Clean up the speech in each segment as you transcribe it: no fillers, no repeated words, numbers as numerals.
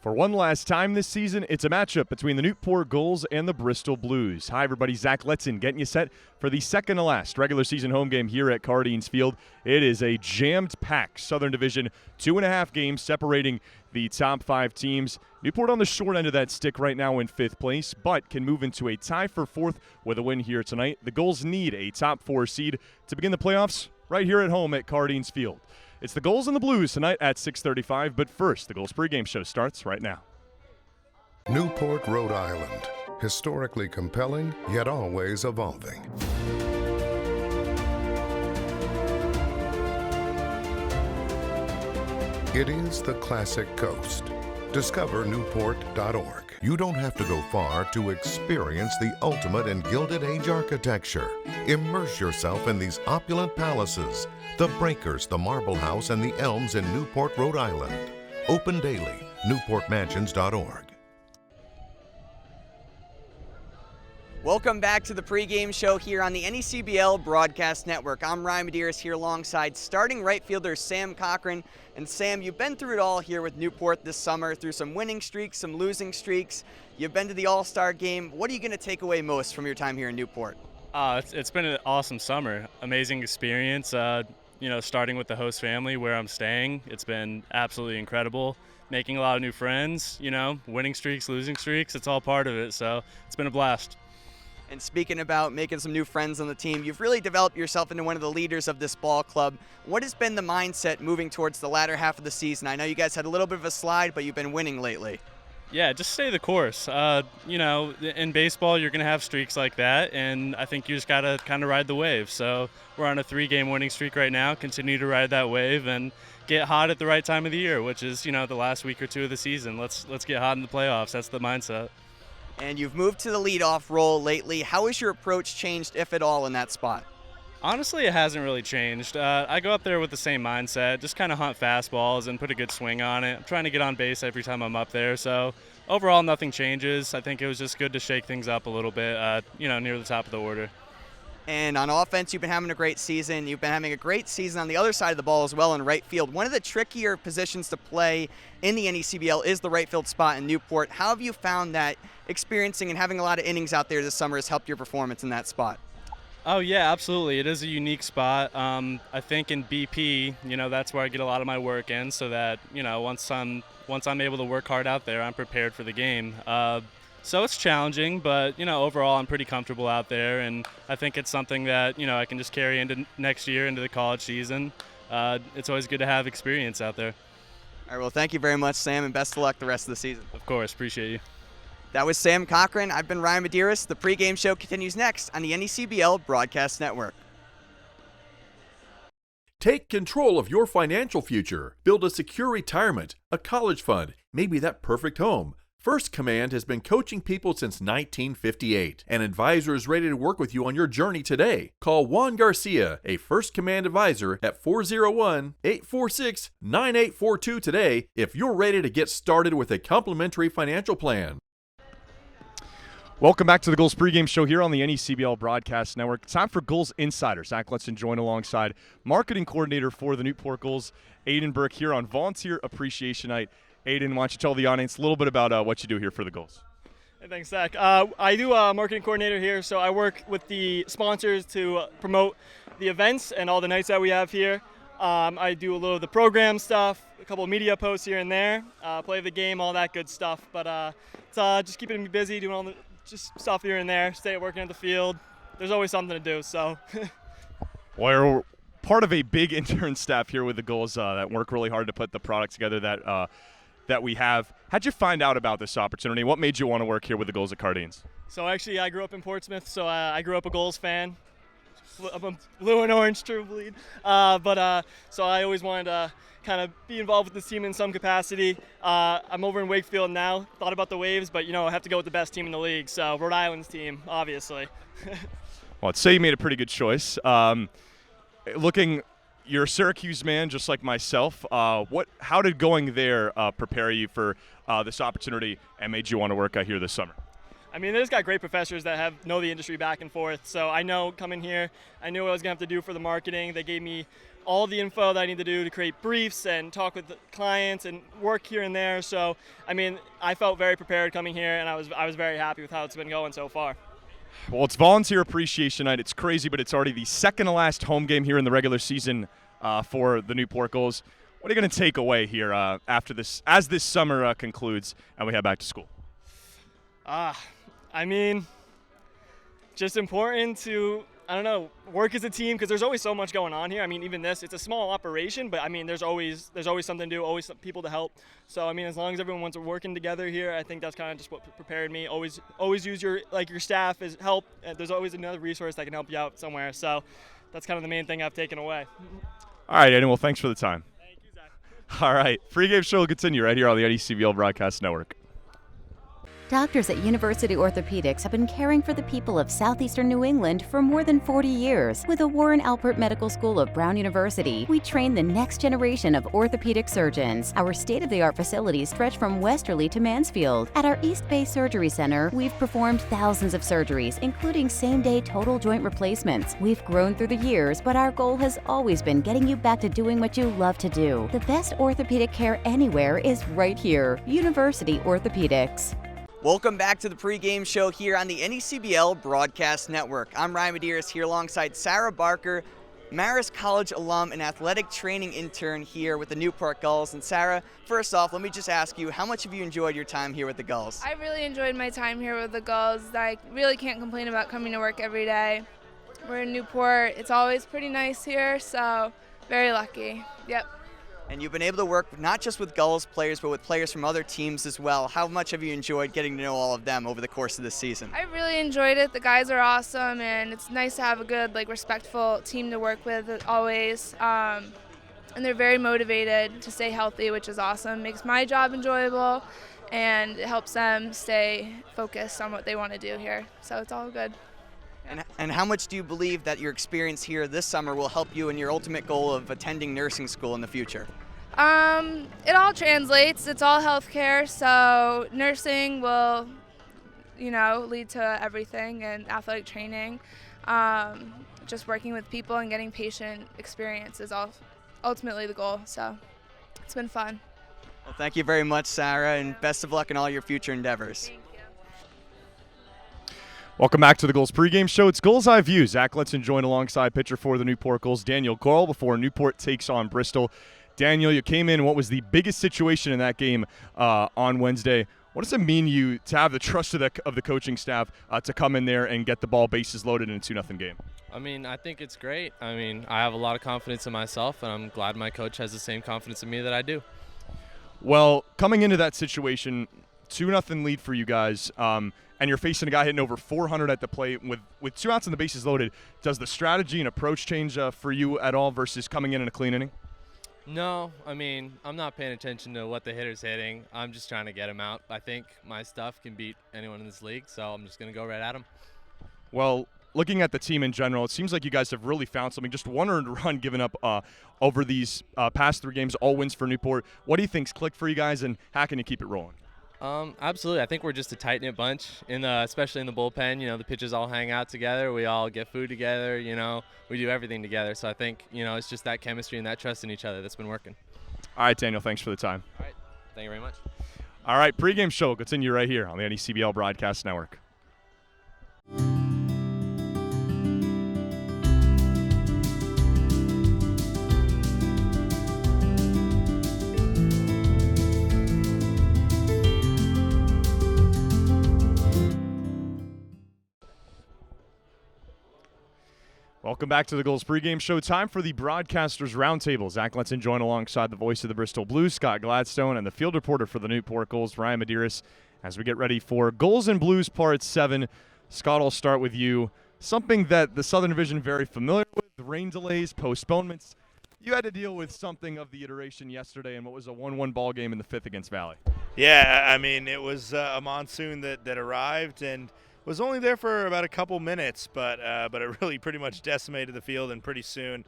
For one last time this season, it's a matchup between the Newport Gulls and the Bristol Blues. Hi, everybody. Zach Letson getting you set for the second to last regular season home game here at Cardines Field. It is a jammed-packed Southern Division 2.5 games separating the top 5 teams. Newport on the short end of that stick right now in 5th place, but can move into a tie for 4th with a win here tonight. The Gulls need a top 4 seed to begin the playoffs right here at home at Cardines Field. It's the Gulls and the Blues tonight at 6:35, but first, the Gulls pregame show starts right now. Newport, Rhode Island. Historically compelling, yet always evolving. It is the classic coast. Discover Newport.org. You don't have to go far to experience the ultimate in Gilded Age architecture. Immerse yourself in these opulent palaces, the Breakers, the Marble House, and the Elms in Newport, Rhode Island. Open daily, newportmansions.org. Welcome back to the pregame show here on the NECBL Broadcast Network. I'm Ryan Medeiros here alongside starting right fielder Sam Cochrane. And Sam, you've been through it all here with Newport this summer, through some winning streaks, some losing streaks. You've been to the All-Star game. What are you going to take away most from your time here in Newport? It's been an awesome summer, amazing experience. Starting with the host family where I'm staying, it's been absolutely incredible. Making a lot of new friends, winning streaks, losing streaks, it's all part of it. So it's been a blast. And speaking about making some new friends on the team, you've really developed yourself into one of the leaders of this ball club. What has been the mindset moving towards the latter half of the season? I know you guys had a little bit of a slide, but you've been winning lately. Yeah, just stay the course. In baseball, you're going to have streaks like that, and I think you just got to kind of ride the wave. So we're on a 3-game winning streak right now. Continue to ride that wave and get hot at the right time of the year, which is, the last week or two of the season. Let's get hot in the playoffs. That's the mindset. And you've moved to the leadoff role lately. How has your approach changed, if at all, in that spot? Honestly, it hasn't really changed. I go up there with the same mindset, just kind of hunt fastballs and put a good swing on it. I'm trying to get on base every time I'm up there. So overall, nothing changes. I think it was just good to shake things up a little bit, near the top of the order. And on offense, you've been having a great season. You've been having a great season on the other side of the ball as well in right field. One of the trickier positions to play in the NECBL is the right field spot in Newport. How have you found that experiencing and having a lot of innings out there this summer has helped your performance in that spot? Oh, yeah, absolutely. It is a unique spot. I think in BP, that's where I get a lot of my work in so that, once I'm able to work hard out there, I'm prepared for the game. So it's challenging, but, overall I'm pretty comfortable out there, and I think it's something that, I can just carry into next year, into the college season. It's always good to have experience out there. All right, well, thank you very much, Sam, and best of luck the rest of the season. Of course, appreciate you. That was Sam Cochrane. I've been Ryan Medeiros. The pregame show continues next on the NECBL Broadcast Network. Take control of your financial future. Build a secure retirement, a college fund, maybe that perfect home. First Command has been coaching people since 1958. An advisor is ready to work with you on your journey today. Call Juan Garcia, a First Command advisor, at 401-846-9842 today if you're ready to get started with a complimentary financial plan. Welcome back to the Gulls pregame show here on the NECBL Broadcast Network. Time for Gulls Insider. Zach Letson joined alongside marketing coordinator for the Newport Gulls, Aiden Burke, here on Volunteer Appreciation Night. Aiden, why don't you tell the audience a little bit about what you do here for the Gulls? Hey, thanks, Zach. I do marketing coordinator here, so I work with the sponsors to promote the events and all the nights that we have here. I do a little of the program stuff, a couple of media posts here and there, play the game, all that good stuff. But it's just keeping me busy, doing all the just stuff here and there, stay working at the field. There's always something to do, so. Well, part of a big intern staff here with the Gulls that work really hard to put the product together that we have. How'd you find out about this opportunity? What made you want to work here with the Gulls at Cardines? So actually, I grew up in Portsmouth, so I grew up a Gulls fan. I'm a blue and orange true bleed. So I always wanted to kind of be involved with this team in some capacity. I'm over in Wakefield now. Thought about the Waves, but I have to go with the best team in the league. So Rhode Island's team, obviously. Well, I'd say you made a pretty good choice. You're a Syracuse man, just like myself. How did going there prepare you for this opportunity and made you want to work out here this summer? I mean, they just got great professors that know the industry back and forth. So I know coming here, I knew what I was going to have to do for the marketing. They gave me all the info that I need to do to create briefs and talk with the clients and work here and there. So, I mean, I felt very prepared coming here, and I was very happy with how it's been going so far. Well, it's Volunteer Appreciation Night. It's crazy, but it's already the second to last home game here in the regular season for the Newport Gulls. What are you going to take away here after this, as this summer concludes and we head back to school? I mean, just important to, I don't know, work as a team, because there's always so much going on here. I mean, even this, it's a small operation, but I mean, there's always something to do, always some people to help. So I mean, as long as everyone's working together here, I think that's kind of just what prepared me. Always use your staff as help. There's always another resource that can help you out somewhere. So that's kind of the main thing I've taken away. All right, Aiden. Well, thanks for the time. Thank you, Zach. All right, pregame show will continue right here on the NECBL Broadcast Network. Doctors at University Orthopedics have been caring for the people of southeastern New England for more than 40 years. With the Warren Alpert Medical School of Brown University, we train the next generation of orthopedic surgeons. Our state-of-the-art facilities stretch from Westerly to Mansfield. At our East Bay Surgery Center, we've performed thousands of surgeries, including same-day total joint replacements. We've grown through the years, but our goal has always been getting you back to doing what you love to do. The best orthopedic care anywhere is right here. University Orthopedics. Welcome back to the pregame show here on the NECBL Broadcast Network. I'm Ryan Medeiros here alongside Sarah Barker, Marist College alum and athletic training intern here with the Newport Gulls. And Sarah, first off, let me just ask you, how much have you enjoyed your time here with the Gulls? I really enjoyed my time here with the Gulls. I really can't complain about coming to work every day. We're in Newport. It's always pretty nice here, so very lucky. Yep. And you've been able to work not just with Gulls players, but with players from other teams as well. How much have you enjoyed getting to know all of them over the course of this season? I really enjoyed it. The guys are awesome, and it's nice to have a good, respectful team to work with always. And they're very motivated to stay healthy, which is awesome. Makes my job enjoyable, and it helps them stay focused on what they want to do here. So it's all good. And how much do you believe that your experience here this summer will help you in your ultimate goal of attending nursing school in the future? It all translates. It's all healthcare, so nursing will, lead to everything, and athletic training. Just working with people and getting patient experience is ultimately the goal. So it's been fun. Well, thank you very much, Sarah, and best of luck in all your future endeavors. Thank you. Welcome back to the Gulls pregame show. It's Gulls Eye View. Zach Letson joined alongside pitcher for the Newport Gulls, Daniel Carl, before Newport takes on Bristol. Daniel, you came in. What was the biggest situation in that game on Wednesday? What does it mean you to have the trust of the coaching staff to come in there and get the ball bases loaded in a 2-0 game? I mean, I think it's great. I mean, I have a lot of confidence in myself, and I'm glad my coach has the same confidence in me that I do. Well, coming into that situation, 2-0 lead for you guys, and you're facing a guy hitting over 400 at the plate with 2 outs and the bases loaded. Does the strategy and approach change for you at all versus coming in a clean inning? No, I mean, I'm not paying attention to what the hitter's hitting. I'm just trying to get him out. I think my stuff can beat anyone in this league, so I'm just going to go right at him. Well, looking at the team in general, it seems like you guys have really found something. Just one earned run given up over these past 3 games, all wins for Newport. What do you think's clicked for you guys, and how can you keep it rolling? Absolutely. I think we're just a tight-knit bunch, especially in the bullpen. The pitchers all hang out together. We all get food together. We do everything together. So I think, it's just that chemistry and that trust in each other that's been working. All right, Daniel, thanks for the time. All right. Thank you very much. All right, pregame show will continue right here on the NECBL Broadcast Network. Welcome back to the Gulls pregame show. Time for the Broadcasters Roundtable. Zach Letson joined alongside the voice of the Bristol Blues, Scott Gladstone, and the field reporter for the Newport Gulls, Ryan Medeiros, as we get ready for Gulls and Blues Part 7. Scott, I'll start with you. Something that the Southern Division very familiar with, rain delays, postponements. You had to deal with something of the iteration yesterday in what was a 1-1 ball game in the 5th against Valley. Yeah, I mean, it was a monsoon that arrived and was only there for about a couple minutes, but it really pretty much decimated the field, and pretty soon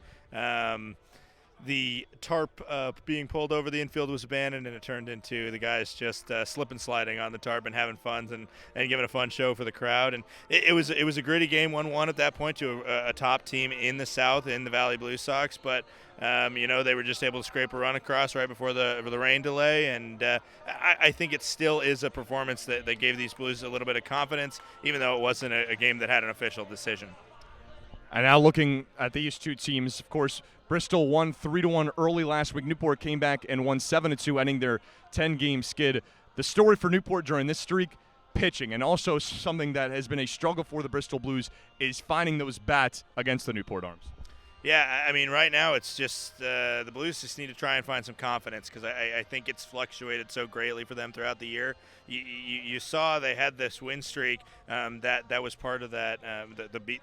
the tarp being pulled over the infield was abandoned, and it turned into the guys just slip and sliding on the tarp and having fun and giving a fun show for the crowd. And it was a gritty game, 1-1 at that point to a top team in the South, in the Valley Blue Sox. But they were just able to scrape a run across right before the rain delay, and I think it still is a performance that gave these Blues a little bit of confidence, even though it wasn't a game that had an official decision. And now looking at these two teams, of course, Bristol won 3-1 early last week. Newport came back and won 7-2, ending their 10-game skid. The story for Newport during this streak, pitching, and also something that has been a struggle for the Bristol Blues is finding those bats against the Newport Arms. Yeah, I mean, right now it's just the Blues just need to try and find some confidence, because I think it's fluctuated so greatly for them throughout the year. You saw they had this win streak that was part of that.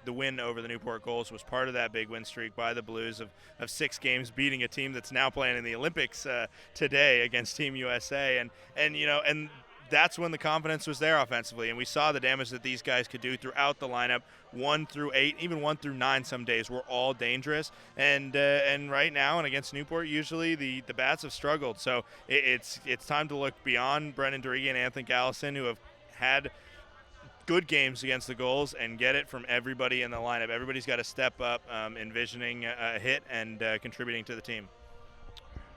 The win over the Newport Gulls was part of that big win streak by the Blues of 6 games, beating a team that's now playing in the Olympics today against Team USA, and that's when the confidence was there offensively, and we saw the damage that these guys could do throughout the lineup. 1 through 8, even 1 through 9 some days were all dangerous, and right now and against Newport usually the bats have struggled. So it's time to look beyond Brendan Dorigi and Anthony Gallison, who have had good games against the Gulls, and get it from everybody in the lineup. Everybody's got to step up, envisioning a hit and contributing to the team.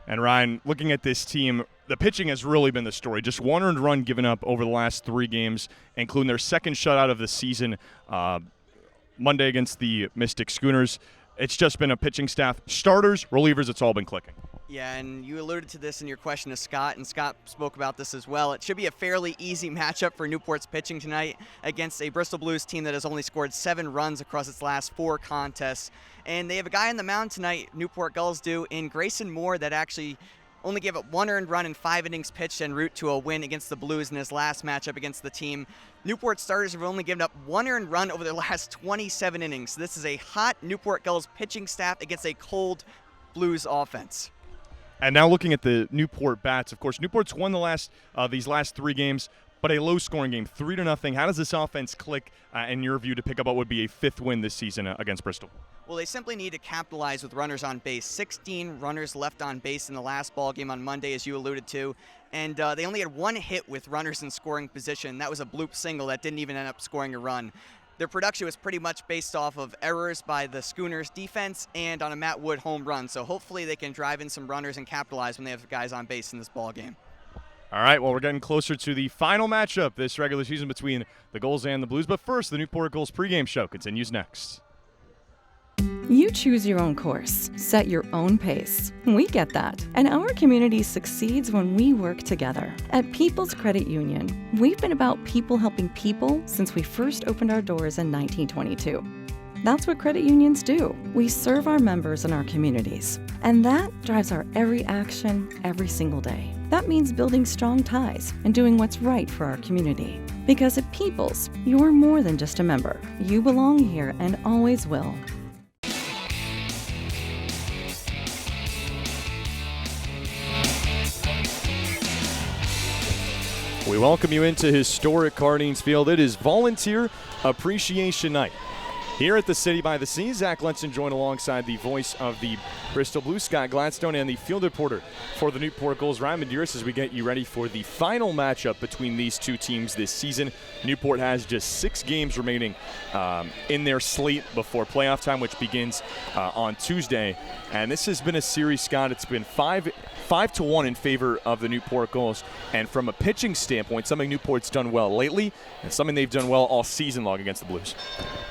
And Ryan, looking at this team, the pitching has really been the story. Just 1 earned run given up over the last 3 games, including their second shutout of the season Monday against the Mystic Schooners. It's just been a pitching staff. Starters, relievers, it's all been clicking. Yeah, and you alluded to this in your question to Scott, and Scott spoke about this as well. It should be a fairly easy matchup for Newport's pitching tonight against a Bristol Blues team that has only scored 7 runs across its last 4 contests. And they have a guy on the mound tonight, Newport Gulls do, in Grayson Moore, that actually only gave up 1 earned run in 5 innings pitched en route to a win against the Blues in his last matchup against the team. Newport starters have only given up 1 earned run over their last 27 innings. This is a hot Newport Gulls pitching staff against a cold Blues offense. And now looking at the Newport bats, of course, Newport's won these last 3 games, but a low-scoring game, 3-0. How does this offense click, in your view, to pick up what would be a 5th win this season against Bristol? Well, they simply need to capitalize with runners on base. 16 runners left on base in the last ball game on Monday, as you alluded to. And they only had 1 hit with runners in scoring position. That was a bloop single that didn't even end up scoring a run. Their production was pretty much based off of errors by the Schooners defense and on a Matt Wood home run. So hopefully they can drive in some runners and capitalize when they have guys on base in this ball game. All right, well, we're getting closer to the final matchup this regular season between the Gulls and the Blues. But first, the Newport Gulls pregame show continues next. You choose your own course, set your own pace. We get that. And our community succeeds when we work together. At People's Credit Union, we've been about people helping people since we first opened our doors in 1922. That's what credit unions do. We serve our members and our communities. And that drives our every action, every single day. That means building strong ties and doing what's right for our community. Because at People's, you're more than just a member. You belong here and always will. We welcome you into historic Cardines Field. It is Volunteer Appreciation Night. Here at the City by the Sea, Zach Lenson joined alongside the voice of the Bristol Blues, Scott Gladstone, and the field reporter for the Newport Gulls, Ryan Medeiros, as we get you ready for the final matchup between these two teams this season. Newport has just 6 games remaining in their slate before playoff time, which begins on Tuesday. And this has been a series, Scott. It's been 5-1 in favor of the Newport Gulls. And from a pitching standpoint, something Newport's done well lately and something they've done well all season long against the Blues.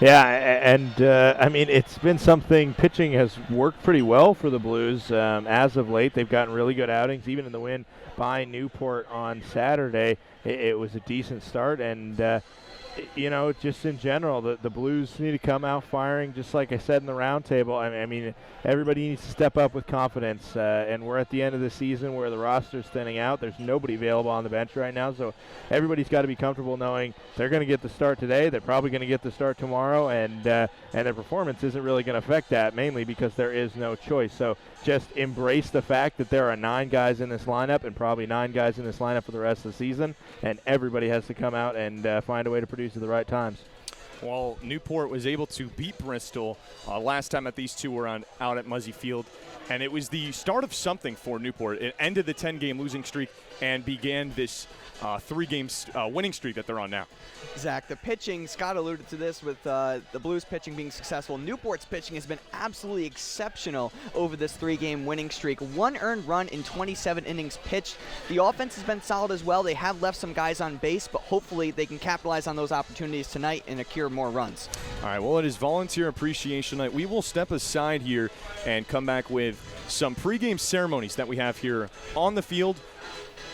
Yeah, and I mean, it's been something, pitching has worked pretty well for the Blues as of late. They've gotten really good outings, even in the win by Newport on Saturday. It was a decent start, and just in general, the Blues need to come out firing, just like I said in the roundtable. I mean, everybody needs to step up with confidence, and we're at the end of the season where the roster's thinning out. There's nobody available on the bench right now, so everybody's got to be comfortable knowing they're going to get the start today. They're probably going to get the start tomorrow, and their performance isn't really going to affect that, mainly because there is no choice. So just embrace the fact that there are 9 guys in this lineup and probably 9 guys in this lineup for the rest of the season, and everybody has to come out and find a way to produce at the right times. Well, Newport was able to beat Bristol last time that these two were out at Muzzy Field, and it was the start of something for Newport. It ended the 10-game losing streak and began this 3-game winning streak that they're on now. Zach, the pitching, Scott alluded to this with the Blues pitching being successful. Newport's pitching has been absolutely exceptional over this 3-game winning streak. 1 earned run in 27 innings pitched. The offense has been solid as well. They have left some guys on base, but hopefully they can capitalize on those opportunities tonight and accrue more runs. All right, well, it is Volunteer Appreciation Night. We will step aside here and come back with some pregame ceremonies that we have here on the field.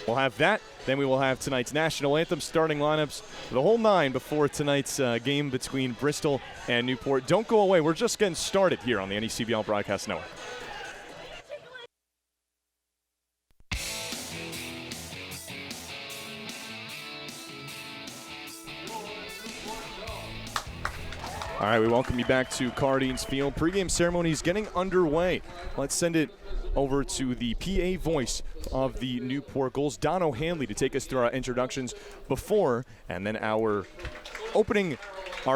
We'll have that. Then we will have tonight's national anthem, starting lineups, the whole 9 before tonight's game between Bristol and Newport. Don't go away. We're just getting started here on the NECBL Broadcast Network. All right, we welcome you back to Cardines Field. Pre-game ceremony is getting underway. Let's send it over to the PA voice of the Newport Gulls, Don O'Hanley, to take us through our introductions before, and then our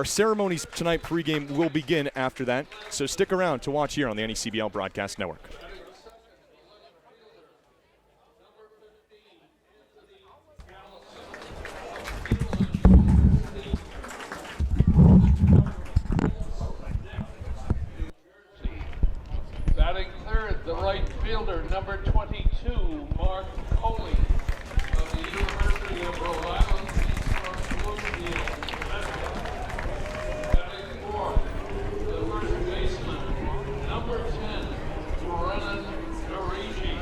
ceremonies tonight pre-game will begin after that. So stick around to watch here on the NECBL Broadcast Network. Batting third, the right fielder, number 22, Mark Coley of the University of Rhode Island. Batting fourth, the first baseman, number 10, Brennan Garigi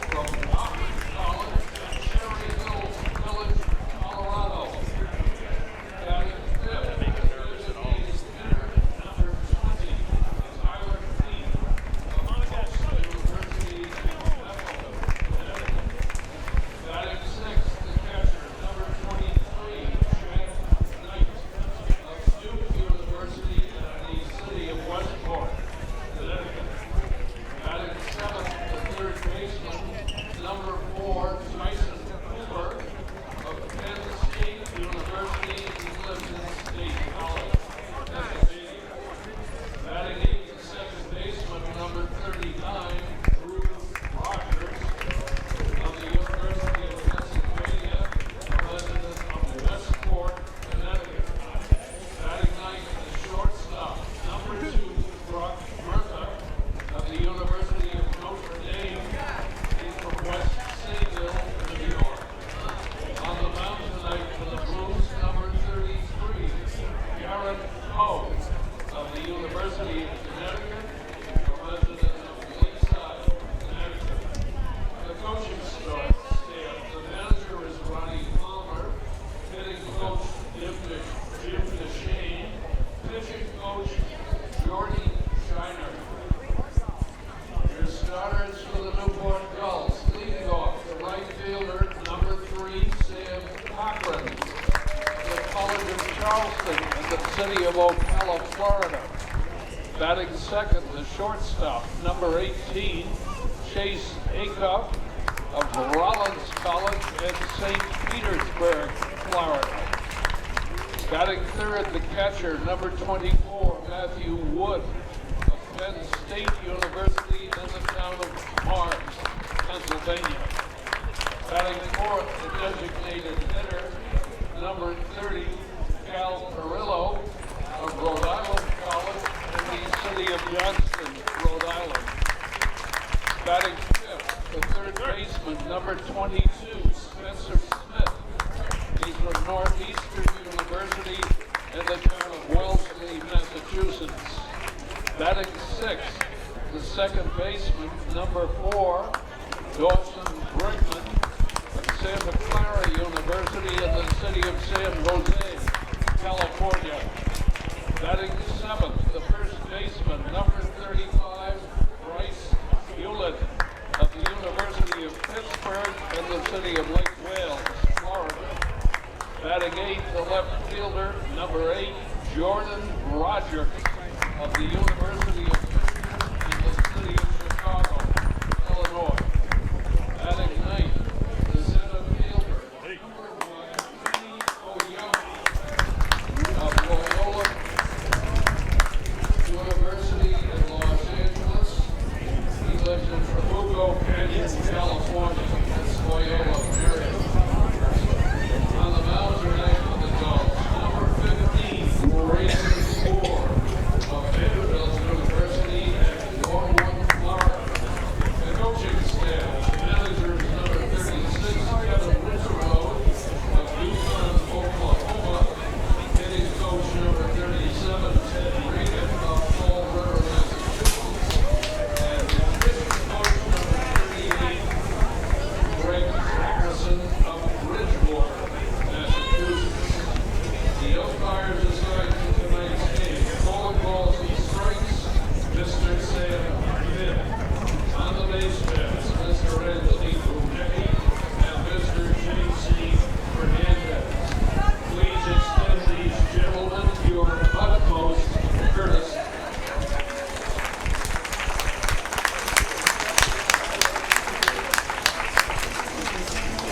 from Oxford College at Cherry Hill Village, Colorado. Batting fifth,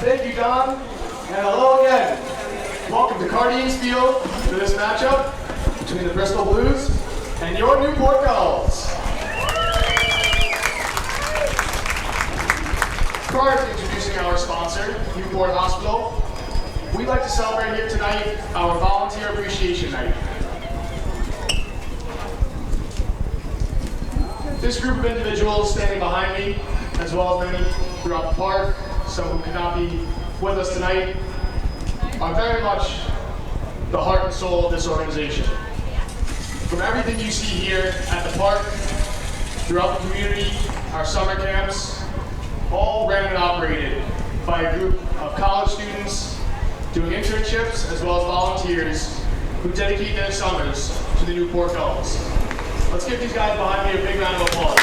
Thank you, Don. And hello again. Welcome to Cardines Field for this matchup between the Bristol Blues and your Newport Gulls. Prior to introducing our sponsor, Newport Hospital, we'd like to celebrate here tonight our Volunteer Appreciation Night. This group of individuals standing behind me, as well as many throughout the park, some who could not be with us tonight, are very much the heart and soul of this organization. From everything you see here at the park, throughout the community, our summer camps, all ran and operated by a group of college students doing internships as well as volunteers who dedicate their summers to the Newport Gulls. Let's give these guys behind me a big round of applause.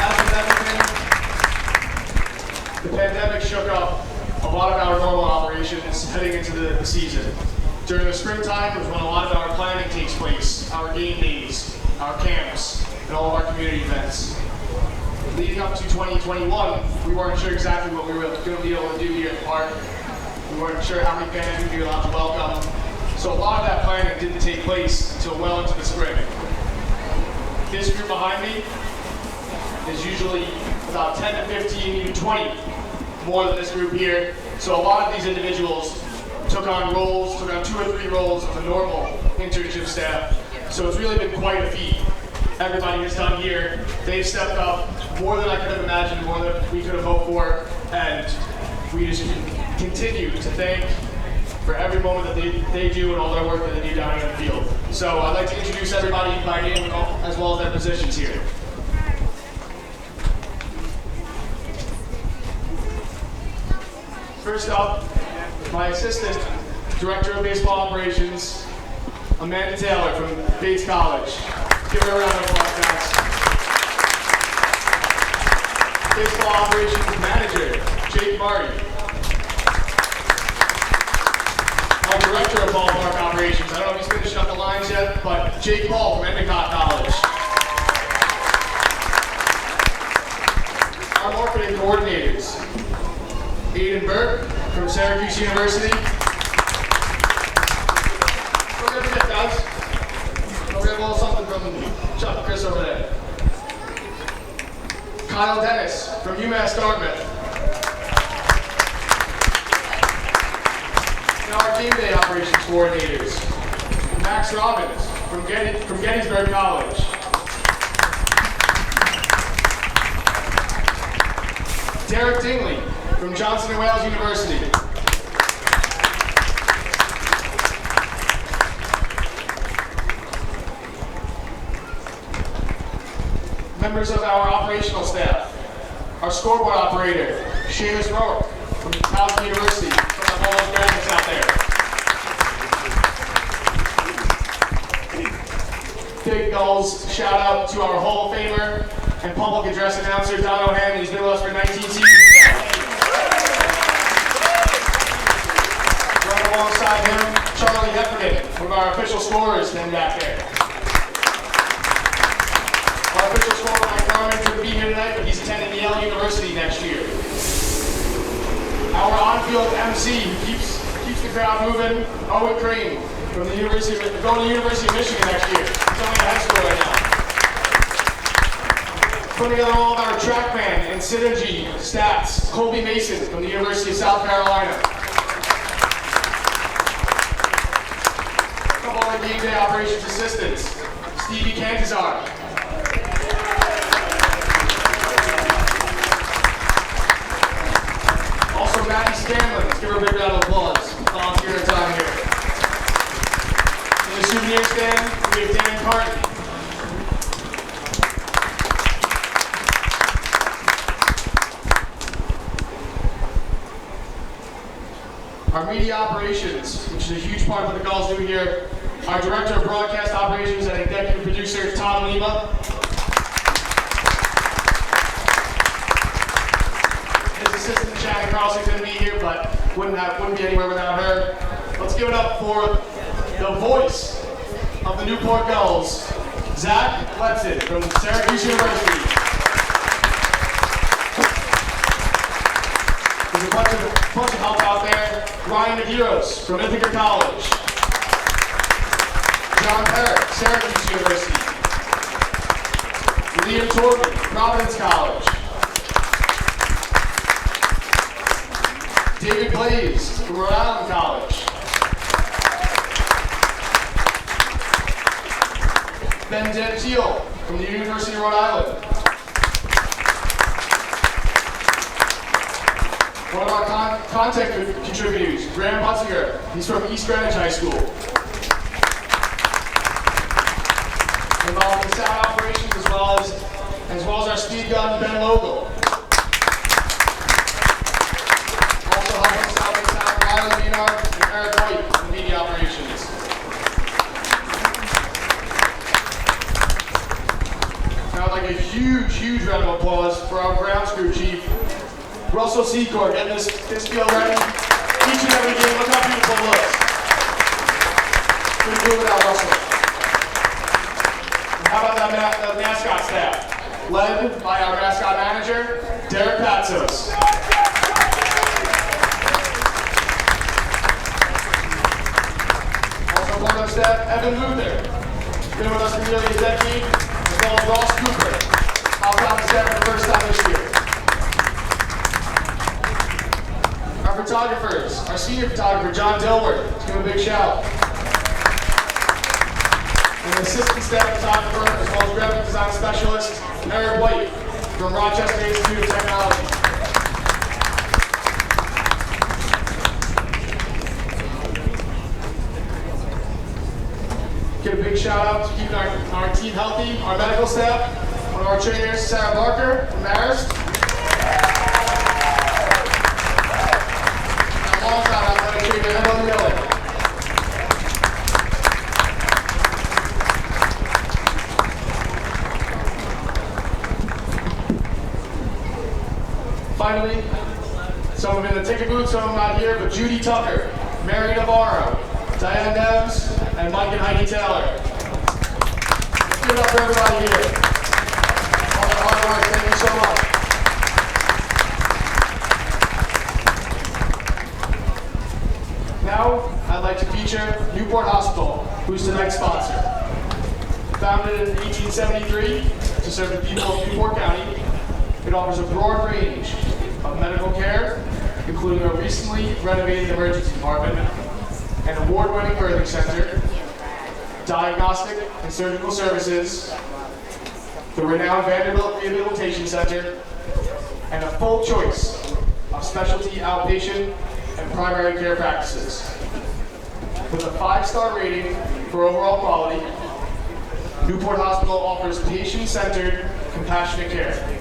As with everything, the pandemic shook up a lot of our normal operations heading into the season. During the springtime was when a lot of our planning takes place, our game days, our camps, and all of our community events. Leading up to 2021, we weren't sure exactly what we were going to be able to do here at the park. We weren't sure how many fans we'd be allowed to welcome. So a lot of that planning didn't take place until well into the spring. This group behind me is usually about 10 to 15, even 20 more than this group here. So a lot of these individuals took on 2 or 3 roles of the normal internship staff. So it's really been quite a feat. Everybody has done here. They've stepped up more than I could have imagined, more than we could have hoped for, and we just continue to thank for every moment that they do and all their work that they do down here in the field. So I'd like to introduce everybody by name as well as their positions here. First up, my assistant director of baseball operations, Amanda Taylor from Bates College. Give her a round of applause, guys. Baseball operations manager, Jake Marty. Our director of ballpark operations, I don't know if he's finishing up the lines yet, but Jake Paul from Endicott College. Our marketing coordinators, Aiden Burke from Syracuse University. We're gonna get guys. We're gonna blow something from Chuck and Chris over there. Kyle Dennis from UMass Dartmouth. And our game day operations coordinators, Max Robbins from Gettysburg College. Derek Dingley from Johnson & Wales University. Members of our operational staff, our scoreboard operator, Seamus Rourke from Towson University, from all those graduates out there. Big Gulls shout out to our Hall of Famer and public address announcer, Don O'Hanlon. He's been with us for 19 seasons now. Right alongside him, Charlie Heffernan, one of our official scorers, then back there. Our official scorer, Mike Norman, couldn't be here tonight, but he's attending Yale University next year. Our on-field MC, who keeps the crowd moving, Owen Crane, from the University of going to the University of Michigan next year. He's only in high school right now. Putting together all of our TrackMan and Synergy stats, Colby Mason from the University of South Carolina. A couple of game day operations assistants, Stevie Cantazar. Also Maddie Scanlon, let's give her a big round of applause. Volunteer time here. In the souvenir stand, we have Dan Carton. Our media operations, which is a huge part of what the Gulls do here. Our director of broadcast operations and executive producer, Tom Lima. His assistant, Shannon Carlson, couldn't be here, but wouldn't be anywhere without her. Let's give it up for the voice of the Newport Gulls, Zach Letson from Syracuse University. Ryan Medeiros from Ithaca College. John Perrick, Syracuse University. Liam Torben, Providence College. David Blaze from Rhode Island College. Ben Gentile from the University of Rhode Island. One of our content contributors, Graham Buttinger. He's from East Greenwich High School. Involved in sound operations as well as our speed gun, Ben Logal. Also helping us out with sound, Riley Maynard and Eric White in media operations. Now I'd like a huge round of applause for our grounds crew chief, Russell Secor, getting this field ready. Each and every game, look how beautiful it looks. Couldn't do it without Russell. And how about that the mascot staff? Led by our mascot manager, Derek Patsos. Also part of the staff, Evan Luther. Been with us for nearly a decade, as well as Ross Cooper. I'll top the staff for the first time this year. Our photographers, our senior photographer, John Dilworth. Let's give him a big shout. And the assistant staff photographer, as well as graphic design specialist, Eric White from Rochester Institute of Technology. Give a big shout out to keeping our team healthy, our medical staff, one of our trainers, Sarah Barker from Marist. Finally, some of them in the ticket booth, some of them not here, but Judy Tucker, Mary Navarro, Diane Neves, and Mike and Heidi Taylor. Let's give it up for everybody here. All that hard work, thank you so much. Now, I'd like to feature Newport Hospital, who's tonight's sponsor. Founded in 1873 to serve the people of Newport County, it offers a broad range of medical care, including a recently renovated emergency department, an award-winning birthing center, diagnostic and surgical services, the renowned Vanderbilt Rehabilitation Center, and a full choice of specialty outpatient and primary care practices. With a 5-star rating for overall quality, Newport Hospital offers patient-centered, compassionate care.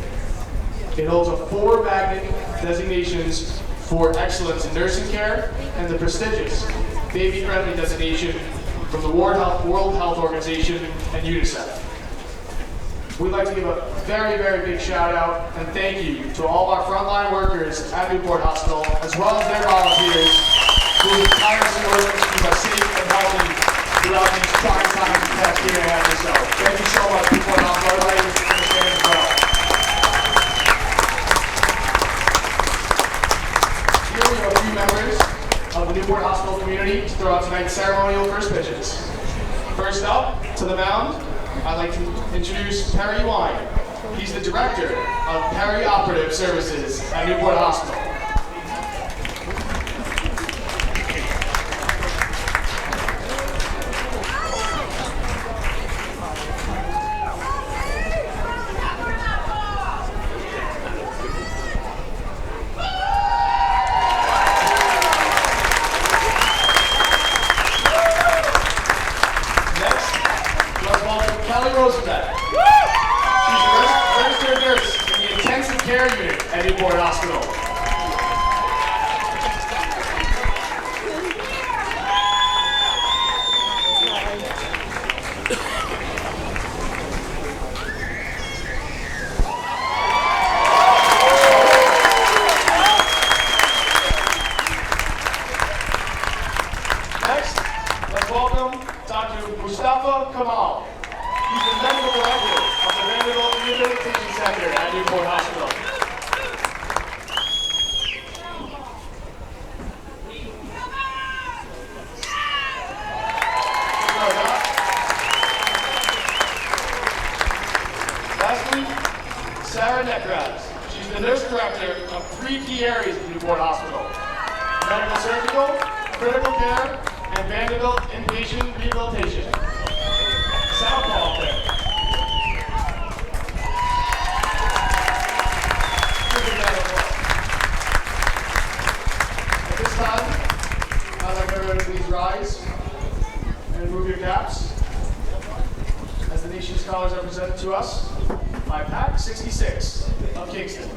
It holds a 4 magnet designations for excellence in nursing care and the prestigious baby-friendly designation from the World Health Organization and UNICEF. We'd like to give a very big shout out and thank you to all our frontline workers at Newport Hospital, as well as their volunteers, who have tirelessly worked to keep us safe and healthy throughout these trying times the past year and a half or so. Thank you so much, Newport Hospital. Everybody understand as well. Here we have a few members of the Newport Hospital community to throw out tonight's ceremonial first pitches. First up, to the mound, I'd like to introduce Perry Wine. He's the director of Perioperative Services at Newport Hospital. Sarah Neckraz. She's the nurse director of 3 key areas at Newport Hospital: medical surgical, critical care, and Vanderbilt inpatient rehabilitation. Softball player. At this time, I'd like everyone to please rise and remove your caps as the nation's colors are presented to us by Pack 66 of Kingston.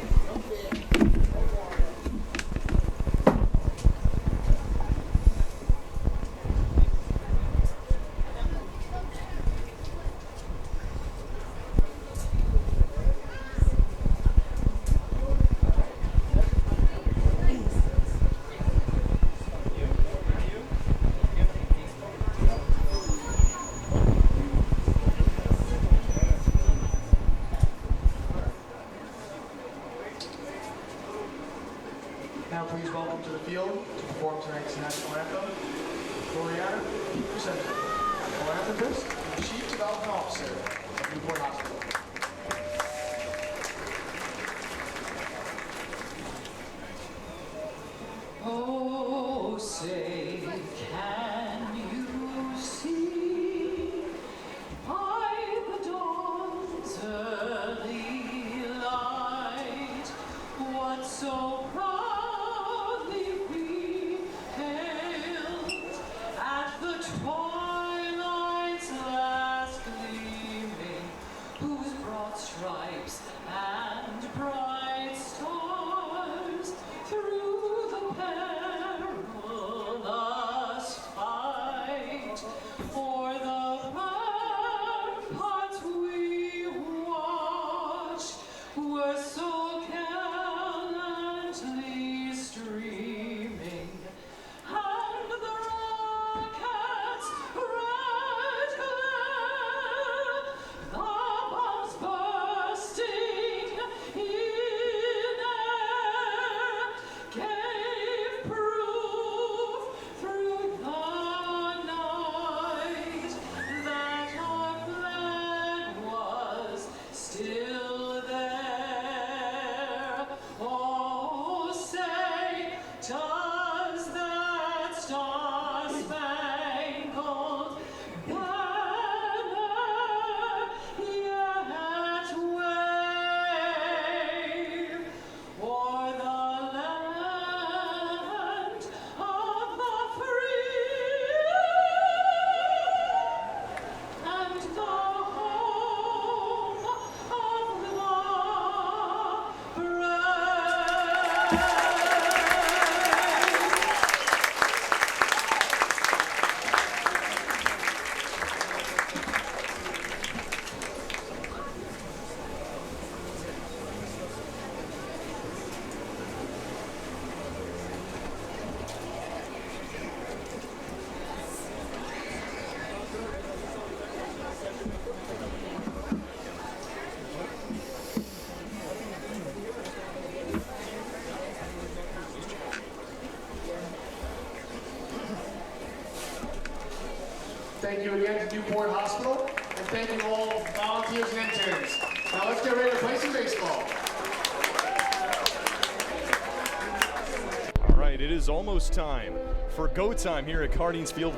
Now please welcome to the field to perform tonight's national anthem, Gloriana Crescendo, philanthropist and Chief Development Officer of Newport Hospital. Oh, say, can you see by the dawn's early light what so proudly we hailed at the twilight's last gleaming, whose broad stripes and bright stars through the perilous fight for the ramparts we watched were so gallantly streaming, and the rockets' red glare, the bombs bursting in air, gave proof through the night that our flag was still there. Oh, say, does that star-spangled banner yet wave o'er the land of the free and the home of the brave? Thank you again to Newport Hospital, and thank you all volunteers and interns. Now let's get ready to play some baseball. All right, it is almost time for go time here at Cardines Field.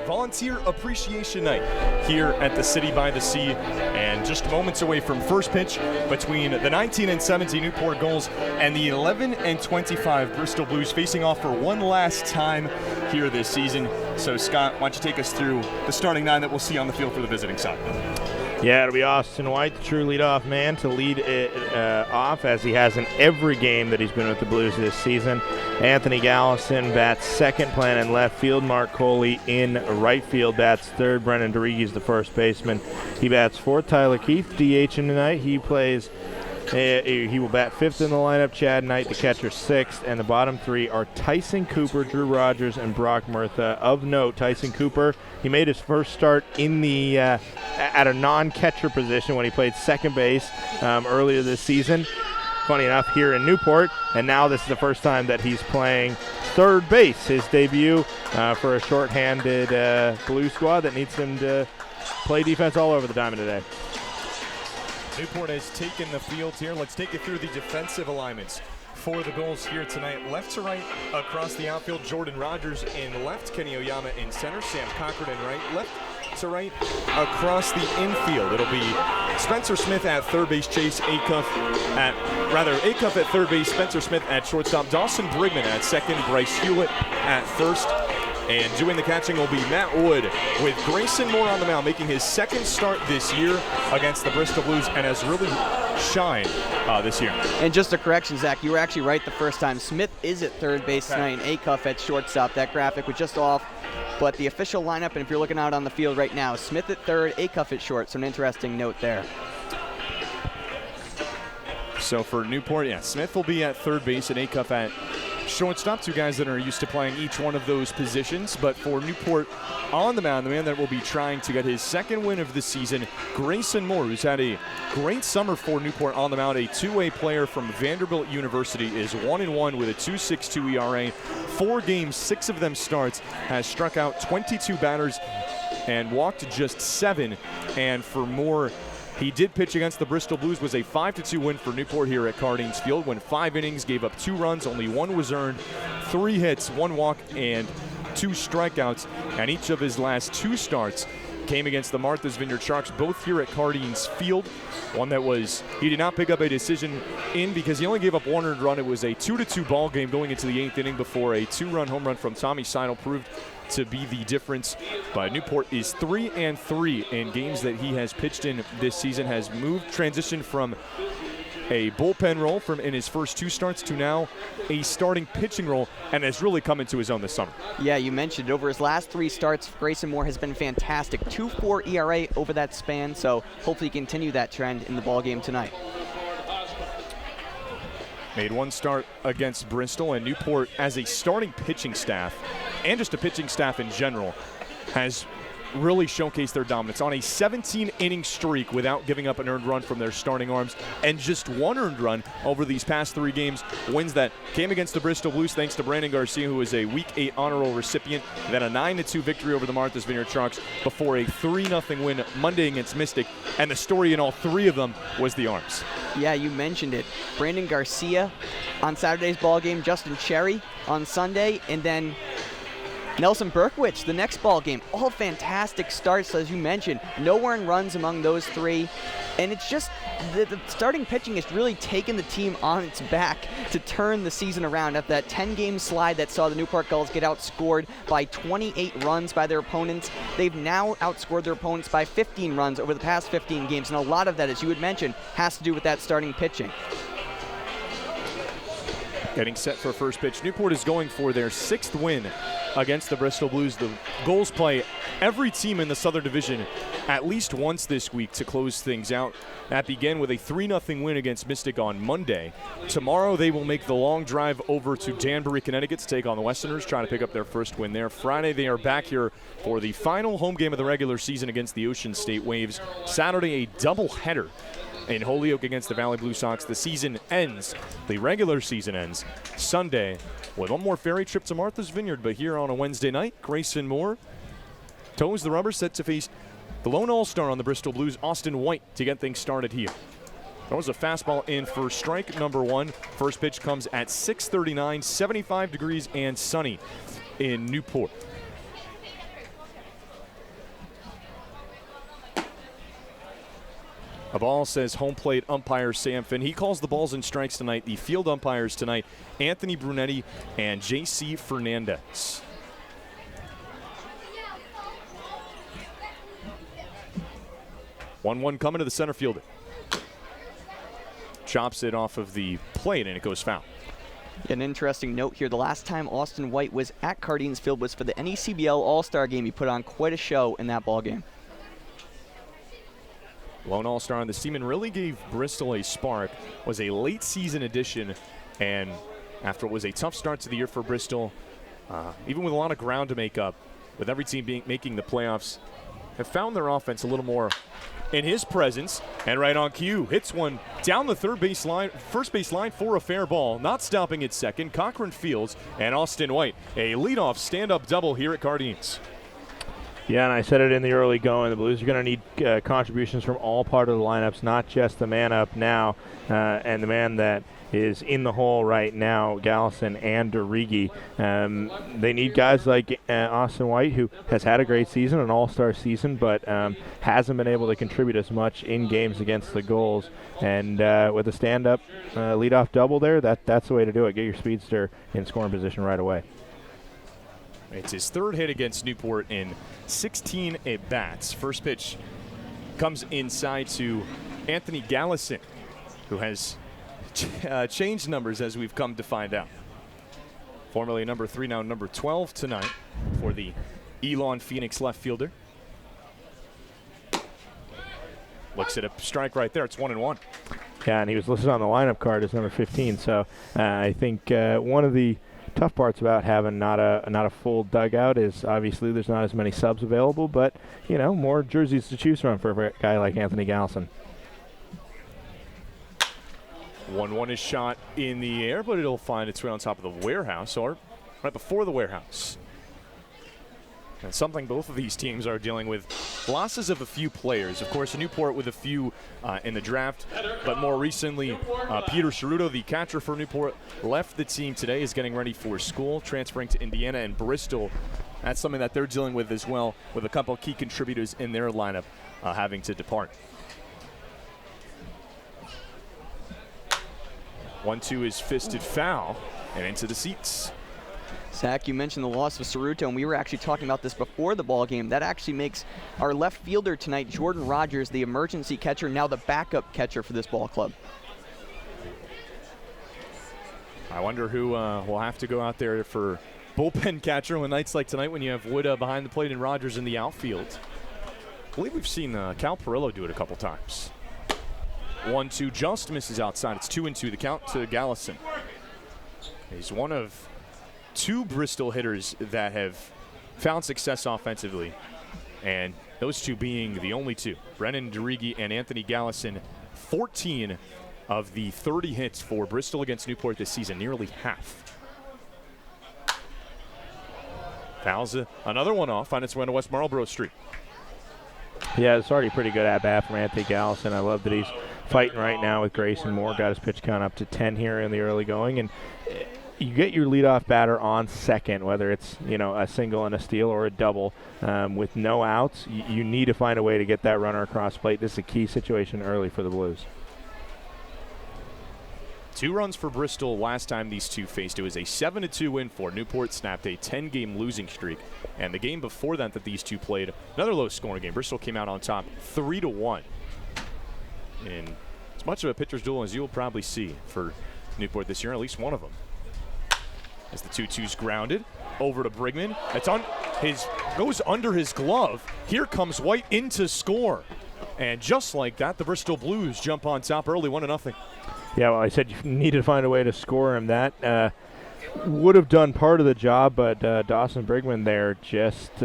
Volunteer Appreciation Night here at the City by the Sea, and just moments away from first pitch between the 19-17 Newport Gulls and the 11-25 Bristol Blues, facing off for one last time here this season. So Scott, why don't you take us through the starting 9 that we'll see on the field for the visiting side? Yeah, it'll be Austin White, the true leadoff man, to lead it off, as he has in every game that he's been with the Blues this season. Anthony Gallison bats second, playing in left field. Mark Coley in right field bats third. Brennan DeRigi's the first baseman. He bats fourth. Tyler Keith DHing tonight. He plays. He will bat fifth in the lineup. Chad Knight, the catcher, sixth. And the bottom three are Tyson Cooper, Drew Rogers, and Brock Murtha. Of note, Tyson Cooper, he made his first start in the at a non-catcher position when he played second base earlier this season. Funny enough, here in Newport, and now this is the first time that he's playing third base, his debut for a short-handed Blue squad that needs him to play defense all over the diamond today. Newport has taken the field here. Let's take you through the defensive alignments for the Gulls here tonight. Left to right across the outfield, Jordan Rogers in left, Kenny Oyama in center, Sam Cochrane in right. Left to right across the infield, it'll be Spencer Smith at third base, Chase Acuff at third base, Spencer Smith at shortstop, Dawson Brigman at second, Bryce Hewlett at first. And doing the catching will be Matt Wood, with Grayson Moore on the mound, making his second start this year against the Bristol Blues, and has really shined this year. And just a correction, Zach, you were actually right the first time. Smith is at third base tonight, and Acuff at shortstop. That graphic was just off. But the official lineup, and if you're looking out on the field right now, Smith at third, Acuff at short. So an interesting note there. So for Newport, Smith will be at third base and Acuff at shortstop, two guys that are used to playing each one of those positions. But for Newport on the mound, the man that will be trying to get his second win of the season, Grayson Moore, who's had a great summer for Newport on the mound, a two-way player from Vanderbilt University, is 1-1 with a 2.62 ERA. 4 games, 6 of them starts, has struck out 22 batters and walked just 7. And for Moore, he did pitch against the Bristol Blues, was a 5-2 win for Newport here at Cardines Field. Went 5 innings, gave up 2 runs, only 1 was earned, 3 hits, 1 walk, and 2 strikeouts. And each of his last 2 starts came against the Martha's Vineyard Sharks, both here at Cardines Field. One that he did not pick up a decision in because he only gave up 1 earned run. It was a 2-2 ball game going into the 8th inning before a 2-run home run from Tommy Seidel proved to be the difference. But Newport is 3-3 in games that he has pitched in this season, has transitioned from a bullpen role in his first 2 starts to now a starting pitching role, and has really come into his own this summer. Yeah, you mentioned it. Over his last 3 starts, Grayson Moore has been fantastic. 2.4 ERA over that span, so hopefully continue that trend in the ballgame tonight. Made 1 start against Bristol, and Newport as a starting pitching staff, and just a pitching staff in general, has really showcased their dominance on a 17-inning streak without giving up an earned run from their starting arms, and just 1 earned run over these past 3 games. Wins that came against the Bristol Blues thanks to Brandon Garcia, who was a Week 8 honor roll recipient, then a 9-2 victory over the Martha's Vineyard Sharks before a 3-0 win Monday against Mystic. And the story in all 3 of them was the arms. Yeah, you mentioned it. Brandon Garcia on Saturday's ball game, Justin Cherry on Sunday, and then Nelson Berkowitz, the next ball game. All fantastic starts, as you mentioned. No earned runs among those 3. And it's just the starting pitching has really taken the team on its back to turn the season around. After that 10-game slide that saw the Newport Gulls get outscored by 28 runs by their opponents, they've now outscored their opponents by 15 runs over the past 15 games. And a lot of that, as you had mentioned, has to do with that starting pitching. Getting set for first pitch. Newport is going for their 6th win against the Bristol Blues. The Gulls play every team in the Southern Division at least once this week to close things out. That began with a 3-0 win against Mystic on Monday. Tomorrow they will make the long drive over to Danbury, Connecticut to take on the Westerners, trying to pick up their first win there. Friday they are back here for the final home game of the regular season against the Ocean State Waves. Saturday, a doubleheader in Holyoke against the Valley Blue Sox. The season ends, the regular season ends Sunday with 1 more ferry trip to Martha's Vineyard. But here on a Wednesday night, Grayson Moore toes the rubber, set to face the lone all-star on the Bristol Blues, Austin White, to get things started here. That was a fastball in for strike number 1. First pitch comes at 6:39, 75 degrees and sunny in Newport. A ball, says home plate umpire Sam Finn. He calls the balls and strikes tonight. The field umpires tonight, Anthony Brunetti and J.C. Fernandez. One coming to the center fielder. Chops it off of the plate, and it goes foul. An interesting note here. The last time Austin White was at Cardines Field was for the NECBL All-Star game. He put on quite a show in that ball game. Lone all-star on the team and really gave Bristol a spark. Was a late season addition, and after it was a tough start to the year for Bristol, even with a lot of ground to make up, with every team making the playoffs, have found their offense a little more in his presence. And right on cue, hits one down the first base line for a fair ball. Not stopping at second, Cochrane fields, and Austin White, a leadoff stand-up double here at Cardines. Yeah, and I said it in the early going. The Blues are going to need contributions from all part of the lineups, not just the man up now and the man that is in the hole right now, Gallison and DeRigi. They need guys like Austin White, who has had a great season, an all-star season, but hasn't been able to contribute as much in games against the Gulls. And with a stand-up leadoff double there, that's the way to do it. Get your speedster in scoring position right away. It's his third hit against Newport in 16 at-bats. First pitch comes inside to Anthony Gallison, who has changed numbers as we've come to find out. Formerly number 3, now number 12 tonight for the Elon Phoenix left fielder. Looks at a strike right there. It's 1-1. Yeah, and he was listed on the lineup card as number 15. So I think one of the tough parts about having not a full dugout is obviously there's not as many subs available, but more jerseys to choose from for a guy like Anthony Gallison. 1-1 is shot in the air, but it'll find its way on top of the warehouse, or right before the warehouse. And something both of these teams are dealing with, losses of a few players. Of course, Newport with a few in the draft, but more recently, Peter Ceruto, the catcher for Newport, left the team today, is getting ready for school, transferring to Indiana and Bristol. That's something that they're dealing with as well, with a couple of key contributors in their lineup having to depart. 1-2 is fisted foul and into the seats. Zach, you mentioned the loss of Ceruto, and we were actually talking about this before the ball game. That actually makes our left fielder tonight, Jordan Rogers, the emergency catcher, now the backup catcher for this ball club. I wonder who will have to go out there for bullpen catcher on nights like tonight when you have Wood behind the plate and Rogers in the outfield. I believe we've seen Cal Perillo do it a couple times. 1-2 just misses outside. It's 2-2 the count to Gallison. He's one of 2 Bristol hitters that have found success offensively, and those 2 being the only 2. Brennan DeRigi and Anthony Gallison, 14 of the 30 hits for Bristol against Newport this season, nearly half. Fouls another one off on its way to West Marlborough Street. Yeah, it's already pretty good at-bat from Anthony Gallison. I love that he's fighting right now with Grayson Moore. Got his pitch count up to 10 here in the early going. And you get your leadoff batter on second, whether it's a single and a steal or a double, with no outs. You need to find a way to get that runner across plate. This is a key situation early for the Blues. 2 runs for Bristol last time these two faced. It was a 7-2 win for Newport, snapped a 10-game losing streak. And the game before that these two played, another low-scoring game. Bristol came out on top 3-1. In as much of a pitcher's duel as you'll probably see for Newport this year, at least one of them. As the 2-2's grounded over to Brigman. It's on goes under his glove. Here comes White in to score. And just like that, the Bristol Blues jump on top early, 1-0. Yeah, well, I said you needed to find a way to score him. That would have done part of the job, but Dawson Brigman there just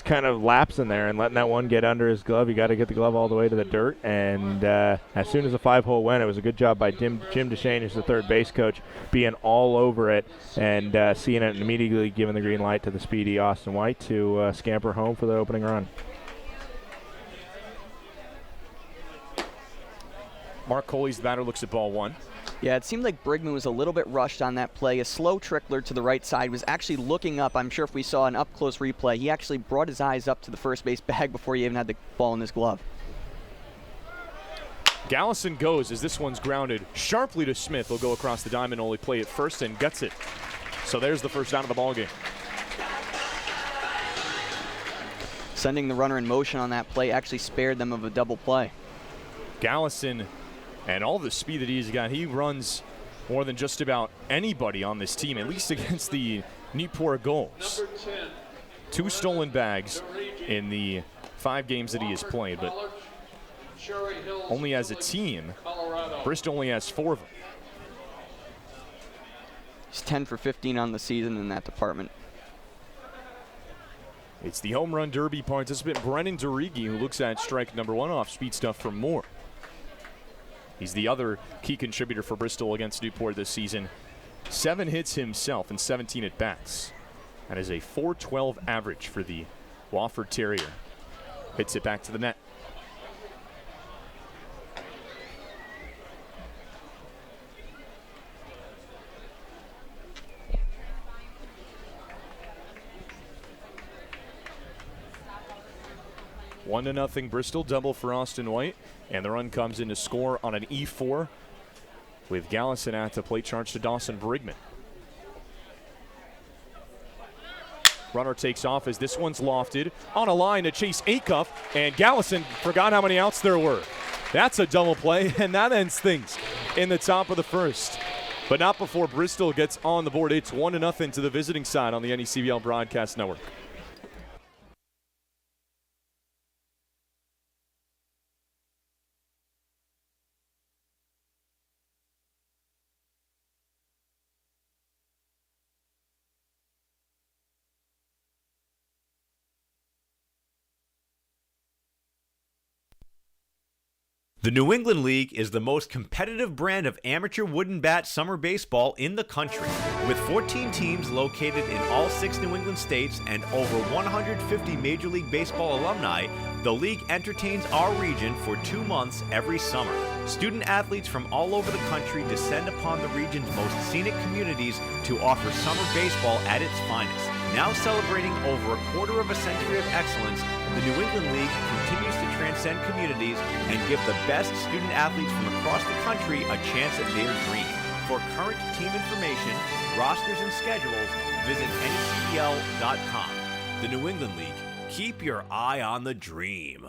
kind of lapsing there and letting that one get under his glove. You got to get the glove all the way to the dirt. And as soon as the 5-hole went, it was a good job by Jim Duchesne, who's the third base coach, being all over it and seeing it and immediately giving the green light to the speedy Austin White to scamper home for the opening run. Mark Coley's the batter, looks at ball 1. Yeah, it seemed like Brigman was a little bit rushed on that play. A slow trickler to the right side, was actually looking up. I'm sure if we saw an up-close replay, he actually brought his eyes up to the first base bag before he even had the ball in his glove. Gallison goes as this one's grounded sharply to Smith. He'll go across the diamond, only play at first, and gets it. So there's the first out of the ball game. Sending the runner in motion on that play actually spared them of a double play. Gallison, and all the speed that he's got, he runs more than just about anybody on this team, at least against the Newport Gulls. 2 stolen bags in the 5 games that he has played, but only as a team, Bristol only has 4 of them. He's 10 for 15 on the season in that department. It's the home run derby participant Brennan DeRigi who looks at strike number 1 off speed stuff from Moore. He's the other key contributor for Bristol against Newport this season. 7 hits himself and 17 at-bats. That is a .412 average for the Wofford Terrier. Hits it back to the net. One to nothing Bristol, double for Austin White, and the run comes in to score on an E4 with Gallison at the plate, charge to Dawson Brigman. Runner takes off as this one's lofted on a line to chase Acuff, and Gallison forgot how many outs there were. That's a double play, and that ends things in the top of the first. But not before Bristol gets on the board. It's 1-0 to the visiting side on the NECBL Broadcast Network. The New England League is the most competitive brand of amateur wooden bat summer baseball in the country. With 14 teams located in all 6 New England states and over 150 Major League Baseball alumni, the league entertains our region for 2 months every summer. Student athletes from all over the country descend upon the region's most scenic communities to offer summer baseball at its finest. Now celebrating over a quarter of a century of excellence, the New England League continues to transcend communities and give the best student athletes from across the country a chance at their dream. For current team information, rosters, and schedules, visit NECBL.com. The New England League. Keep your eye on the dream.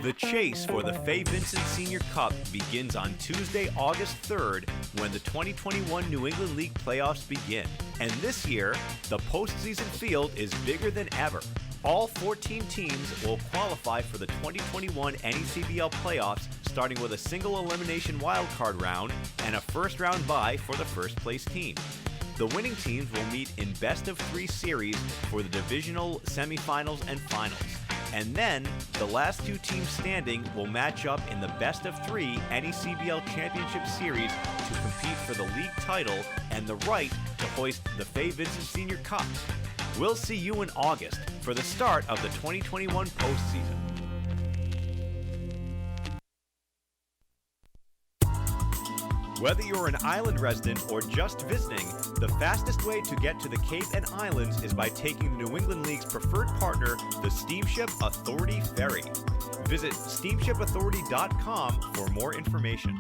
The chase for the Fay Vincent Senior Cup begins on Tuesday, August 3rd, when the 2021 New England League playoffs begin. And this year, the postseason field is bigger than ever. All 14 teams will qualify for the 2021 NECBL playoffs, starting with a single elimination wildcard round and a first-round bye for the first-place team. The winning teams will meet in best-of-3 series for the divisional semifinals and finals. And then, the last 2 teams standing will match up in the best-of-3 NECBL Championship Series to compete for the league title and the right to hoist the Fay Vincent Senior Cup. We'll see you in August for the start of the 2021 postseason. Whether you're an island resident or just visiting, the fastest way to get to the Cape and Islands is by taking the New England League's preferred partner, the Steamship Authority Ferry. Visit steamshipauthority.com for more information.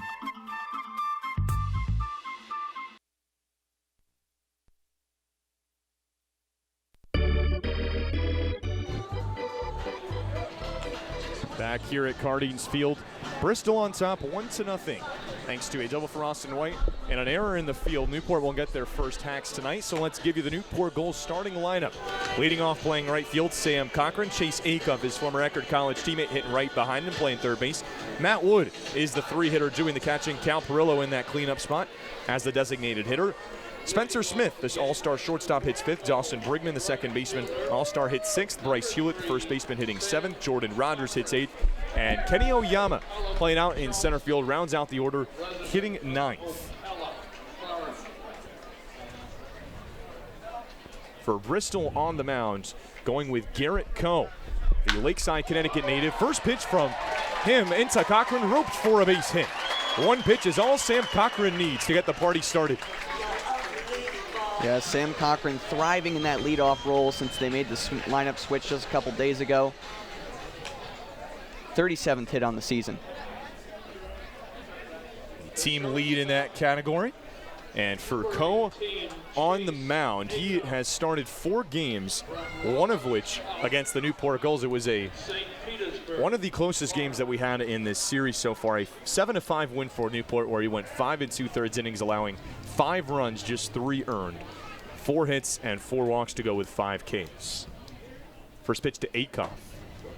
Back here at Cardines Field, Bristol on top 1-0. Thanks to a double for Austin White and an error in the field. Newport will get their first hacks tonight, so let's give you the Newport Gulls starting lineup. Leading off playing right field, Sam Cochrane. Chase Acuff, his former Eckerd College teammate, hitting right behind him, playing third base. Matt Wood is the 3-hitter doing the catching. Cal Perillo in that cleanup spot as the designated hitter. Spencer Smith, this all-star shortstop, hits 5th. Dawson Brigman, the second baseman, all-star, hits 6th. Bryce Hewlett, the first baseman, hitting 7th. Jordan Rogers hits 8th. And Kenny Oyama, playing out in center field, rounds out the order, hitting 9th. For Bristol on the mound, going with Garrett Coe, the Lakeside, Connecticut native. First pitch from him into Cochrane, roped for a base hit. One pitch is all Sam Cochrane needs to get the party started. Yeah, Sam Cochrane thriving in that leadoff role since they made the lineup switch just a couple days ago. 37th hit on the season. Team lead in that category. And for Coe on the mound, he has started 4 games, one of which against the Newport Gulls. It was one of the closest games that we had in this series so far. A 7-5 win for Newport, where he went 5 2/3 innings, allowing 5 runs, just 3 earned. 4 hits and 4 walks to go with 5 Ks. First pitch to Acuff.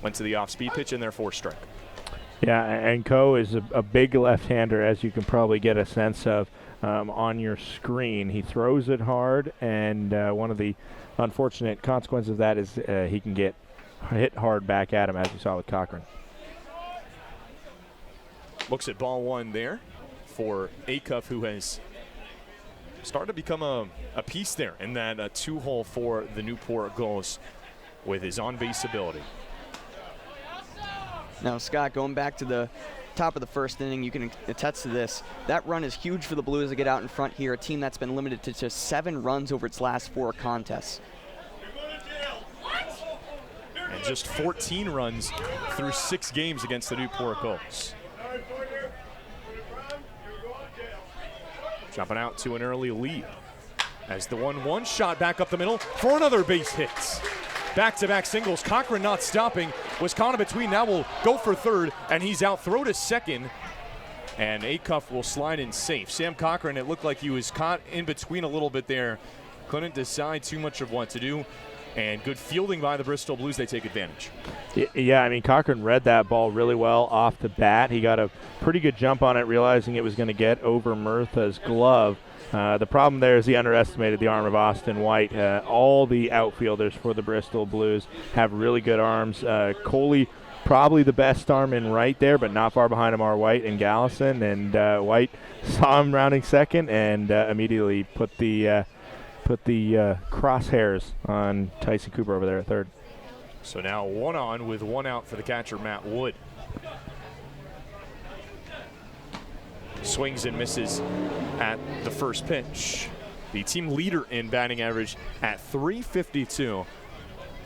Went to the off-speed pitch and their 4th strike. Yeah, and Coe is a big left-hander, as you can probably get a sense of on your screen. He throws it hard, and one of the unfortunate consequences of that is he can get hit hard back at him, as you saw with Cochrane. Looks at ball 1 there for Acuff, who has starting to become a piece there in that 2-hole for the Newport Gulls with his on-base ability. Now, Scott, going back to the top of the first inning, you can attest to this. That run is huge for the Blues to get out in front here, a team that's been limited to just 7 runs over its last 4 contests. And just 14 runs through 6 games against the Newport Gulls. Jumping out to an early lead as the 1-1 shot back up the middle for another base hit. Back-to-back singles. Cochrane not stopping. Was caught in between. Now will go for third, and he's out. Throw to second, and Acuff will slide in safe. Sam Cochrane, it looked like he was caught in between a little bit there. Couldn't decide too much of what to do. And good fielding by the Bristol Blues. They take advantage. Yeah, I mean, Cochrane read that ball really well off the bat. He got a pretty good jump on it, realizing it was going to get over Murtha's glove. The problem there is he underestimated the arm of Austin White. All the outfielders for the Bristol Blues have really good arms. Coley, probably the best arm in right there, but not far behind him are White and Gallison. And White saw him rounding second and immediately put the crosshairs on Tyson Cooper over there at third. So now 1 on with 1 out for the catcher, Matt Wood. Swings and misses at the first pitch. The team leader in batting average at .352.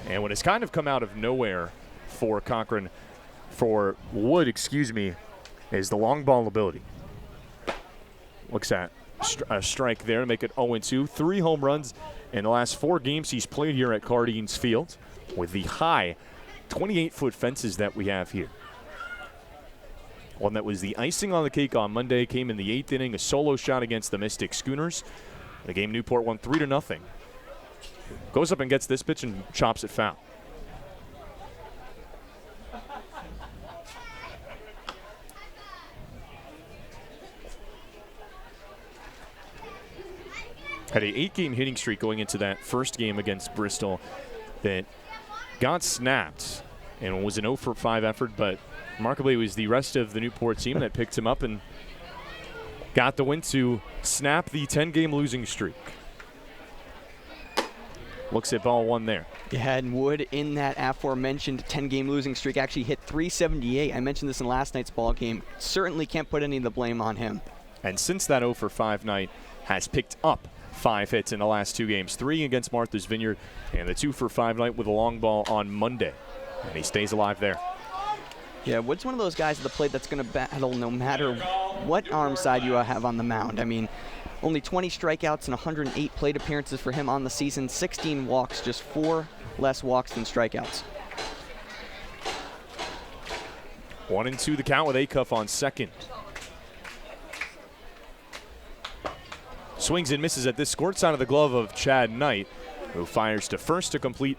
And what has kind of come out of nowhere for Wood, is the long ball ability. Looks at a strike there to make it 0-2. 3 home runs in the last 4 games he's played here at Cardines Field with the high 28-foot fences that we have here. One that was the icing on the cake on Monday came in the 8th inning, a solo shot against the Mystic Schooners. The game Newport won 3-0. Goes up and gets this pitch and chops it foul. Had a 8-game hitting streak going into that first game against Bristol that got snapped and was an 0-for-5 effort, but remarkably it was the rest of the Newport team that picked him up and got the win to snap the 10-game losing streak. Looks at ball 1 there. Yeah, and Wood in that aforementioned 10-game losing streak actually hit .378. I mentioned this in last night's ball game. Certainly can't put any of the blame on him. And since that 0-for-5 night, has picked up 5 hits in the last 2 games, 3 against Martha's Vineyard and the 2-for-5 night with a long ball on Monday. And he stays alive there. Yeah, Wood's one of those guys at the plate that's going to battle no matter what arm side you have on the mound. I mean, only 20 strikeouts and 108 plate appearances for him on the season, 16 walks, just 4 less walks than strikeouts. 1-2 the count with Acuff on second. Swings and misses at this scored side of the glove of Chad Knight, who fires to first to complete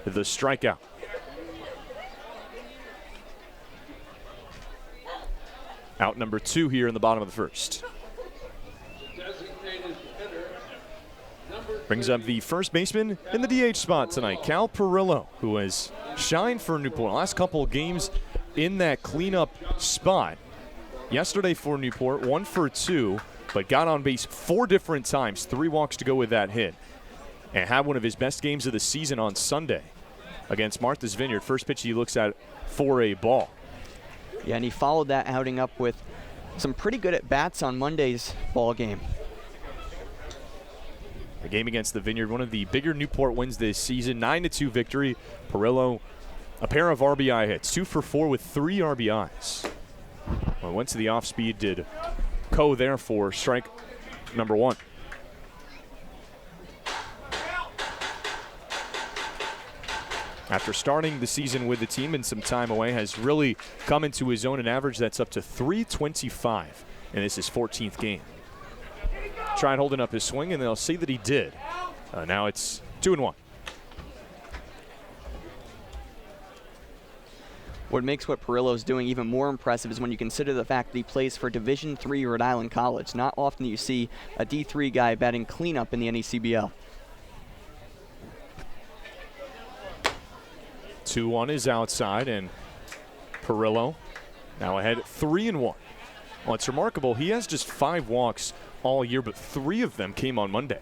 the strikeout. Out number 2 here in the bottom of the first. Brings up the first baseman in the DH spot tonight, Cal Perillo, who has shined for Newport the last couple of games in that cleanup spot. Yesterday for Newport, 1 for 2, but got on base 4 different times, 3 walks to go with that hit. And had one of his best games of the season on Sunday against Martha's Vineyard. First pitch he looks at for a ball. Yeah, and he followed that outing up with some pretty good at-bats on Monday's ball game. The game against the Vineyard, one of the bigger Newport wins this season, 9-2 victory. Perillo, a pair of RBI hits, 2 for 4 with 3 RBIs. Well, went to the off-speed, did Coe there for strike number 1. After starting the season with the team and some time away, has really come into his own, an average that's up to .325, and this is his 14th game. Tried holding up his swing, and they'll say that he did. Now it's 2-1. What makes what Perillo's doing even more impressive is when you consider the fact that he plays for Division III Rhode Island College. Not often do you see a D3 guy batting cleanup in the NECBL. 2-1 is outside, and Perillo now ahead 3-1. Well, it's remarkable. He has just 5 walks all year, but 3 of them came on Monday.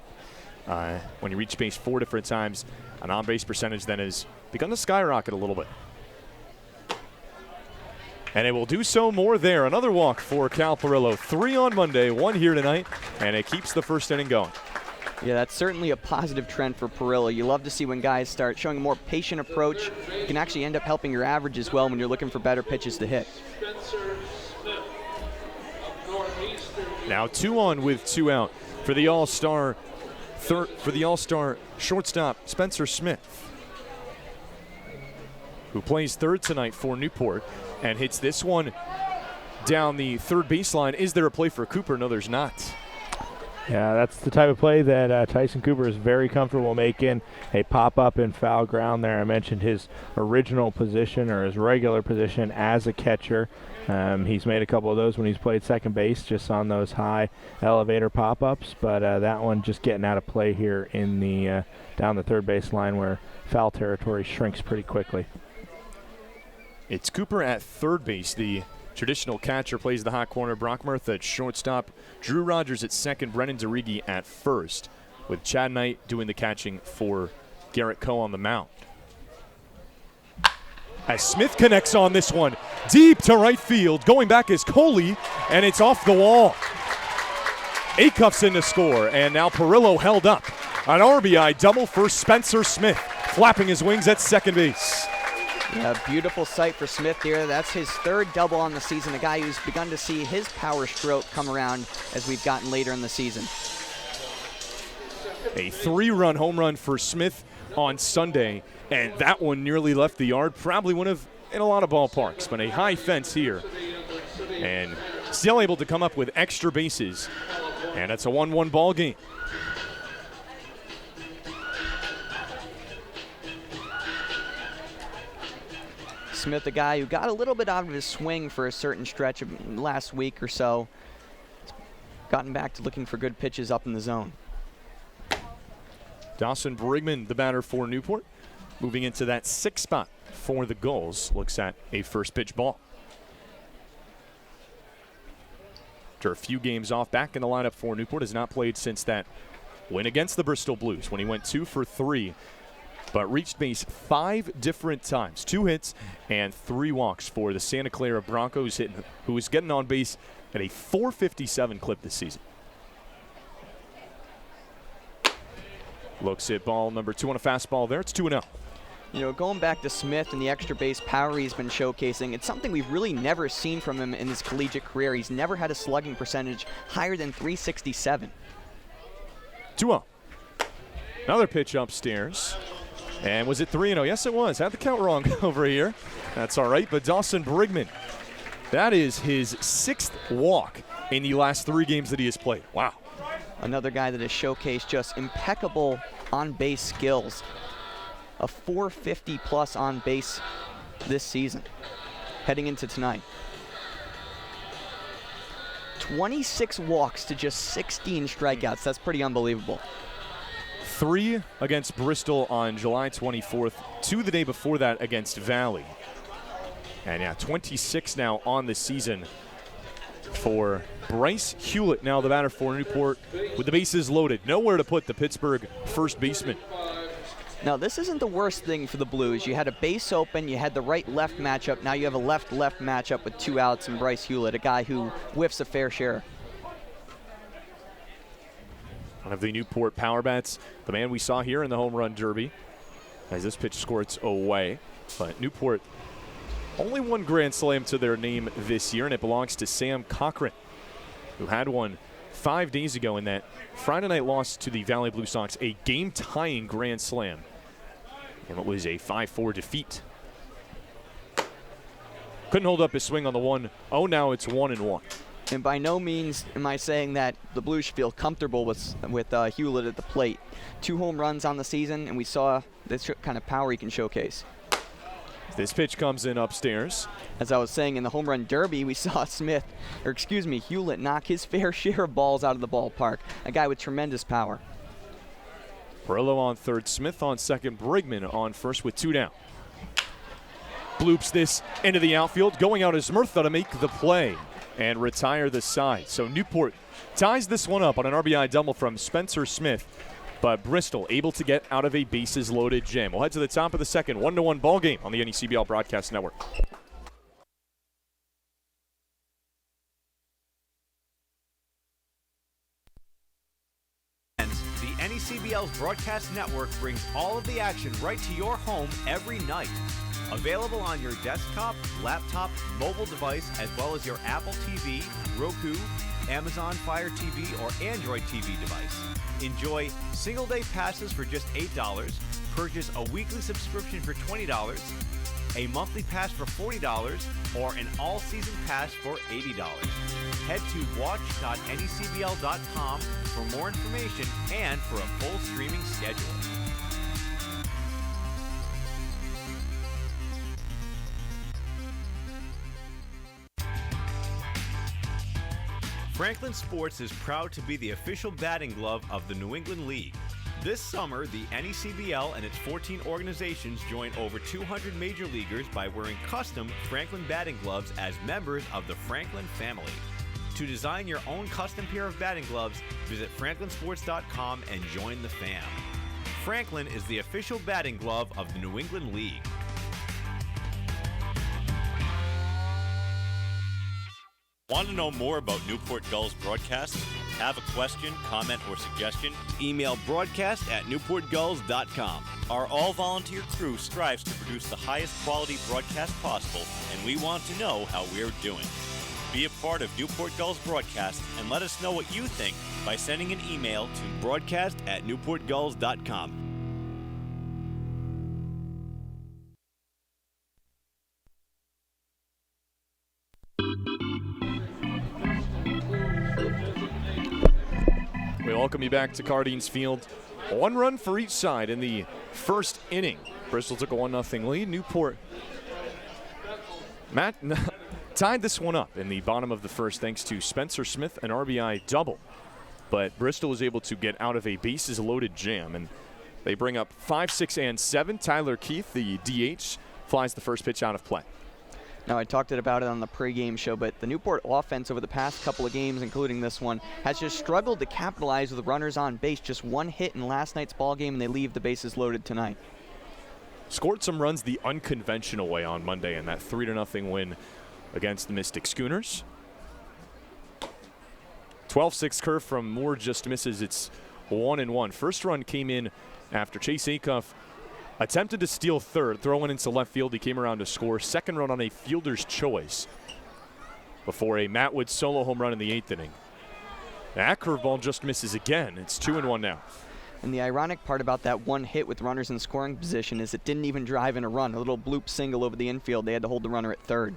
When he reached base 4 different times, an on-base percentage then has begun to skyrocket a little bit. And it will do so more there. Another walk for Cal Perillo. 3 on Monday, 1 here tonight, and it keeps the first inning going. Yeah, that's certainly a positive trend for Perillo. You love to see when guys start showing a more patient approach. You can actually end up helping your average as well when you're looking for better pitches to hit. Now 2 on with 2 out for the All-Star shortstop Spencer Smith, who plays third tonight for Newport and hits this one down the third baseline. Is there a play for Cooper? No, there's not. Yeah, that's the type of play that Tyson Cooper is very comfortable making. A pop-up in foul ground there. I mentioned his original position or his regular position as a catcher. He's made a couple of those when he's played second base, just on those high elevator pop-ups. But that one just getting out of play here in the down the third base line where foul territory shrinks pretty quickly. It's Cooper at third base. The traditional catcher plays the hot corner. Brock Murtha at shortstop. Drew Rogers at second. Brennan Zarigi at first, with Chad Knight doing the catching for Garrett Coe on the mound. As Smith connects on this one, deep to right field. Going back is Coley, and it's off the wall. Acuff's in to score, and now Perillo held up. An RBI double for Spencer Smith, flapping his wings at second base. Yeah, beautiful sight for Smith here. That's his 3rd double on the season, a guy who's begun to see his power stroke come around as we've gotten later in the season. A 3-run home run for Smith on Sunday, and that one nearly left the yard. Probably would have in a lot of ballparks, but a high fence here. And still able to come up with extra bases, and it's a 1-1 ball game. Smith, a guy who got a little bit out of his swing for a certain stretch of last week or so. Gotten back to looking for good pitches up in the zone. Dawson Brigman, the batter for Newport, moving into that 6th spot for the Gulls. Looks at a first pitch ball. After a few games off, back in the lineup for Newport, has not played since that win against the Bristol Blues when he went 2 for 3. But reached base 5 different times. 2 hits and 3 walks for the Santa Clara Broncos, who is getting on base at a .457 clip this season. Looks at ball number 2 on a fastball there. It's 2-0. You know, going back to Smith and the extra base power he's been showcasing, it's something we've really never seen from him in his collegiate career. He's never had a slugging percentage higher than .367. 2-0. Another pitch upstairs. And was it 3-0? Yes, it was. Had the count wrong over here. That's all right. But Dawson Brigman, that is his 6th walk in the last 3 games that he has played. Wow. Another guy that has showcased just impeccable on-base skills. A .450 plus on base this season, heading into tonight. 26 walks to just 16 strikeouts. That's pretty unbelievable. 3 against Bristol on July 24th, 2 the day before that against Valley. And yeah, 26 now on the season for Bryce Hewlett, now the batter for Newport, with the bases loaded. Nowhere to put the Pittsburgh first baseman. Now, this isn't the worst thing for the Blues. You had a base open, you had the right-left matchup. Now you have a left-left matchup with 2 outs and Bryce Hewlett, a guy who whiffs a fair share. One of the Newport power bats, the man we saw here in the home run derby, as this pitch squirts away. But Newport, only 1 grand slam to their name this year, and it belongs to Sam Cochrane, who had one 5 days ago in that Friday night loss to the Valley Blue Sox, a game-tying grand slam. And it was a 5-4 defeat. Couldn't hold up his swing on the 1-0. Now it's 1-1. And by no means am I saying that the Blues should feel comfortable with Hewlett at the plate. 2 home runs on the season, and we saw this kind of power he can showcase. This pitch comes in upstairs. As I was saying, in the home run derby, we saw Hewlett knock his fair share of balls out of the ballpark. A guy with tremendous power. Perillo on third, Smith on second, Brigman on first with 2 down. Bloops this into the outfield. Going out is Murtha to make the play. and retire the side. So Newport ties this one up on an RBI double from Spencer Smith, but Bristol able to get out of a bases-loaded jam. We'll head to the top of the second, 1-1 ball game on the NECBL Broadcast Network. The NECBL's Broadcast Network brings all of the action right to your home every night. Available on your desktop, laptop, mobile device, as well as your Apple TV, Roku, Amazon Fire TV, or Android TV device. Enjoy single-day passes for just $8, purchase a weekly subscription for $20, a monthly pass for $40, or an all-season pass for $80. Head to watch.necbl.com for more information and for a full streaming schedule. Franklin Sports is proud to be the official batting glove of the New England League. This summer, the NECBL and its 14 organizations join over 200 major leaguers by wearing custom Franklin batting gloves as members of the Franklin family. To design your own custom pair of batting gloves, visit franklinsports.com and join the fam. Franklin is the official batting glove of the New England League. Want to know more about Newport Gulls broadcast? Have a question, comment, or suggestion? Email broadcast@newportgulls.com. Our all-volunteer crew strives to produce the highest quality broadcast possible, and we want to know how we're doing. Be a part of Newport Gulls broadcast and let us know what you think by sending an email to broadcast@newportgulls.com. We welcome you back to Cardines Field. 1 run for each side in the first inning. Bristol took a 1-0 lead. Newport tied this one up in the bottom of the first thanks to Spencer Smith, an RBI double. But Bristol was able to get out of a bases-loaded jam, and they bring up 5, 6, and 7. Tyler Keith, the DH, flies the first pitch out of play. Now, I talked about it on the pregame show, but the Newport offense over the past couple of games, including this one, has just struggled to capitalize with runners on base. Just one hit in last night's ball game, and they leave the bases loaded tonight. Scored some runs the unconventional way on Monday in that 3-0 win against the Mystic Schooners. 12-6 curve from Moore just misses. It's 1-1. First run came in after Chase Acuff attempted to steal third, throwing into left field. He came around to score. Second run on a fielder's choice before a Matt Wood solo home run in the 8th inning. That curveball just misses again. It's 2-1 now. And the ironic part about that one hit with runners in scoring position is it didn't even drive in a run. A little bloop single over the infield. They had to hold the runner at third.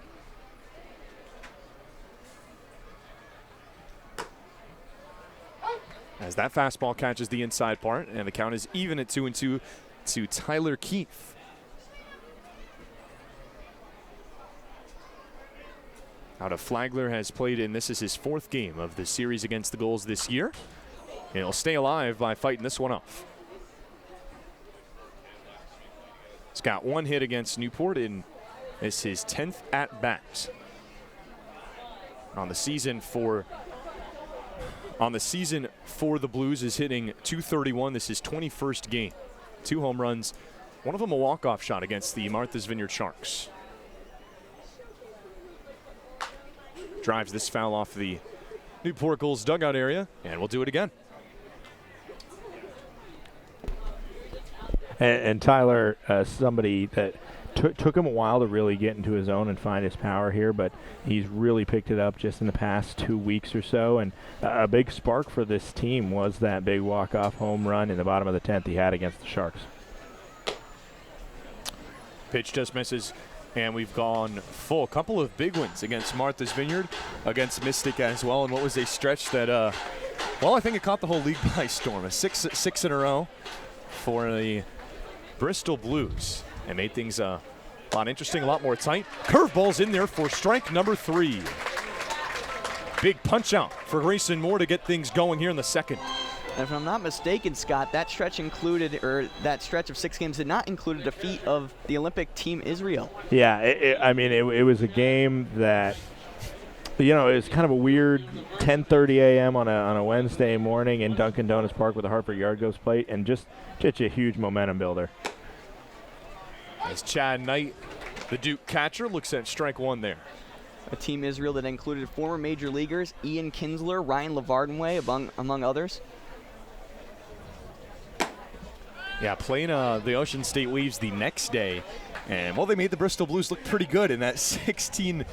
As that fastball catches the inside part, and the count is even at 2-2 to Tyler Keith. Out of Flagler has played in, this is his 4th game of the series against the Gulls this year. And he'll stay alive by fighting this one off. He's got 1 hit against Newport, and it's his 10th at-bat. On the season for the Blues is hitting .231. This is 21st game. 2 home runs, one of them a walk-off shot against the Martha's Vineyard Sharks. Drives this foul off the Newport Gulls dugout area, and we'll do it again. And Tyler, somebody that took him a while to really get into his own and find his power here, but he's really picked it up just in the past 2 weeks or so. And a big spark for this team was that big walk-off home run in the bottom of the 10th he had against the Sharks. Pitch just misses, and we've gone full. Couple of big wins against Martha's Vineyard, against Mystic as well, and what was a stretch that, I think it caught the whole league by storm. A six in a row for the Bristol Blues, and made things a lot interesting, a lot more tight. Curveball's in there for strike number 3. Big punch out for Grayson Moore to get things going here in the second. And if I'm not mistaken, Scott, that stretch of 6 games did not include a defeat of the Olympic Team Israel. Yeah, it was a game that you know, it's kind of a weird 10:30 a.m. on a Wednesday morning in Dunkin' Donuts Park with the Hartford Yard Goats plate, and just a huge momentum builder. As Chad Knight, the Duke catcher, looks at strike one there. A Team Israel that included former major leaguers Ian Kinsler, Ryan Lavardenway, among others. Yeah, playing the Ocean State Waves the next day. And, well, they made the Bristol Blues look pretty good in that 16-2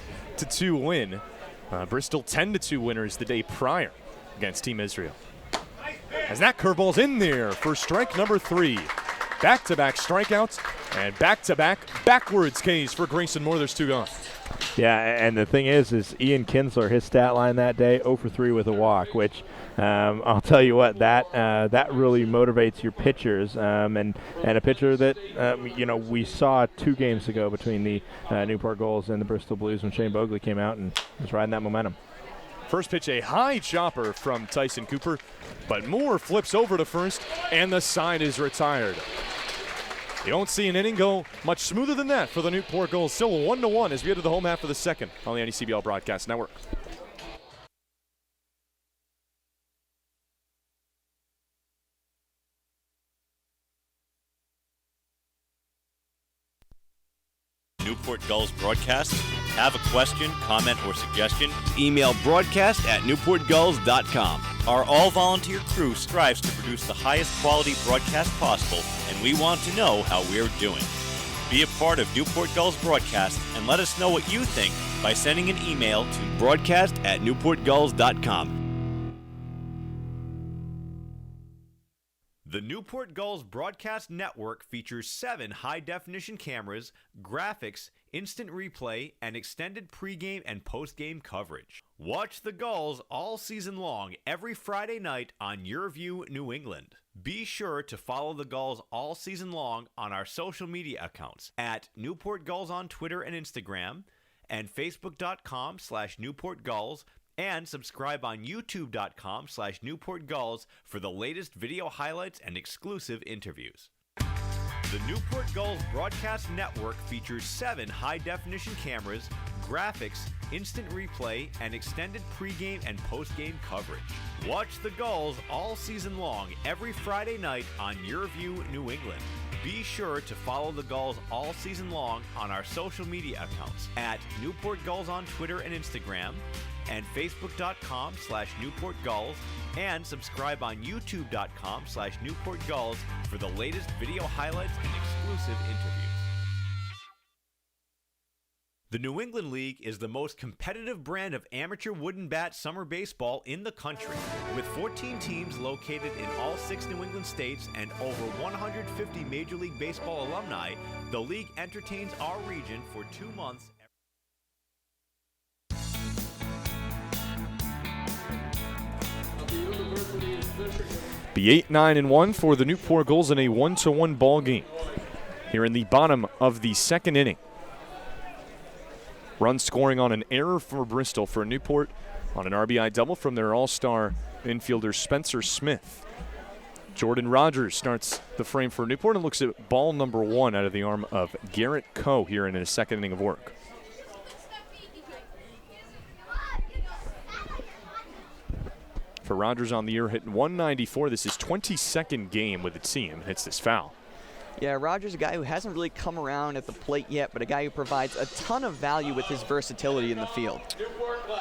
win. Bristol 10-2 winners the day prior against Team Israel. As that curveball's in there for strike number 3. Back-to-back strikeouts and back-to-back backwards Ks for Grayson Moore. There's 2 gone. Yeah, and the thing is Ian Kinsler, his stat line that day, 0 for 3 with a walk, which I'll tell you what, that really motivates your pitchers, and a pitcher that you know, we saw 2 games ago between the Newport Gulls and the Bristol Blues when Shane Bogley came out and was riding that momentum. First pitch, a high chopper from Tyson Cooper, but Moore flips over to first, and the side is retired. You don't see an inning go much smoother than that for the Newport Gulls. Still 1-1 as we head to the home half of the second on the NECBL Broadcast Network. Newport Gulls broadcast. Have a question, comment, or suggestion? Email broadcast@newportgulls.com. Our all-volunteer crew strives to produce the highest quality broadcast possible, and we want to know how we're doing. Be a part of Newport Gulls broadcast and let us know what you think by sending an email to broadcast@newportgulls.com. The Newport Gulls Broadcast Network features 7 high-definition cameras, graphics, instant replay, and extended pregame and postgame coverage. Watch the Gulls all season long every Friday night on Your View New England. Be sure to follow the Gulls all season long on our social media accounts at Newport Gulls on Twitter and Instagram, and Facebook.com/Newport Gulls, and subscribe on YouTube.com/Newport Gulls for the latest video highlights and exclusive interviews. The Newport Gulls Broadcast Network features 7 high-definition cameras, graphics, instant replay, and extended pregame and postgame coverage. Watch the Gulls all season long every Friday night on Your View New England. Be sure to follow the Gulls all season long on our social media accounts at Newport Gulls on Twitter and Instagram, and Facebook.com/Newport Gulls, and subscribe on YouTube.com/Newport Gulls for the latest video highlights and exclusive interviews. The New England League is the most competitive brand of amateur wooden bat summer baseball in the country. With 14 teams located in all 6 New England states and over 150 Major League Baseball alumni, the league entertains our region for 2 months. Be 8-9-1 for the Newport Gulls in a 1-1 ball game here in the bottom of the second inning. Run scoring on an error for Bristol for Newport on an RBI double from their all-star infielder Spencer Smith. Jordan Rogers starts the frame for Newport and looks at ball number 1 out of the arm of Garrett Coe here in his second inning of work. For Rogers on the year, hitting 194. This is 22nd game with the team. Hits this foul. Yeah, Rogers, a guy who hasn't really come around at the plate yet, but a guy who provides a ton of value with his versatility in the field.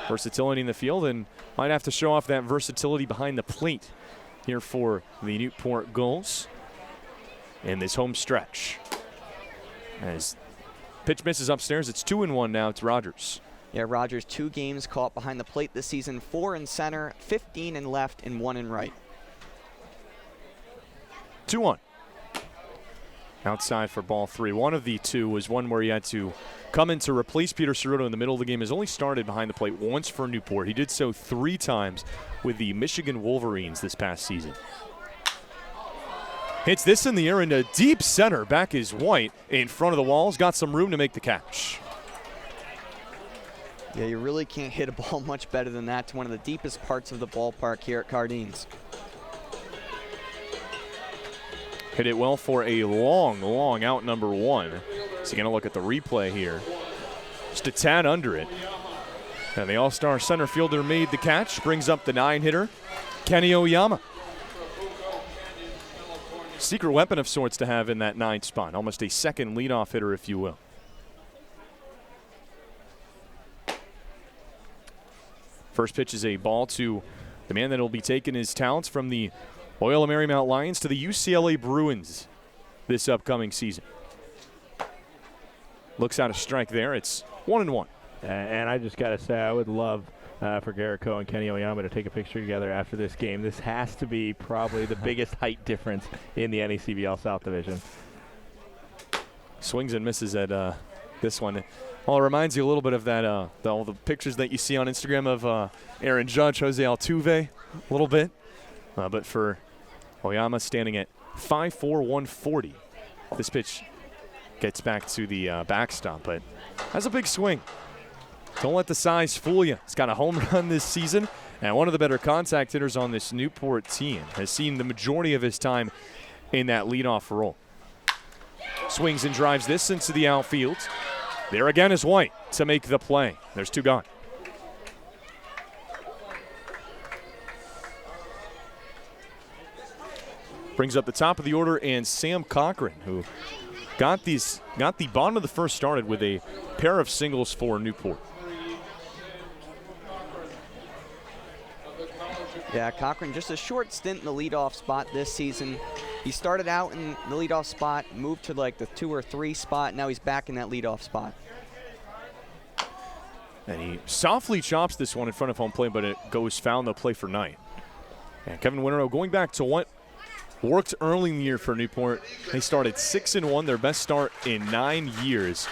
Versatility in the field, and might have to show off that versatility behind the plate here for the Newport Gulls in this home stretch. As pitch misses upstairs, it's 2-1 now to Rogers. Yeah, Rogers 2 games caught behind the plate this season, 4 in center, 15 in left, and 1 in right. 2-1. Outside for ball 3. One of the 2 was one where he had to come in to replace Peter Ceruto in the middle of the game. Has only started behind the plate once for Newport. He did so 3 times with the Michigan Wolverines this past season. Hits this in the air into deep center. Back is White in front of the walls. Got some room to make the catch. Yeah, you really can't hit a ball much better than that to one of the deepest parts of the ballpark here at Cardines. Hit it well for a long out number 1. So you're going to look at the replay here. Just a tad under it. And the all-star center fielder made the catch, brings up the 9-hitter, Kenny Oyama. Secret weapon of sorts to have in that 9 spot, almost a second leadoff hitter, if you will. First pitch is a ball to the man that will be taking his talents from the Loyola Marymount Lions to the UCLA Bruins this upcoming season. Looks out a strike there. It's 1-1. And I just got to say, I would love for Garrett Coe and Kenny Oyama to take a picture together after this game. This has to be probably the biggest height difference in the NECBL South Division. Swings and misses at this one. Well, it reminds you a little bit of that, all the pictures that you see on Instagram of Aaron Judge, Jose Altuve, a little bit. But for Oyama standing at 5'4", 140. This pitch gets back to the backstop, but has a big swing. Don't let the size fool you. He's got a home run this season, and one of the better contact hitters on this Newport team. Has seen the majority of his time in that leadoff role. Swings and drives this into the outfield. There again is White to make the play. There's 2 gone. Brings up the top of the order, and Sam Cochrane, who got the bottom of the first started with a pair of singles for Newport. Yeah, Cochrane, just a short stint in the leadoff spot this season. He started out in the leadoff spot, moved to like the 2 or 3 spot. Now he's back in that leadoff spot. And he softly chops this one in front of home plate, but it goes foul. They'll play for 9. And Kevin Winterow going back to what worked early in the year for Newport. They started 6-1, their best start in 9 years.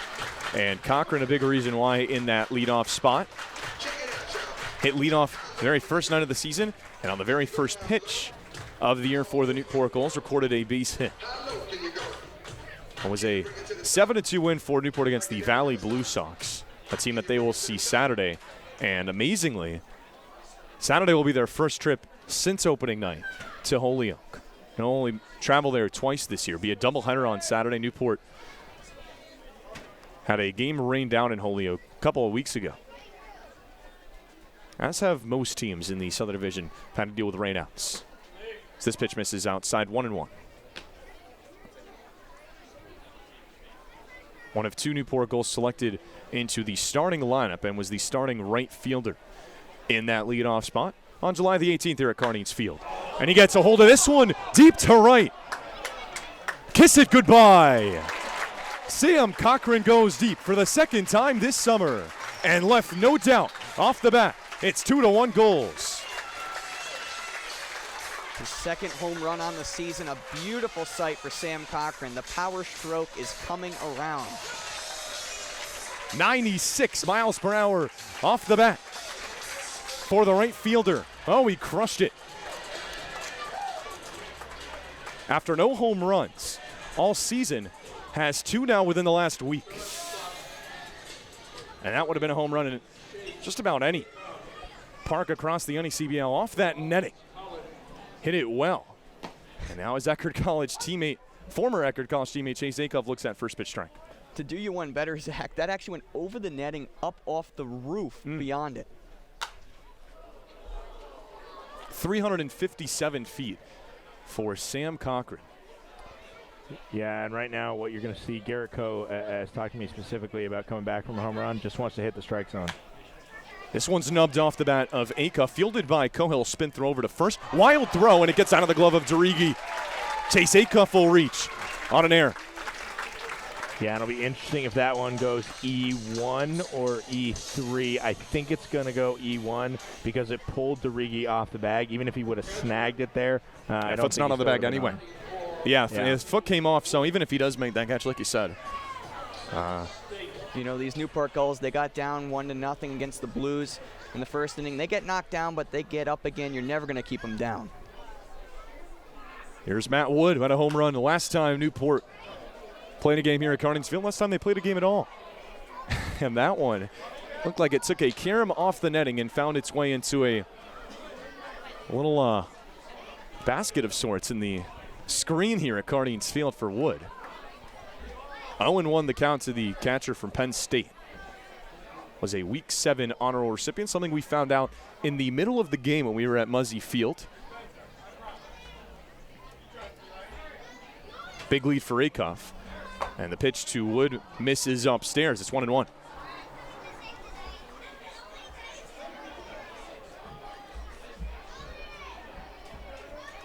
And Cochrane, a big reason why in that leadoff spot. Hit leadoff the very first night of the season, and on the very first pitch of the year for the Newport Gulls, recorded a base hit. It was a 7-2 win for Newport against the Valley Blue Sox, a team that they will see Saturday. And amazingly, Saturday will be their first trip since opening night to Holyoke. They'll only travel there twice this year. Be a doubleheader on Saturday. Newport had a game rained down in Holyoke a couple of weeks ago. As have most teams in the Southern Division had to deal with rainouts. So this pitch misses outside, 1-1. One of 2 Newport Gulls selected into the starting lineup and was the starting right fielder in that leadoff spot on July the 18th here at Cardines Field. And he gets a hold of this one deep to right. Kiss it goodbye. Sam Cochrane goes deep for the second time this summer and left no doubt off the bat. It's 2-1 Gulls. His second home run on the season, a beautiful sight for Sam Cochrane. The power stroke is coming around. 96 miles per hour off the bat for the right fielder. Oh, he crushed it. After no home runs all season, has 2 now within the last week. And that would have been a home run in just about any park across the NECBL off that netting. Hit it well. And now his Eckerd College teammate, former Eckerd College teammate Chase Acuff looks at first pitch strike. To do you one better, Zach, that actually went over the netting, up off the roof beyond it. 357 feet for Sam Cochrane. Yeah, and right now what you're going to see, Garrett Coe has talked to me specifically about coming back from a home run, just wants to hit the strike zone. This one's nubbed off the bat of Acuff, fielded by Cohill, spin throw over to first. Wild throw, and it gets out of the glove of Derigi. Chase Acuff will reach on an air. Yeah, it'll be interesting if that one goes E1 or E3. I think it's going to go E1 because it pulled Derigi off the bag. Even if he would have snagged it there, I don't foot's not on the bag anyway. Yeah, his foot came off, so even if he does make that catch, like you said. You know, these Newport Gulls, they got down 1-0 against the Blues in the first inning. They get knocked down, but they get up again. You're never going to keep them down. Here's Matt Wood, who had a home run the last time Newport played a game here at Cardines Field. Last time they played a game at all. And that one looked like it took a carom off the netting and found its way into a little basket of sorts in the screen here at Cardines Field for Wood. 0-1 the count to the catcher from Penn State. was a Week 7 honor roll recipient, something we found out in the middle of the game when we were at Muzzy Field. Big lead for Acuff. And the pitch to Wood misses upstairs. It's 1-1.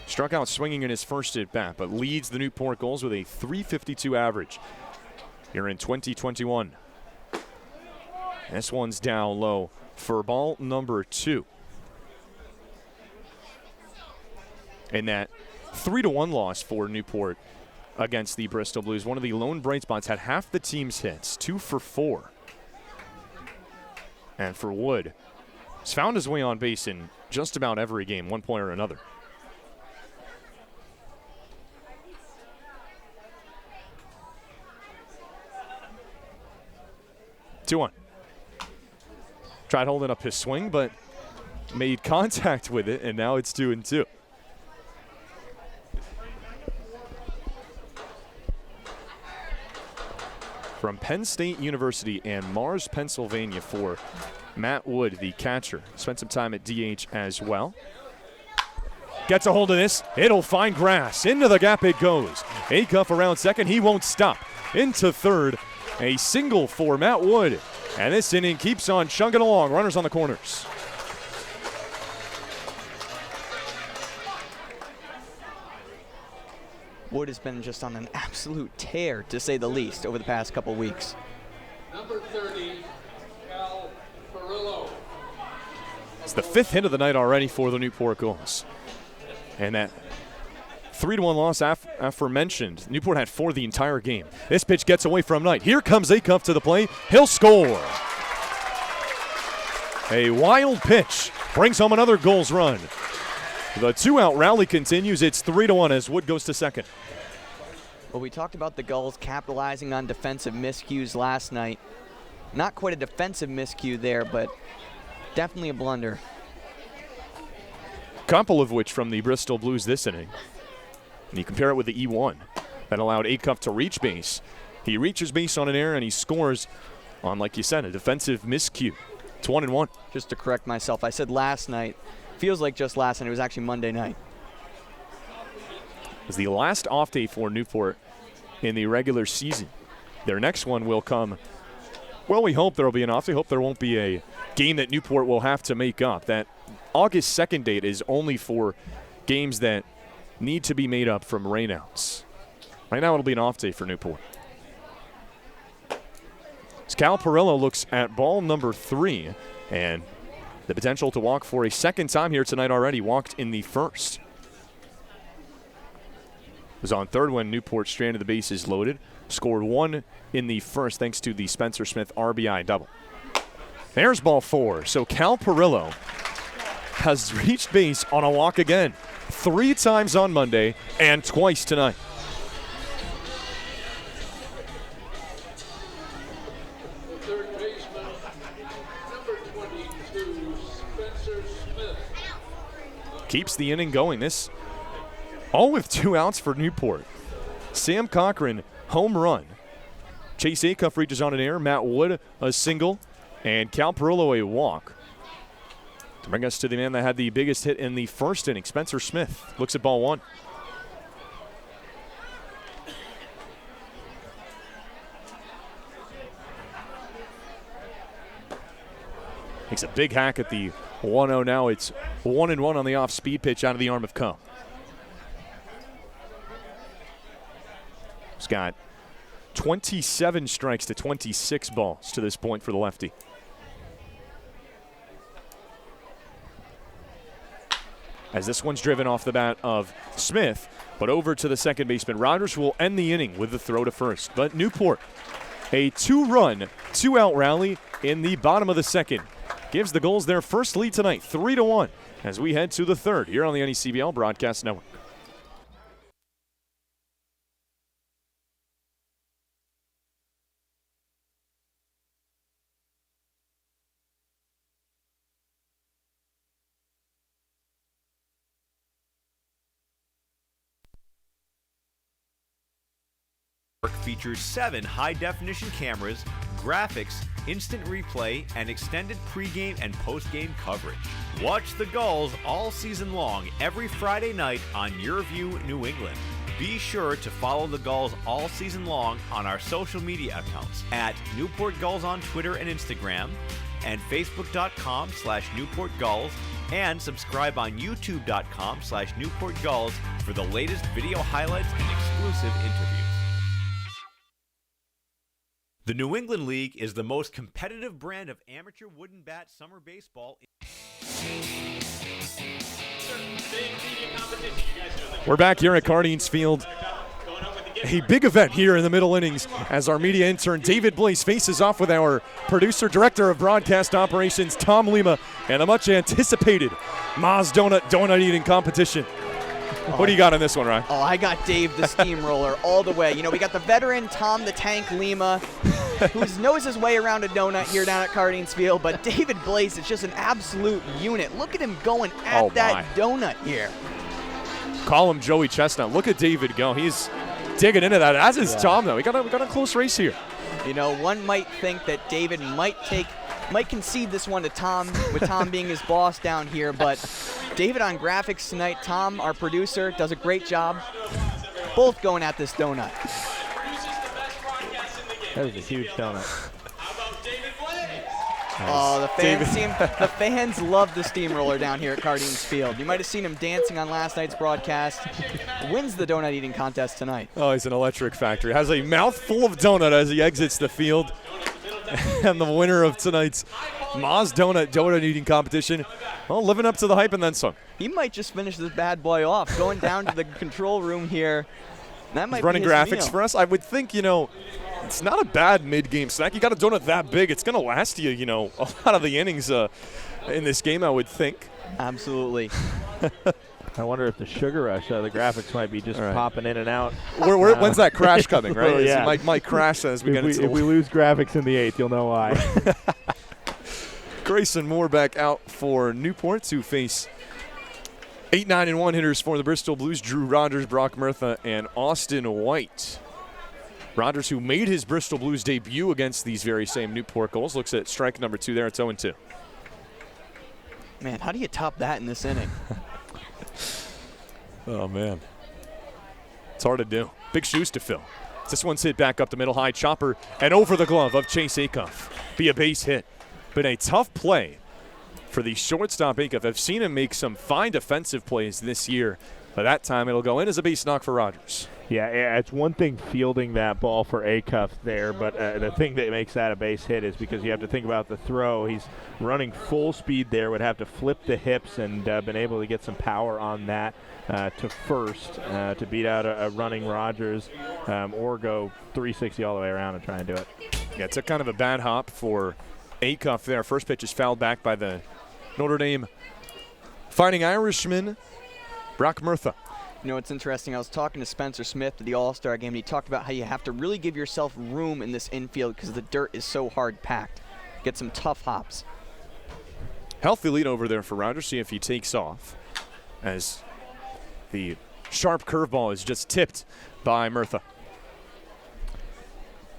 Struck out swinging in his first at bat, but leads the Newport Gulls with a .352 average here in 2021. This one's down low for ball number 2. And that 3-1 loss for Newport against the Bristol Blues. One of the lone bright spots, had half the team's hits, 2 for 4. And for Wood, he's found his way on base in just about every game, one point or another. Two on. Tried holding up his swing, but made contact with it, and now it's 2-2. From Penn State University and Mars, Pennsylvania for Matt Wood, the catcher. Spent some time at DH as well. Gets a hold of this. It'll find grass. Into the gap it goes. Acuff around second. He won't stop. Into third. A single for Matt Wood. And this inning keeps on chugging along. Runners on the corners. Wood has been just on an absolute tear, to say the least, over the past couple weeks. Number 30, Cal Perillo. It's the 5th hit of the night already for the Newport Gulls. And that 3-1 loss aforementioned. Newport had 4 the entire game. This pitch gets away from Knight. Here comes Acuff to the plate. He'll score. A wild pitch brings home another Gulls run. The 2-out rally continues. It's 3-1 as Wood goes to second. Well, we talked about the Gulls capitalizing on defensive miscues last night. Not quite a defensive miscue there, but definitely a blunder. Couple of which from the Bristol Blues this inning. And you compare it with the E1 that allowed Acuff to reach base. He reaches base on an error and he scores on, like you said, a defensive miscue. It's 1-1. Just to correct myself, I said last night. Feels like just last night. It was actually Monday night. It was the last off day for Newport in the regular season. Their next one will come. Well, we hope there will be an off day. Hope there won't be a game that Newport will have to make up. That August 2nd date is only for games that need to be made up from rainouts. Right now it'll be an off day for Newport. As Cal Perillo looks at ball number 3 and the potential to walk for a second time here tonight already. Walked in the first. Was on third when Newport stranded the bases loaded. Scored 1 in the first thanks to the Spencer Smith RBI double. There's ball 4. So Cal Perillo has reached base on a walk again. 3 times on Monday and twice tonight. The third baseman, number 22, Spencer Smith. Keeps the inning going. This all with 2 outs for Newport. Sam Cochrane, home run. Chase Acuff reaches on an error. Matt Wood, a single. And Cal Perillo, a walk. To bring us to the man that had the biggest hit in the first inning, Spencer Smith looks at ball 1. Makes a big hack at the 1-0 now. It's 1-1 on the off-speed pitch out of the arm of Co. He's got 27 strikes to 26 balls to this point for the lefty. As this one's driven off the bat of Smith, but over to the second baseman. Rodgers will end the inning with the throw to first. But Newport, a 2-run, 2-out rally in the bottom of the second. Gives the Gulls their first lead tonight, 3-1, as we head to the third here on the NECBL Broadcast Network. Features 7 high-definition cameras, graphics, instant replay, and extended pregame and postgame coverage. Watch the Gulls all season long every Friday night on YourView New England. Be sure to follow the Gulls all season long on our social media accounts at Newport Gulls on Twitter and Instagram, and Facebook.com/Newport Gulls, and subscribe on YouTube.com/Newport Gulls for the latest video highlights and exclusive interviews. The New England League is the most competitive brand of amateur wooden bat summer baseball. We're back here at Cardines Field. A big event here in the middle innings as our media intern David Blaze faces off with our producer, director of broadcast operations, Tom Lima, and a much anticipated Ma's Donut eating competition. What do you got on this one, Ryan? Oh, I got Dave the Steamroller all the way. You know, we got the veteran Tom the Tank Lima, who knows his way around a donut here down at Cardines Field, but David Blaze is just an absolute unit. Look at him going at that donut here. Call him Joey Chestnut. Look at David go. He's digging into that, as is Tom, though. We got a close race here. You know, one might think that David might concede this one to Tom, with Tom being his boss down here, but David on graphics tonight, Tom, our producer, does a great job. Both going at this donut. That was a huge donut. Oh, the fans love the steamroller down here at Cardines Field. You might have seen him dancing on last night's broadcast. Wins the donut eating contest tonight. Oh, he's an electric factory. Has a mouthful of donut as he exits the field. And the winner of tonight's Ma's donut eating competition, well, living up to the hype and then some. He might just finish this bad boy off, going down to the control room here. That might He's running be his graphics meal. for us. I would think, it's not a bad mid-game snack. You got a donut that big, it's going to last you, a lot of the innings in this game, I would think. Absolutely. I wonder if the sugar rush, the graphics might be just popping in and out. When's that crash coming, right? Oh, yeah. It might crash as we get into If we lose graphics in the 8th, you'll know why. Grayson Moore back out for Newport to face 8, 9, and 1 hitters for the Bristol Blues. Drew Rogers, Brock Murtha, and Austin White. Rogers, who made his Bristol Blues debut against these very same Newport Gulls, looks at strike number 2 there. It's 0-2. Man, how do you top that in this inning? Oh, man. It's hard to do. Big shoes to fill. This one's hit back up the middle, high chopper, and over the glove of Chase Acuff. Be a base hit. Been a tough play for the shortstop Acuff. I've seen him make some fine defensive plays this year, but that time it'll go in as a base knock for Rogers. Yeah, it's one thing fielding that ball for Acuff there, but the thing that makes that a base hit is because you have to think about the throw. He's running full speed there, would have to flip the hips and been able to get some power on that to first to beat out a running Rogers or go 360 all the way around and try and do it. Yeah, it's a kind of a bad hop for Acuff there. First pitch is fouled back by the Notre Dame Fighting Irishman, Brock Murtha. You know, it's interesting. I was talking to Spencer Smith at the All-Star game, and he talked about how you have to really give yourself room in this infield because the dirt is so hard packed. Get some tough hops. Healthy lead over there for Rogers. See if he takes off as the sharp curveball is just tipped by Murtha.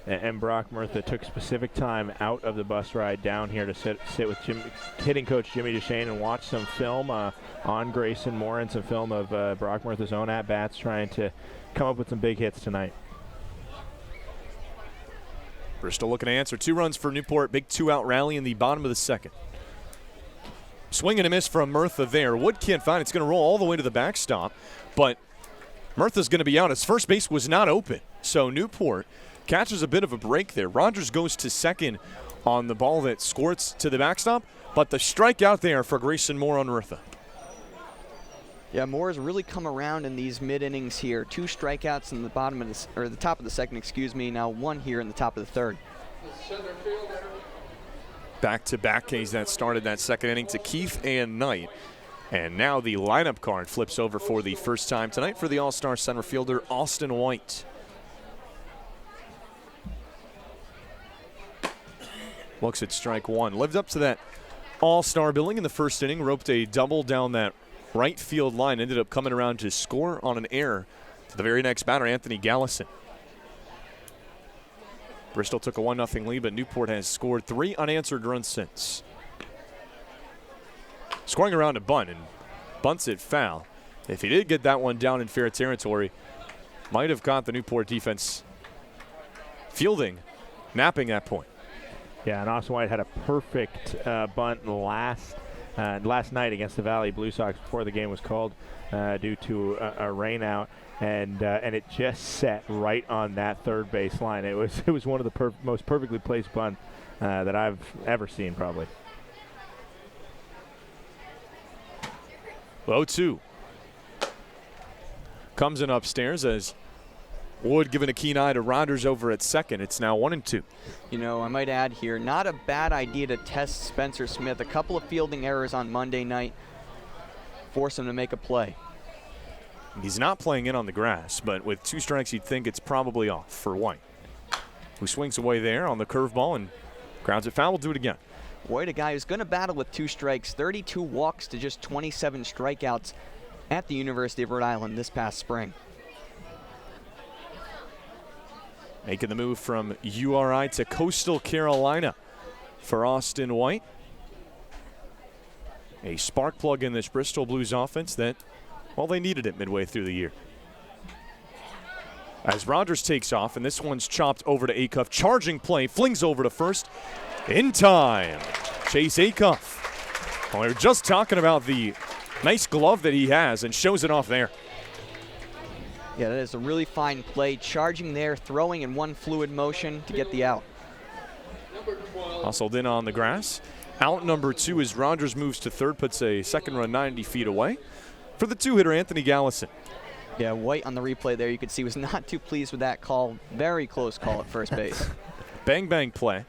And Brock Murtha took specific time out of the bus ride down here to sit with hitting coach Jimmy Duchesne and watch some film on Grayson Moore and some film of Brock Murtha's own at-bats, trying to come up with some big hits tonight. Bristol looking to answer. 2 runs for Newport. Big 2-out rally in the bottom of the second. Swing and a miss from Murtha there. Wood can't find it. It's going to roll all the way to the backstop, but Murtha's going to be out. His first base was not open, so Newport catches a bit of a break there. Rogers goes to second on the ball that squirts to the backstop, but the strikeout there for Grayson Moore on Murtha. Yeah, Moore has really come around in these mid-innings here. 2 strikeouts in the bottom of the top of the second, Now 1 here in the top of the third. Back-to-back Ks that started that second inning to Keith and Knight. And now the lineup card flips over for the first time tonight for the All-Star center fielder Austin White. Looks at strike 1. Lived up to that all-star billing in the first inning. Roped a double down that right field line. Ended up coming around to score on an error to the very next batter, Anthony Gallison. Bristol took a 1-0 lead, but Newport has scored 3 unanswered runs since. Scoring around a bunt and bunts it foul. If he did get that one down in fair territory, might have caught the Newport defense fielding, napping that point. Yeah, and Austin White had a perfect bunt last night against the Valley Blue Sox before the game was called due to a rain out, and it just set right on that third base line. It was one of the most perfectly placed bunts that I've ever seen, probably. 0-2. Comes in upstairs as Wood giving a keen eye to Rogers over at second. It's now 1-2. You know, I might add here, not a bad idea to test Spencer Smith. A couple of fielding errors on Monday night force him to make a play. He's not playing in on the grass, but with 2 strikes, you'd think it's probably off for White, who swings away there on the curveball and grounds it foul. We'll do it again. White, a guy who's going to battle with 2 strikes, 32 walks to just 27 strikeouts at the University of Rhode Island this past spring. Making the move from URI to Coastal Carolina for Austin White. A spark plug in this Bristol Blues offense that, well, they needed it midway through the year. As Rogers takes off, and this one's chopped over to Acuff. Charging play, flings over to first. In time, Chase Acuff. Well, we were just talking about the nice glove that he has and shows it off there. Yeah, that is a really fine play. Charging there, throwing in one fluid motion to get the out. Hustled in on the grass. Out number 2 as Rogers moves to third, puts a second run 90 feet away. For the 2-hitter, Anthony Gallison. Yeah, White on the replay there, you could see was not too pleased with that call. Very close call at first base. Bang, bang play.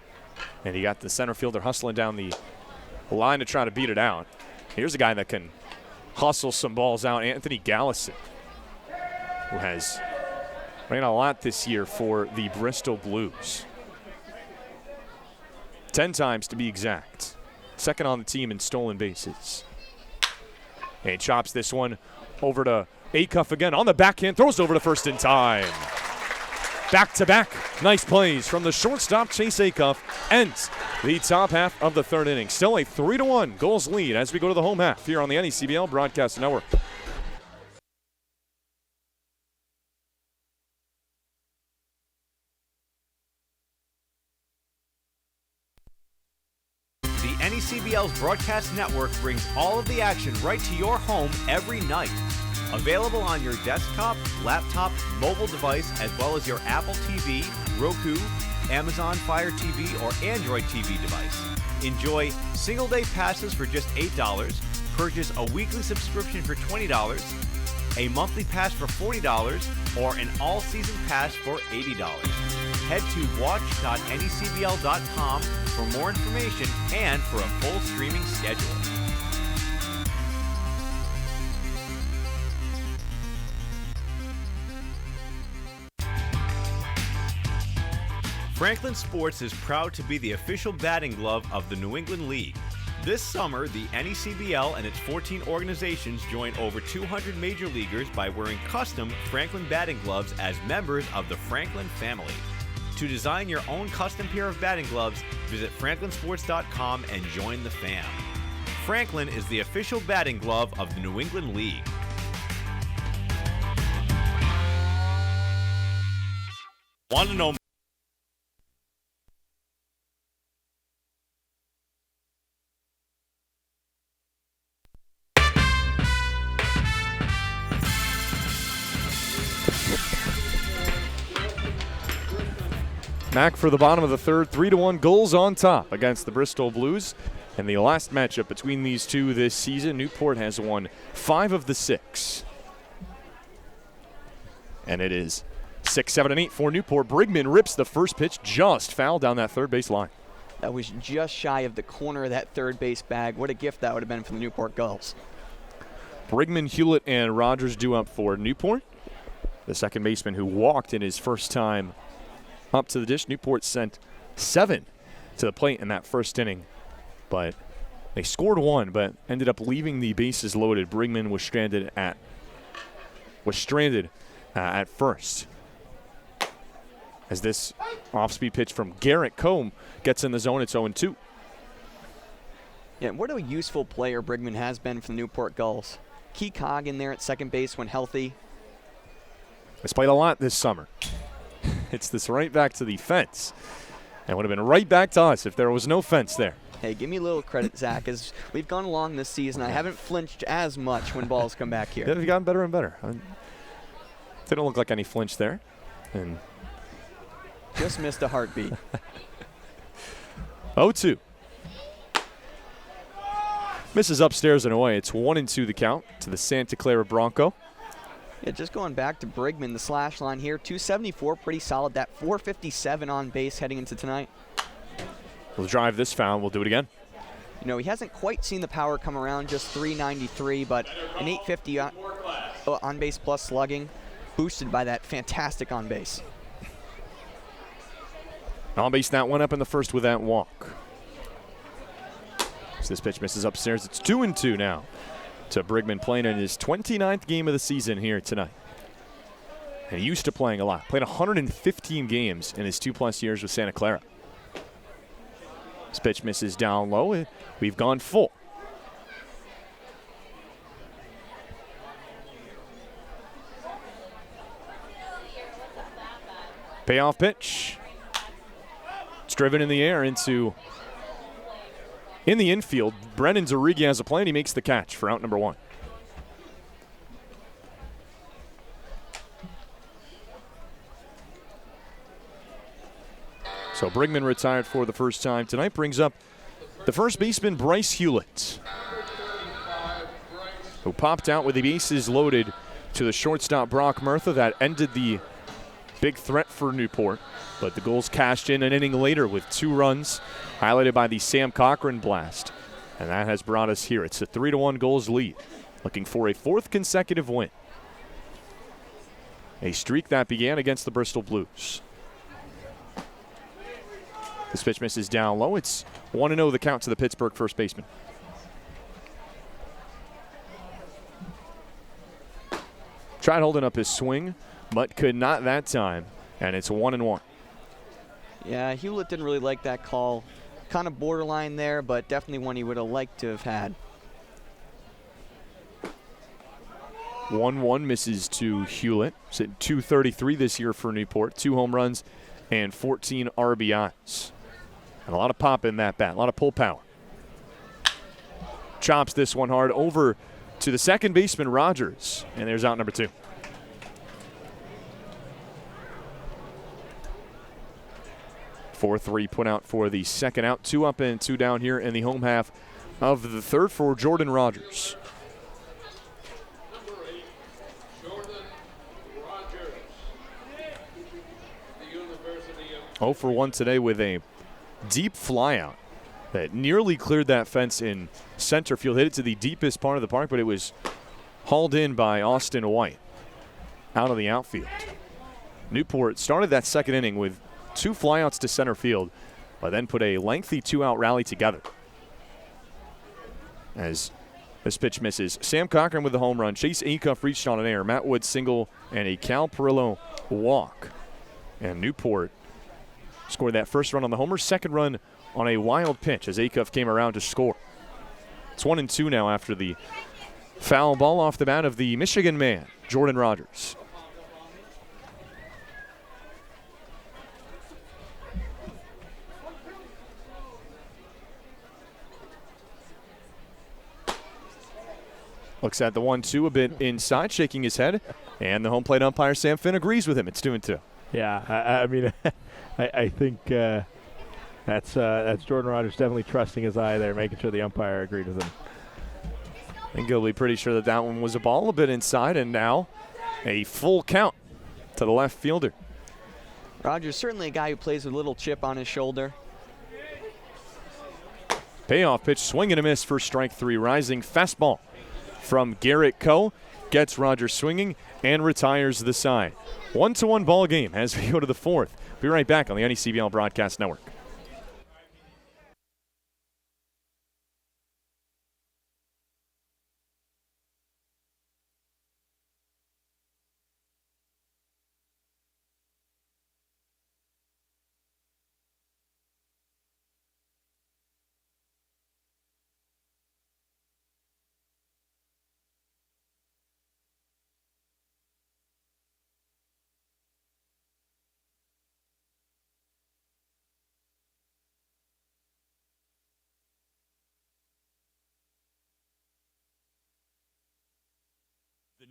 And he got the center fielder hustling down the line to try to beat it out. Here's a guy that can hustle some balls out, Anthony Gallison, who has ran a lot this year for the Bristol Blues. 10 times to be exact. Second on the team in stolen bases. And he chops this one over to Acuff again on the backhand, throws over to first in time. Back-to-back nice plays from the shortstop, Chase Acuff, ends the top half of the 3rd inning. Still a 3-1 Gulls lead as we go to the home half here on the NECBL Broadcast Network. The NECBL's Broadcast Network brings all of the action right to your home every night. Available on your desktop, laptop, mobile device, as well as your Apple TV, Roku, Amazon Fire TV, or Android TV device. Enjoy single-day passes for just $8, purchase a weekly subscription for $20, a monthly pass for $40, or an all-season pass for $80. Head to watch.necbl.com for more information and for a full streaming schedule. Franklin Sports is proud to be the official batting glove of the New England League. This summer, the NECBL and its 14 organizations join over 200 major leaguers by wearing custom Franklin batting gloves as members of the Franklin family. To design your own custom pair of batting gloves, visit franklinsports.com and join the fam. Franklin is the official batting glove of the New England League. Want to know Mac for the bottom of the 3rd, 3-1 Gulls on top against the Bristol Blues. And the last matchup between these two this season, Newport has won 5 of the 6. And it is 6, 7, and 8 for Newport. Brigman rips the first pitch, just foul down that third base line. That was just shy of the corner of that third base bag. What a gift that would have been for the Newport Gulls. Brigman, Hewlett, and Rogers due up for Newport. The second baseman who walked in his first time up to the dish. Newport sent 7 to the plate in that first inning, but they scored 1, but ended up leaving the bases loaded. Brigman was stranded at first. As this off-speed pitch from Garrett Combe gets in the zone, it's 0-2. Yeah, what a useful player Brigman has been for the Newport Gulls. Key cog in there at second base when healthy. He's played a lot this summer. It's this right back to the fence. And would have been right back to us if there was no fence there. Hey, give me a little credit, Zach. As we've gone along this season, I haven't flinched as much when balls come back here. Yeah, they've gotten better and better. Didn't look like any flinch there. And just missed a heartbeat. 0-2. Misses upstairs and away. It's 1-2 the count to the Santa Clara Bronco. Yeah, just going back to Brigman, the slash line here, 274, pretty solid. That 457 on base heading into tonight. We'll drive this foul. We'll do it again. You know, he hasn't quite seen the power come around, just 393, but an 850 on base plus slugging, boosted by that fantastic on base. On base, that one up in the first with that walk. So this pitch misses upstairs. It's 2-2 now to Brigman, playing in his 29th game of the season here tonight. And he used to playing a lot. Played 115 games in his 2+ years with Santa Clara. This pitch misses down low. We've gone full. Payoff pitch. It's driven in the air into in the infield. Brennan Zarigi has a play, and he makes the catch for out number 1. So Brigman retired for the first time tonight. Brings up the first baseman, Bryce Hewlett, who popped out with the bases loaded to the shortstop, Brock Murtha. That ended the big threat for Newport. But the Gulls cashed in an inning later with 2 runs, highlighted by the Sam Cochrane blast. And that has brought us here. It's a 3-1 Gulls lead, looking for a 4th consecutive win. A streak that began against the Bristol Blues. This pitch misses down low. It's 1-0 the count to the Pittsburgh first baseman. Tried holding up his swing, but could not that time. And it's 1-1. Yeah, Hewlett didn't really like that call. Kind of borderline there, but definitely one he would have liked to have had. 1-1 misses to Hewlett. He's at .233 this year for Newport. 2 home runs and 14 RBIs. And a lot of pop in that bat, a lot of pull power. Chops this one hard over to the second baseman, Rogers. And there's out number 2. .43 put out for the second out. 2 up and 2 down here in the home half of the third for Jordan Rogers. 0 for 1 today with a deep flyout that nearly cleared that fence in center field. Hit it to the deepest part of the park, but it was hauled in by Austin White out of the outfield. Newport started that second inning with 2 flyouts to center field, but then put a lengthy 2-out rally together. As this pitch misses, Sam Cochrane with the home run. Chase Acuff reached on an error. Matt Wood single and a Cal Perillo walk. And Newport scored that first run on the homer, second run on a wild pitch as Acuff came around to score. It's 1-2 now after the foul ball off the bat of the Michigan man, Jordan Rogers. Looks at the 1-2 a bit inside, shaking his head, and the home plate umpire, Sam Finn, agrees with him. It's 2-2. Yeah, I mean, I think that's Jordan Rogers definitely trusting his eye there, making sure the umpire agreed with him. I think he'll be pretty sure that that one was a ball a bit inside, and now a full count to the left fielder. Rogers certainly a guy who plays with a little chip on his shoulder. Payoff pitch, swing and a miss for strike 3. Rising fastball from Garrett Coe gets Rogers swinging and retires the side. 1-1 ball game as we go to the 4th. Be right back on the NECBL Broadcast Network.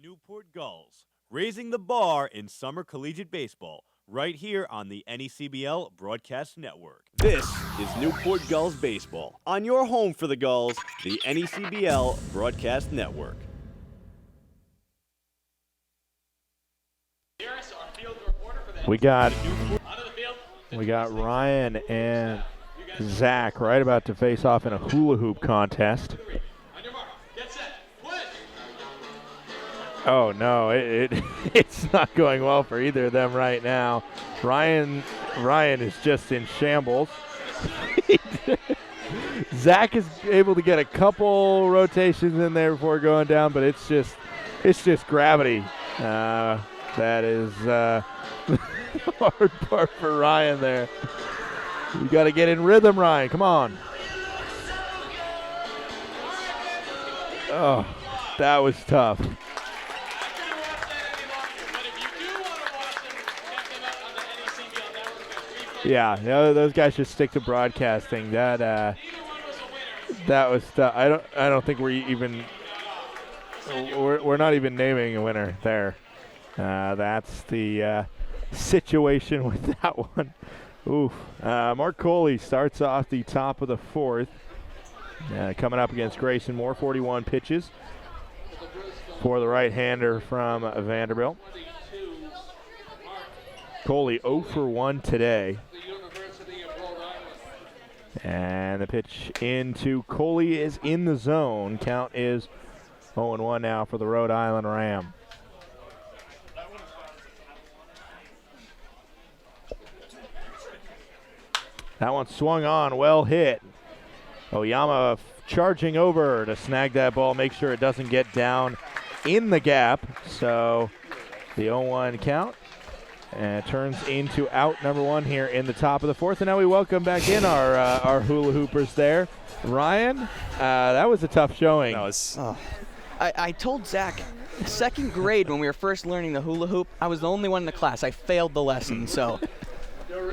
Newport Gulls, raising the bar in summer collegiate baseball, right here on the NECBL Broadcast Network. This is Newport Gulls Baseball, on your home for the Gulls, the NECBL Broadcast Network. We got Ryan and Zach right about to face off in a hula hoop contest. Oh no, it's not going well for either of them right now. Ryan is just in shambles. Zach is able to get a couple rotations in there before going down, but it's just gravity. That is the hard part for Ryan there. You got to get in rhythm, Ryan. Come on. Oh, that was tough. Yeah, those guys should stick to broadcasting. That was tough. I don't think we're not even naming a winner there. That's the situation with that one. Oof. Mark Coley starts off the top of the fourth. Coming up against Grayson Moore, 41 pitches for the right-hander from Vanderbilt. Coley 0 for 1 today. And the pitch into Coley is in the zone. Count is 0-1 now for the Rhode Island Ram. That one swung on, well hit. Oyama charging over to snag that ball, make sure it doesn't get down in the gap. So the 0-1 count turns into out number one here in the top of the fourth. And now we welcome back in our hula hoopers there. Ryan, that was a tough showing. I told Zach, second grade when we were first learning the hula hoop, I was the only one in the class. I failed the lesson, so.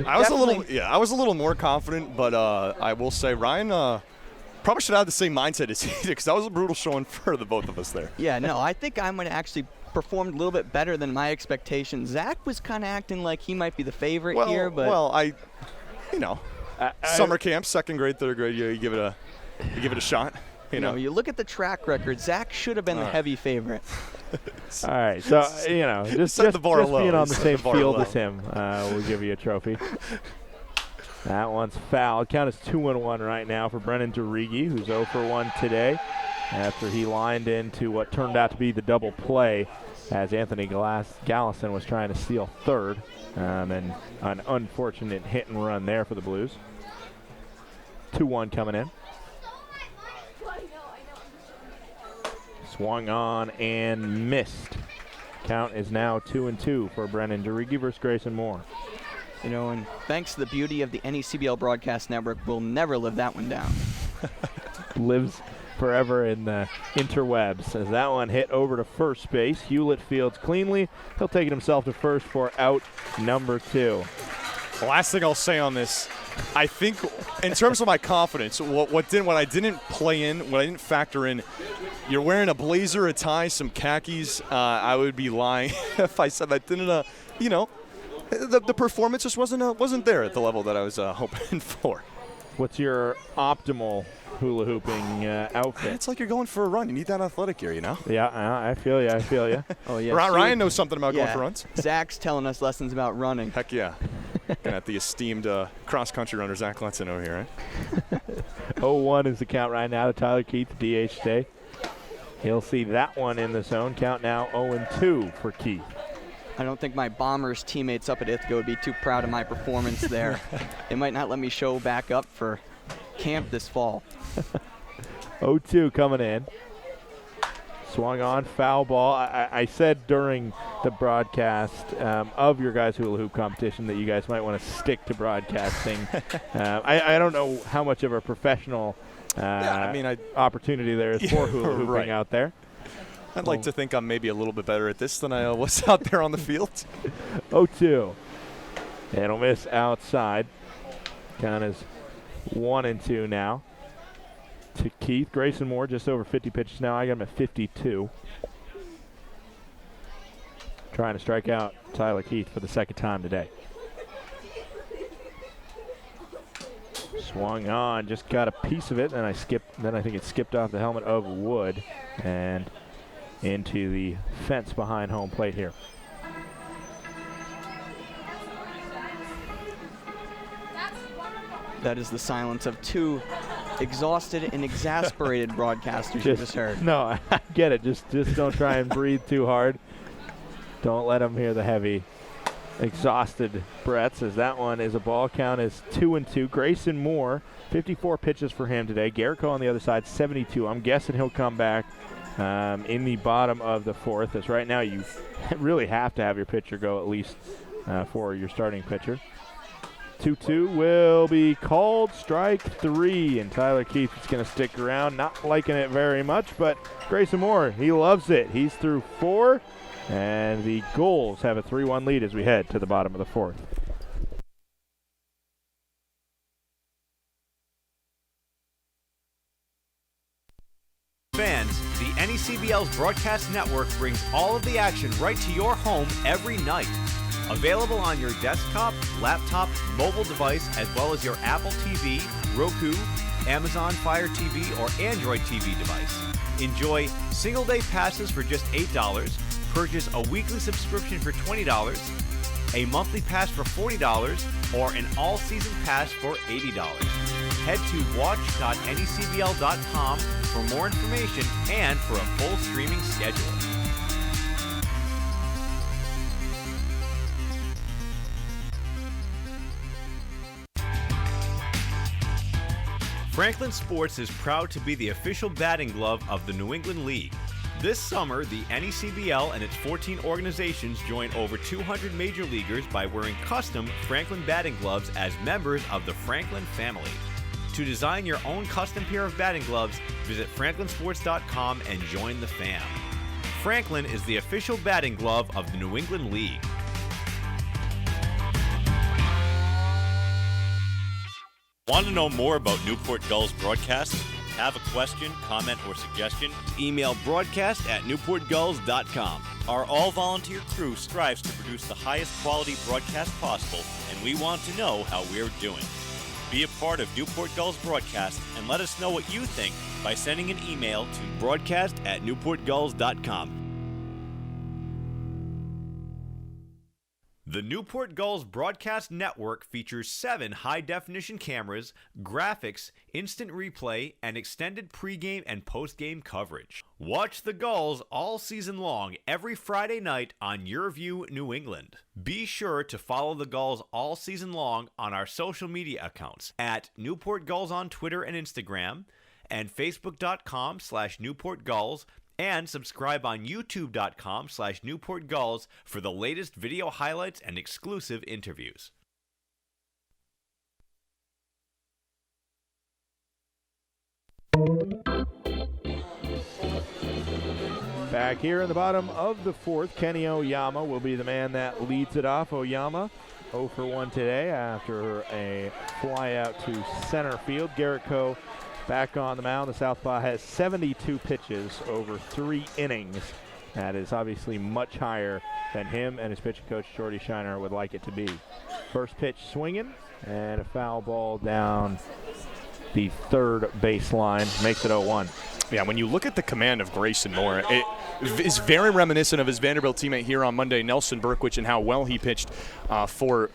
I was a little more confident, but I will say Ryan probably should have the same mindset as he did, because that was a brutal showing for the both of us there. Yeah, no, I think I might have actually performed a little bit better than my expectations. Zach was kind of acting like he might be the favorite here, but summer camp, second grade, third grade, you give it a shot. You know, you look at the track record. Zach should have been the heavy favorite. All right, so just being on the same field as him, we'll give you a trophy. That one's fouled. Count is 2-1 right now for Brennan DeRigi, who's 0 for 1 today after he lined into what turned out to be the double play as Anthony Gallison was trying to steal third, and an unfortunate hit and run there for the Blues. 2-1 coming in. Swung on and missed. Count is now 2-2 for Brennan DeRigi versus Grayson Moore. And thanks to the beauty of the NECBL Broadcast Network, we'll never live that one down. Lives forever in the interwebs as that one hit over to first base. Hewlett fields cleanly. He'll take it himself to first for out number 2. The last thing I'll say on this, I think in terms of my confidence, what I didn't play in, what I didn't factor in, you're wearing a blazer, a tie, some khakis. I would be lying if I said that didn't. The performance just wasn't there at the level that I was hoping for. What's your optimal hula hooping outfit? It's like you're going for a run. You need that athletic gear, Yeah, I feel you. Oh yeah. Ryan knows something about going for runs. Zach's telling us lessons about running. Heck yeah. Looking at the esteemed cross-country runner Zach Letson over here, right? 0-1 is the count right now to Tyler Keith, the DH day. He'll see that one in the zone. Count now 0-2 for Keith. I don't think my Bombers teammates up at Ithaca would be too proud of my performance there. They might not let me show back up for camp this fall. 0-2 coming in. Swung on, foul ball. I said during the broadcast of your guys' hula hoop competition that you guys might want to stick to broadcasting. I don't know how much of a professional opportunity there is for hula hooping out there. I'd like to think I'm maybe a little bit better at this than I was out there on the field. 0-2. It'll miss outside. Count is 1-2 now to Keith. Grayson Moore just over 50 pitches now. I got him at 52. trying to strike out Tyler Keith for the second time today. Swung on, just got a piece of it, and I think it skipped off the helmet of Wood and into the fence behind home plate here. That is the silence of two exhausted and exasperated broadcasters you just heard. No, I get it. Just don't try and breathe too hard. Don't let them hear the heavy, exhausted breaths, as that one is a ball. Count is 2-2. Grayson Moore, 54 pitches for him today. Garrett Cole on the other side, 72. I'm guessing he'll come back in the bottom of the fourth, as right now you really have to have your pitcher go at least for your starting pitcher. 2-2 will be called strike 3, and Tyler Keith is going to stick around, not liking it very much, but Grayson Moore, he loves it. He's through 4, and the Gulls have a 3-1 lead as we head to the bottom of the fourth. Fans, the NECBL's broadcast network brings all of the action right to your home every night. Available on your desktop, laptop, mobile device, as well as your Apple TV, Roku, Amazon Fire TV, or Android TV device. Enjoy single-day passes for just $8, purchase a weekly subscription for $20, a monthly pass for $40, or an all-season pass for $80. Head to watch.necbl.com for more information and for a full streaming schedule. Franklin Sports is proud to be the official batting glove of the New England League. This summer, the NECBL and its 14 organizations join over 200 major leaguers by wearing custom Franklin batting gloves as members of the Franklin family. To design your own custom pair of batting gloves, visit franklinsports.com and join the fam. Franklin is the official batting glove of the New England League. Want to know more about Newport Gulls broadcast? Have a question, comment, or suggestion? Email broadcast@newportgulls.com. Our all-volunteer crew strives to produce the highest quality broadcast possible, and we want to know how we're doing. Be a part of Newport Gulls broadcast and let us know what you think by sending an email to broadcast@newportgulls.com. The Newport Gulls broadcast network features 7 high-definition cameras, graphics, instant replay, and extended pregame and postgame coverage. Watch the Gulls all season long every Friday night on Your View New England. Be sure to follow the Gulls all season long on our social media accounts at Newport Gulls on Twitter and Instagram, and Facebook.com/Newport Gulls, and subscribe on YouTube.com/Newport Gulls for the latest video highlights and exclusive interviews. Back here in the bottom of the fourth, Kenny Oyama will be the man that leads it off. Oyama 0 for 1 today after a fly out to center field. Garrett Coe back on the mound. The Southpaw has 72 pitches over 3 innings. That is obviously much higher than him and his pitching coach, Jordy Shiner, would like it to be. First pitch swinging, and a foul ball down the third baseline. Makes it 0-1. Yeah, when you look at the command of Grayson Moore, it is very reminiscent of his Vanderbilt teammate here on Monday, Nelson Berkwich, and how well he pitched for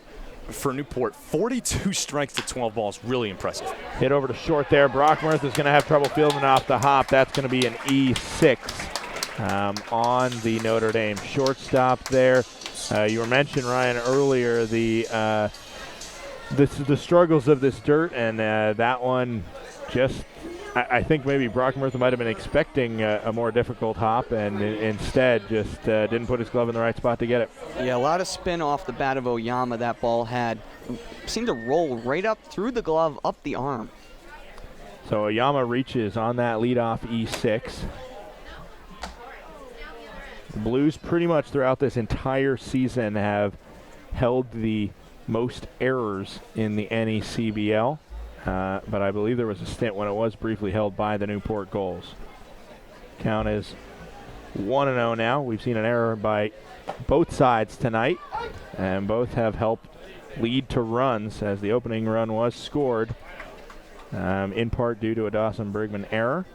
Newport. 42 strikes to 12 balls, really impressive. Hit over to short there. Brockmirth is going to have trouble fielding off the hop. That's going to be an E6 on the Notre Dame shortstop there. You were mentioning, Ryan, earlier the struggles of this dirt, and that one just, I think maybe Brockmirth might have been expecting a more difficult hop, and instead just didn't put his glove in the right spot to get it. Yeah, a lot of spin off the bat of Oyama that ball had. Seemed to roll right up through the glove, up the arm. So Oyama reaches on that leadoff E6. The Blues pretty much throughout this entire season have held the most errors in the NECBL. But I believe there was a stint when it was briefly held by the Newport Gulls. Count is 1-0 now. We've seen an error by both sides tonight, and both have helped lead to runs, as the opening run was scored in part due to a Dawson Brigman error,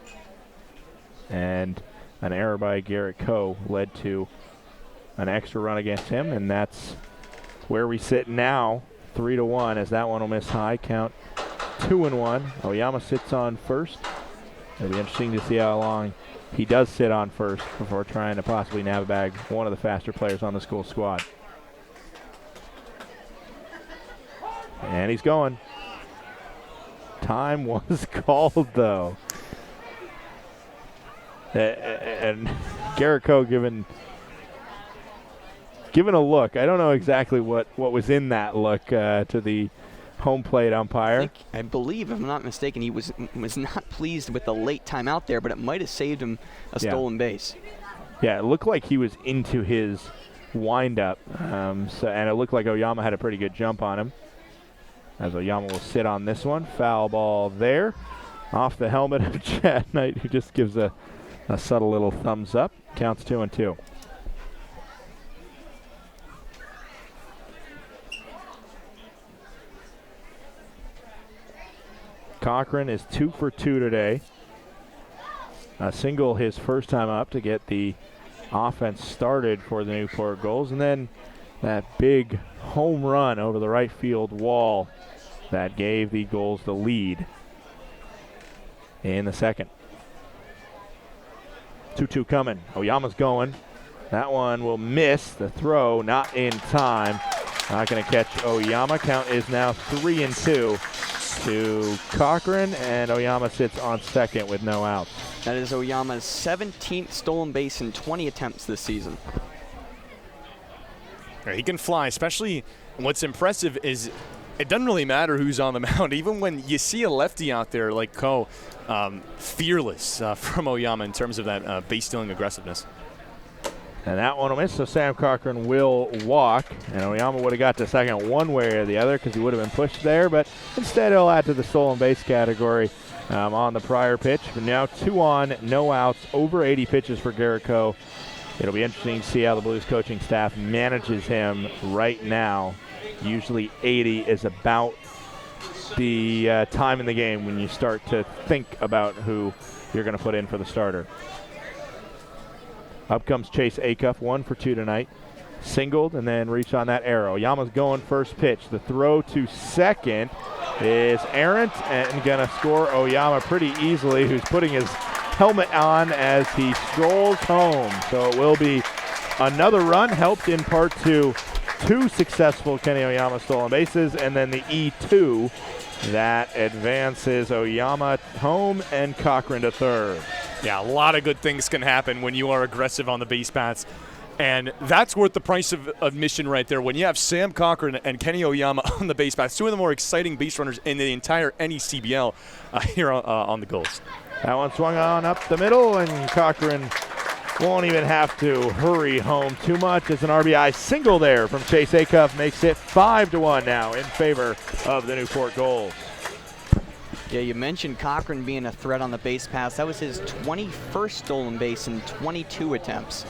and an error by Garrett Coe led to an extra run against him, and that's where we sit now, 3-1, as that one will miss high. Count 2-1. Oyama sits on first. It'll be interesting to see how long he does sit on first before trying to possibly nab-bag one of the faster players on the school squad. And he's going. Time was called, though. And Garrett Coe given a look. I don't know exactly what was in that look to the home plate umpire. I believe, if I'm not mistaken, he was not pleased with the late timeout there, but it might have saved him a stolen base. Yeah, it looked like he was into his windup, and it looked like Oyama had a pretty good jump on him. As Oyama will sit on this one. Foul ball there. Off the helmet of Chad Knight, who just gives a subtle little thumbs up. Counts 2-2. Cochrane is 2 for 2 today. A single his first time up to get the offense started for the Newport Gulls. And then that big home run over the right field wall that gave the Gulls the lead in the second. 2-2 coming. Oyama's going. That one will miss. The throw not in time. Not going to catch Oyama. Count is now 3-2 to Cochrane, and Oyama sits on second with no outs. That is Oyama's 17th stolen base in 20 attempts this season. He can fly, especially what's impressive is it doesn't really matter who's on the mound. Even when you see a lefty out there like Coe, fearless from Oyama in terms of that base-stealing aggressiveness. And that one will miss, so Sam Cochrane will walk. And Oyama would have got to second one way or the other because he would have been pushed there, but instead he'll add to the stolen base category on the prior pitch. But now 2 on, no outs, over 80 pitches for Garrett Coe. It'll be interesting to see how the Blues coaching staff manages him right now. Usually 80 is about the time in the game when you start to think about who you're going to put in for the starter. Up comes Chase Acuff, 1 for 2 tonight. Singled and then reached on that arrow. Yama's going first pitch. The throw to second is errant and going to score Oyama pretty easily, who's putting his helmet on as he strolls home. So it will be another run, helped in part to 2 successful Kenny Oyama stolen bases, and then the E2 that advances Oyama home and Cochrane to third. Yeah, a lot of good things can happen when you are aggressive on the base paths. And that's worth the price of admission right there. When you have Sam Cochrane and Kenny Oyama on the base paths, 2 of the more exciting base runners in the entire NECBL here on the Gulls. That one swung on up the middle, and Cochrane won't even have to hurry home too much. It's an RBI single there from Chase Acuff. Makes it 5-1 now in favor of the Newport Gulls. Yeah, you mentioned Cochrane being a threat on the base pass. That was his 21st stolen base in 22 attempts.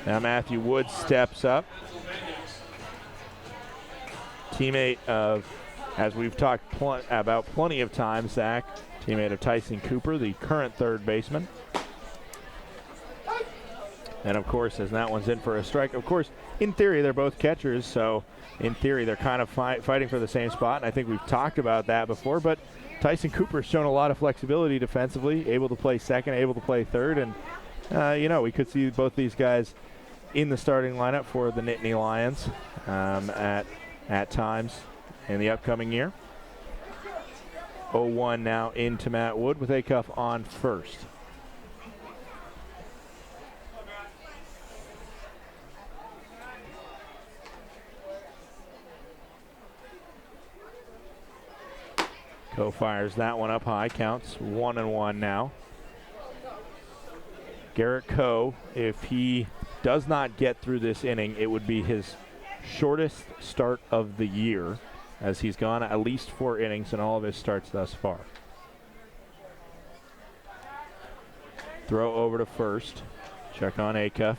Now Matthew Wood steps up. Teammate of, as we've talked about plenty of times, Zach, teammate of Tyson Cooper, the current third baseman. And of course, as that one's in for a strike, of course, in theory, they're both catchers, so in theory, they're kind of fighting for the same spot, and I think we've talked about that before, but Tyson Cooper's shown a lot of flexibility defensively, able to play second, able to play third, and, we could see both these guys in the starting lineup for the Nittany Lions at times in the upcoming year. 0-1 now into Matt Wood with Acuff on first. Coe fires that one up high, counts 1-1 now. Garrett Coe, if he does not get through this inning, it would be his shortest start of the year, as he's gone at least 4 innings in all of his starts thus far. Throw over to first. Check on Acuff.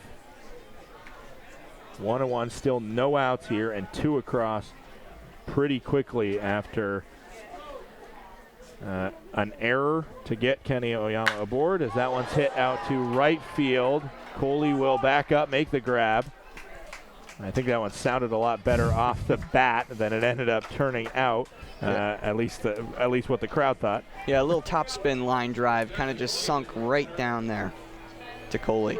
1-1, still no outs here, and 2 across pretty quickly after an error to get Kenny Oyama aboard, as that one's hit out to right field. Coley will back up, make the grab. I think that one sounded a lot better off the bat than it ended up turning out, at least what the crowd thought. Yeah, a little topspin line drive kind of just sunk right down there to Coley.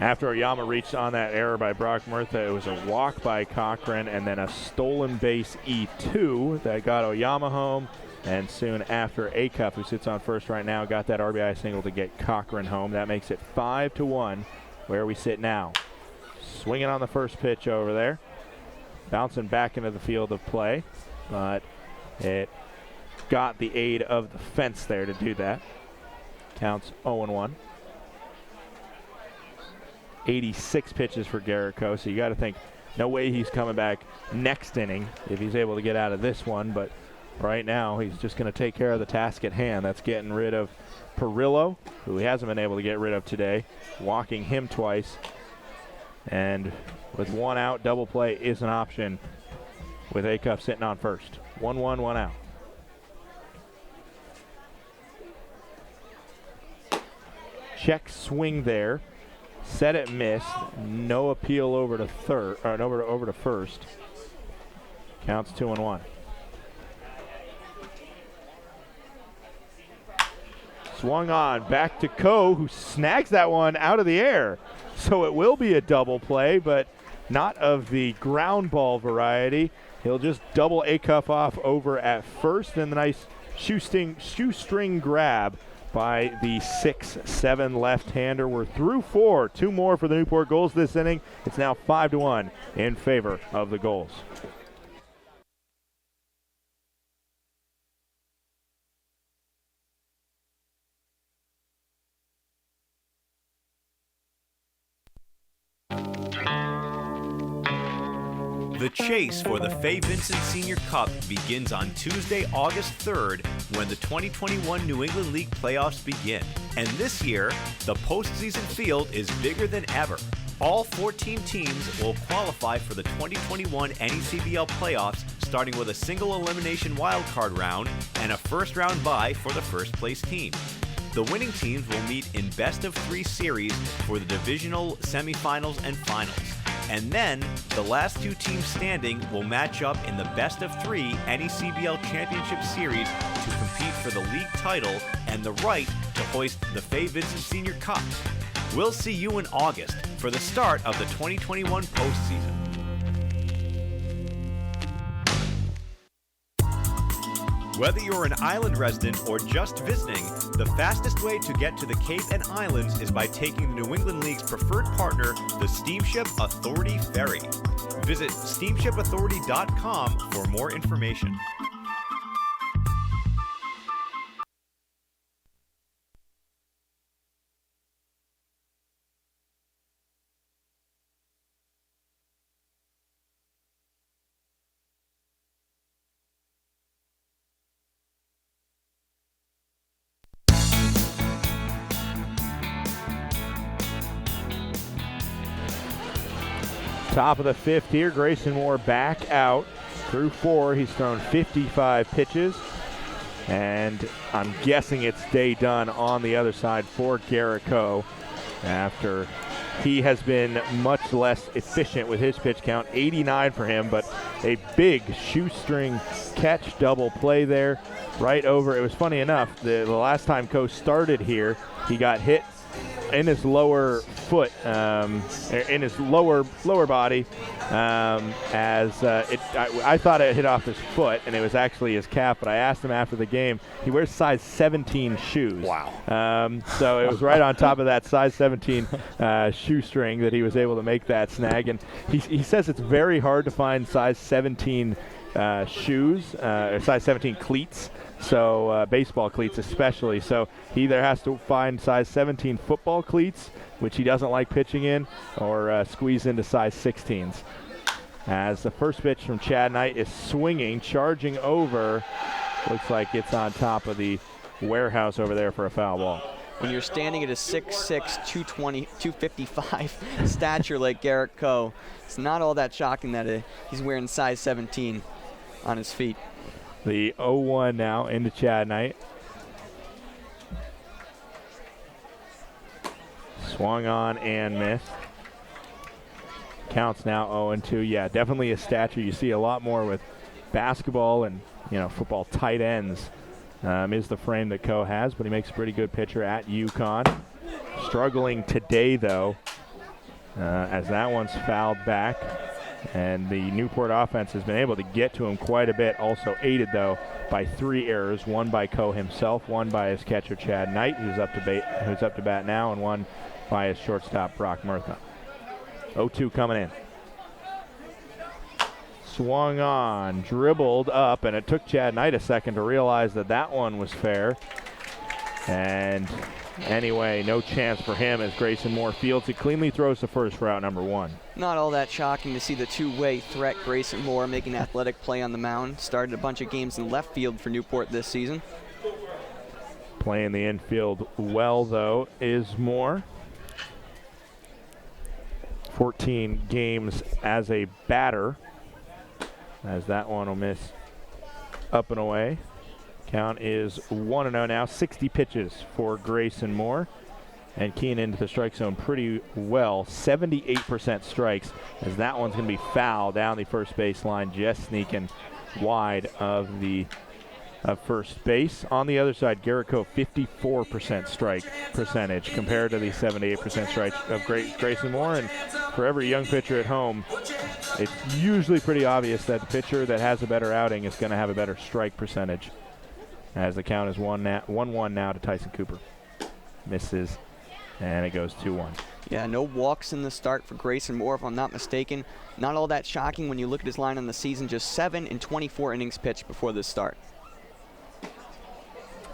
After Oyama reached on that error by Brock Murtha, it was a walk by Cochrane and then a stolen base E2 that got Oyama home. And soon after, Acuff, who sits on first right now, got that RBI single to get Cochrane home. That makes it 5-1 where we sit now. Swinging on the first pitch over there. Bouncing back into the field of play, but it got the aid of the fence there to do that. Counts 0-1. 86 pitches for Garrett Coe, so you got to think no way he's coming back next inning if he's able to get out of this one, but right now he's just going to take care of the task at hand. That's getting rid of Perillo, who he hasn't been able to get rid of today, walking him twice, and with 1 out, double play is an option with Acuff sitting on first. 1-1, 1 out. Check swing there. Set it missed. No appeal over to third, or over to first. Counts 2-1. Swung on back to Coe, who snags that one out of the air. So it will be a double play, but not of the ground ball variety. He'll just double Acuff off over at first, and the nice shoestring grab by the 6'7" left-hander. We're through 4. 2 more for the Newport Gulls this inning. It's now 5-1 in favor of the Gulls. The chase for the Fay Vincent Senior Cup begins on Tuesday, August 3rd, when the 2021 New England League playoffs begin. And this year, the postseason field is bigger than ever. All 14 teams will qualify for the 2021 NECBL playoffs, starting with a single elimination wildcard round and a first-round bye for the first-place team. The winning teams will meet in best-of-3 series for the divisional semifinals and finals. And then, the last 2 teams standing will match up in the best-of-3 NECBL Championship Series to compete for the league title and the right to hoist the Fay Vincent Senior Cup. We'll see you in August for the start of the 2021 postseason. Whether you're an island resident or just visiting, the fastest way to get to the Cape and Islands is by taking the New England League's preferred partner, the Steamship Authority Ferry. Visit steamshipauthority.com for more information. Top of the 5th here, Grayson Moore back out through 4. He's thrown 55 pitches, and I'm guessing it's day done on the other side for Garrett Coe after he has been much less efficient with his pitch count. 89 for him, but a big shoestring catch double play there right over. It was funny enough, the last time Coe started here, he got hit in his lower foot, in his lower body, I thought it hit off his foot, and it was actually his calf, but I asked him after the game. He wears size 17 shoes. Wow. So it was right on top of that size 17 shoestring that he was able to make that snag, and he says it's very hard to find size 17 shoes, or size 17 cleats. So baseball cleats especially. So he either has to find size 17 football cleats, which he doesn't like pitching in, or squeeze into size 16s. As the first pitch from Chad Knight is swinging, charging over. Looks like it's on top of the warehouse over there for a foul ball. When you're standing at a 6'6", 220, 255 stature like Garrett Coe, it's not all that shocking that he's wearing size 17 on his feet. The 0-1 now into Chad Knight. Swung on and missed. Counts now 0-2. Yeah, definitely a stature you see a lot more with basketball and football tight ends. Is the frame that Coe has, but he makes a pretty good pitcher at UConn. Struggling today, though, as that one's fouled back. And the Newport offense has been able to get to him quite a bit, also aided, though, by 3 errors, one by Coe himself, one by his catcher, Chad Knight, who's up to bat now, and one by his shortstop, Brock Murtha. 0-2 coming in. Swung on, dribbled up, and it took Chad Knight a second to realize that one was fair. And anyway, no chance for him as Grayson Moore fields it cleanly, throws the first for out number 1. Not all that shocking to see the two-way threat Grayson Moore making athletic play on the mound. Started a bunch of games in left field for Newport this season. Playing the infield well, though, is Moore. 14 games as a batter, as that one will miss up and away. Count is 1-0 now. 60 pitches for Grayson Moore. And keying into the strike zone pretty well. 78% strikes, as that one's going to be fouled down the first base line, just sneaking wide of first base. On the other side, Garrett Coe, 54% strike percentage compared to the 78% strike of Grayson Moore. And for every young pitcher at home, it's usually pretty obvious that the pitcher that has a better outing is going to have a better strike percentage. As the count is 1-1 now to Tyson Cooper. Misses, and it goes 2-1. Yeah, no walks in the start for Grayson Moore, if I'm not mistaken. Not all that shocking when you look at his line on the season. Just 7 in 24 innings pitched before this start.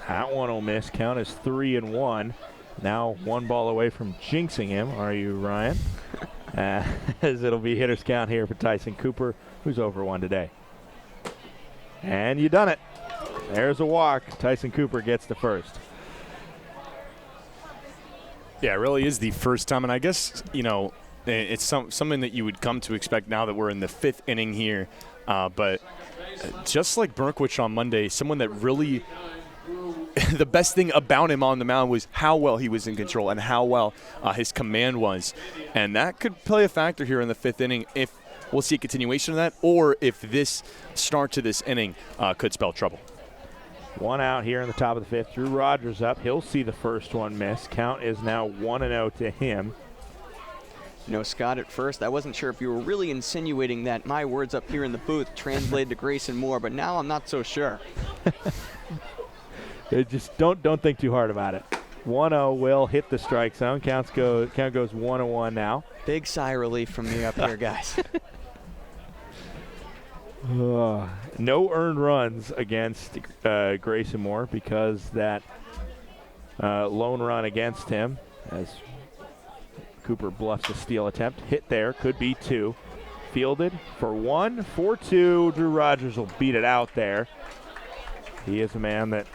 That one will miss. Count is 3-1. Now 1 ball away from jinxing him. Are you, Ryan? As it'll be hitter's count here for Tyson Cooper, who's over 1 today. And you done it. There's a walk. Tyson Cooper gets the first. Yeah, it really is the first time, and I guess, it's something that you would come to expect now that we're in the 5th inning here. But just like Berkwich on Monday, someone that really – the best thing about him on the mound was how well he was in control and how well his command was. And that could play a factor here in the 5th inning if we'll see a continuation of that, or if this start to this inning could spell trouble. 1 out here in the top of the 5th. Drew Rogers up. He'll see the first one miss. Count is now 1-0 to him. Scott, at first I wasn't sure if you were really insinuating that my words up here in the booth translated to Grayson Moore, but now I'm not so sure. Just don't think too hard about it. 1-0 will hit the strike zone. Count goes 1-1 now. Big sigh of relief from me up here, guys. No earned runs against Grayson Moore because that lone run against him, as Cooper bluffs a steal attempt. Hit there, could be 2. Fielded for 1, 4-2. Drew Rogers will beat it out there. He is a man that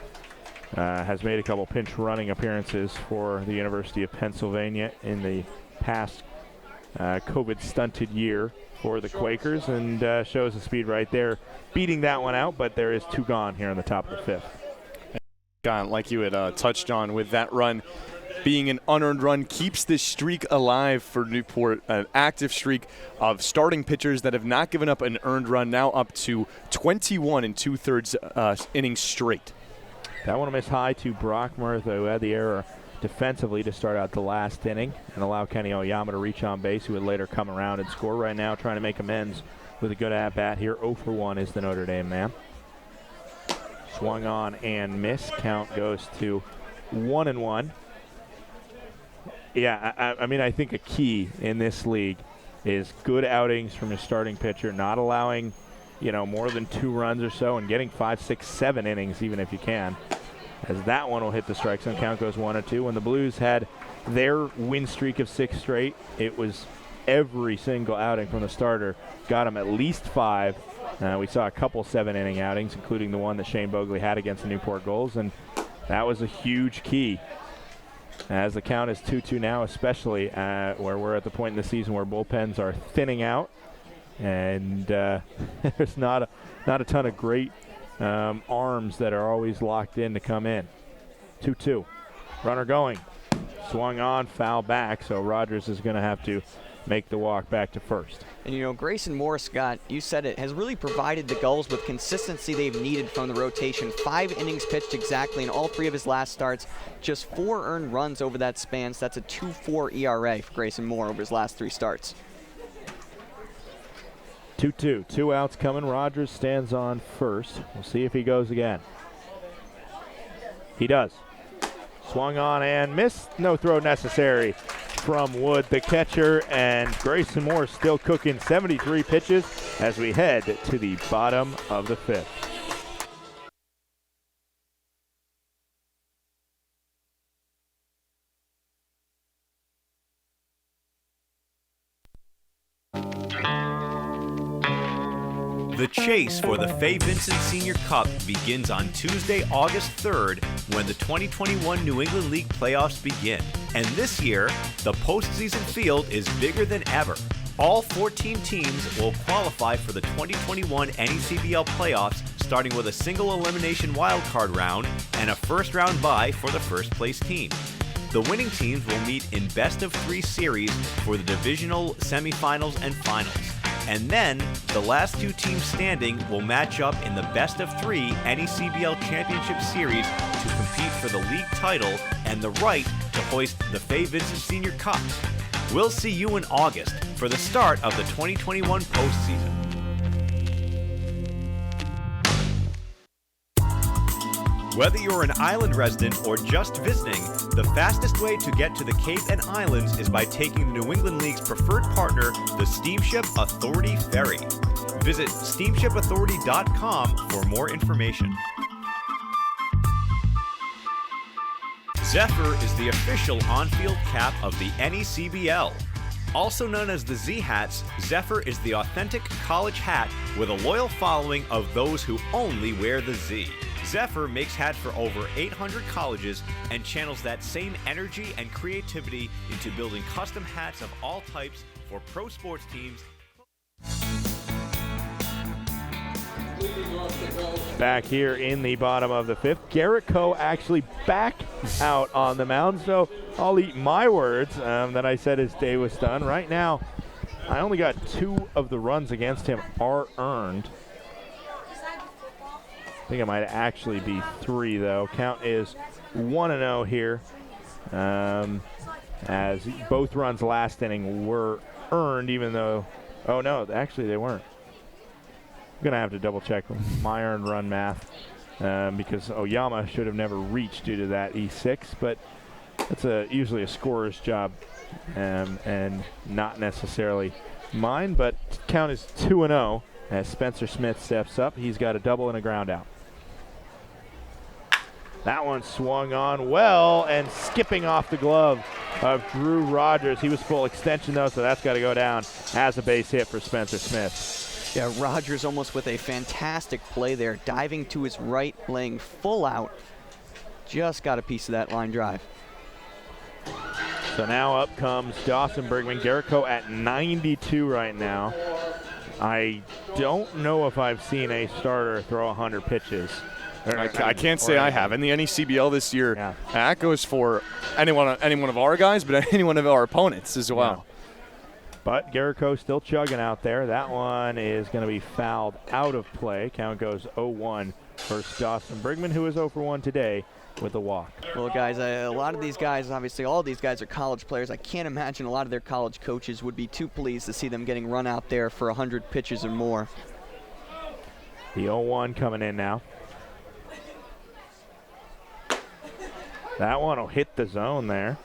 has made a couple pinch running appearances for the University of Pennsylvania in the past COVID-stunted year for the Quakers, and shows the speed right there, beating that one out, but there is 2 gone here in the top of the 5th. Gone, like you had touched on with that run. Being an unearned run keeps this streak alive for Newport, an active streak of starting pitchers that have not given up an earned run, now up to 21 2/3 innings straight. That one will miss high to Brock Murtha, who had the error defensively to start out the last inning and allow Kenny Oyama to reach on base, who would later come around and score. Right now trying to make amends with a good at-bat here. 0-for-1 is the Notre Dame man. Swung on and missed. Count goes to 1-1. Yeah, I mean, I think a key in this league is good outings from your starting pitcher, not allowing, more than 2 runs or so, and getting 5, 6, 7 innings even if you can. As that one will hit the strike zone. Count goes 1-2. When the Blues had their win streak of 6 straight, it was every single outing from the starter got them at least 5. We saw a couple 7-inning outings, including the one that Shane Bogley had against the Newport Gulls, and That was a huge key. As the count is 2-2 now, especially where we're at the point in the season where bullpens are thinning out, and there's not a ton of great arms that are always locked in to come in. 2-2. Runner going. Swung on, foul back, so Rogers is going to have to make the walk back to first. And you know, Grayson Moore, Scott, you said it, has really provided the Gulls with consistency they've needed from the rotation. 5 innings pitched exactly in all 3 of his last starts. Just 4 earned runs over that span, so that's a 2.4 ERA for Grayson Moore over his last 3 starts. 2-2. 2 outs coming. Rogers stands on first. We'll see if he goes again. He does. Swung on and missed. No throw necessary from Wood, the catcher, and Grayson Moore still cooking 73 pitches as we head to the bottom of the 5th. The chase for the Fay Vincent Senior Cup begins on Tuesday, August 3rd, when the 2021 New England League playoffs begin. And this year, the postseason field is bigger than ever. All 14 teams will qualify for the 2021 NECBL playoffs, starting with a single elimination wildcard round and a first-round bye for the first-place team. The winning teams will meet in best-of-3 series for the divisional semifinals and finals. And then, the last 2 teams standing will match up in the best-of-3 NECBL Championship Series to compete for the league title and the right to hoist the Fay Vincent Senior Cup. We'll see you in August for the start of the 2021 postseason. Whether you're an island resident or just visiting, the fastest way to get to the Cape and Islands is by taking the New England League's preferred partner, the Steamship Authority Ferry. Visit steamshipauthority.com for more information. Zephyr is the official on-field cap of the NECBL. Also known as the Z-Hats, Zephyr is the authentic college hat with a loyal following of those who only wear the Z. Zephyr makes hats for over 800 colleges and channels that same energy and creativity into building custom hats of all types for pro sports teams. Back here in the bottom of the 5th, Garrett Coe actually back out on the mound, so I'll eat my words that I said his day was done. Right now, I only got 2 of the runs against him are earned. I think it might actually be 3, though. Count is 1-0 here, as both runs last inning were earned, even though, oh no, actually they weren't. I'm going to have to double check my earned run math, because Oyama should have never reached due to that E6, but that's usually a scorer's job, and not necessarily mine, but count is 2-0 as Spencer Smith steps up. He's got a double and a ground out. That one swung on well and skipping off the glove of Drew Rogers. He was full extension, though, so that's got to go down as a base hit for Spencer Smith. Yeah, Rogers almost with a fantastic play there, diving to his right, laying full out. Just got a piece of that line drive. So now up comes Dawson Bergman. Garrett Coe at 92 right now. I don't know if I've seen a starter throw 100 pitches. I can't say I have. In the NECBL this year, that goes for any one of our guys, but any one of our opponents as well. Yeah. But Garrett Coe still chugging out there. That one is going to be fouled out of play. Count goes 0-1 versus Dawson Bergman, who is 0 for 1 today with a walk. Well, guys, a lot of these guys, obviously all of these guys are college players. I can't imagine a lot of their college coaches would be too pleased to see them getting run out there for 100 pitches or more. The 0-1 coming in now. That one will hit the zone there,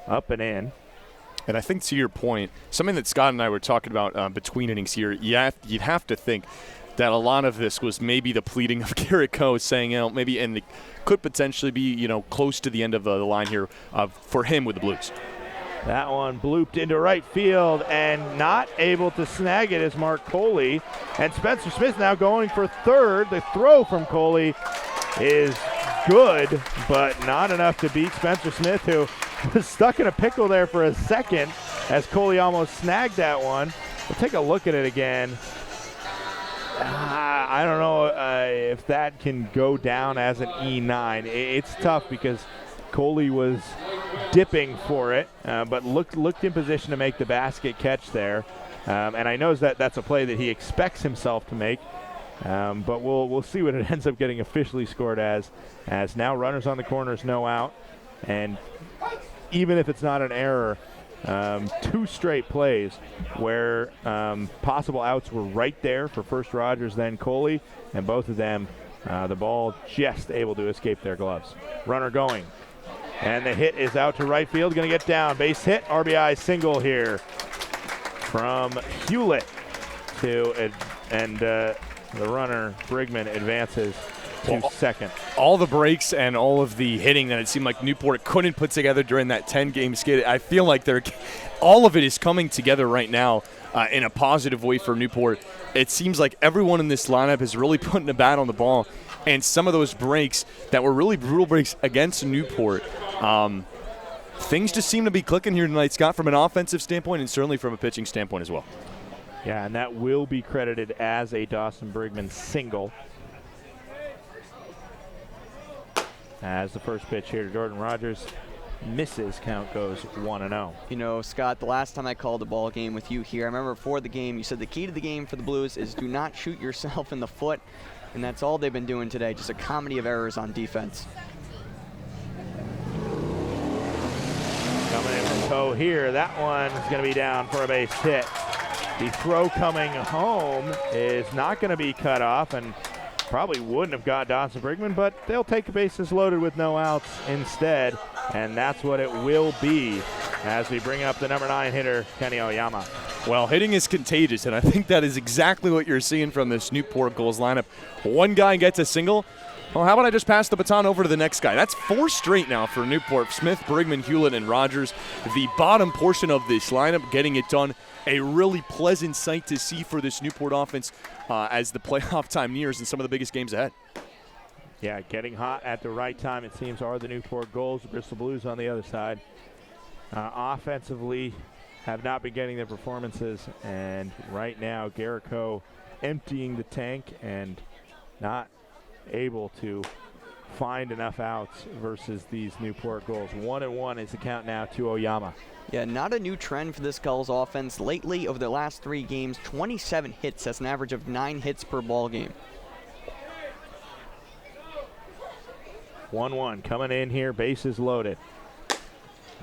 up and in. And I think to your point, something that Scott and I were talking about between innings here, you'd have to think that a lot of this was maybe the pleading of Garrett Coe saying, maybe, and it could potentially be, close to the end of the line here for him with the Blues. That one blooped into right field, and not able to snag it is Mark Coley. And Spencer Smith now going for third. The throw from Coley is good, but not enough to beat Spencer Smith, who was stuck in a pickle there for a second as Coley almost snagged that one. We'll take a look at it again. I don't know if that can go down as an E9. It's tough because Coley was dipping for it, but looked in position to make the basket catch there. And I know that's a play that he expects himself to make. But we'll see what it ends up getting officially scored as now runners on the corners, no out. And even if it's not an error, 2 straight plays where possible outs were right there for first Rogers, then Coley, and both of them, the ball just able to escape their gloves. Runner going, and the hit is out to right field, going to get down. Base hit, RBI single here from Hewlett and the runner, Pregame, advances to second. All the breaks and all of the hitting that it seemed like Newport couldn't put together during that 10-game skid, I feel like all of it is coming together right now in a positive way for Newport. It seems like everyone in this lineup is really putting a bat on the ball, and some of those breaks that were really brutal breaks against Newport, things just seem to be clicking here tonight, Scott, from an offensive standpoint and certainly from a pitching standpoint as well. Yeah, and that will be credited as a Dawson Pregame single. As the first pitch here to Jordan Rogers misses, count goes 1-0. You know, Scott, the last time I called a ball game with you here, I remember before the game, you said the key to the game for the Blues is do not shoot yourself in the foot, and that's all they've been doing today, just a comedy of errors on defense. Coming in from toe here, that one is going to be down for a base hit. The throw coming home is not going to be cut off, and probably wouldn't have got Dawson Pregame, but they'll take the bases loaded with no outs instead, and that's what it will be as we bring up the number 9 hitter, Kenny Oyama. Well, hitting is contagious, and I think that is exactly what you're seeing from this Newport Gulls lineup. One guy gets a single. Well, how about I just pass the baton over to the next guy? That's 4 straight now for Newport. Smith, Pregame, Hewlett, and Rogers. The bottom portion of this lineup getting it done. A really pleasant sight to see for this Newport offense as the playoff time nears and some of the biggest games ahead. Yeah, getting hot at the right time, it seems, are the Newport Gulls. The Bristol Blues on the other side. Offensively, have not been getting their performances, and right now, Garrico emptying the tank and not able to find enough outs versus these Newport Gulls. 1-1 is the count now to Oyama. Yeah, not a new trend for this Gulls offense. Lately, over the last 3 games, 27 hits. That's an average of 9 hits per ball game. 1-1 coming in here, bases loaded.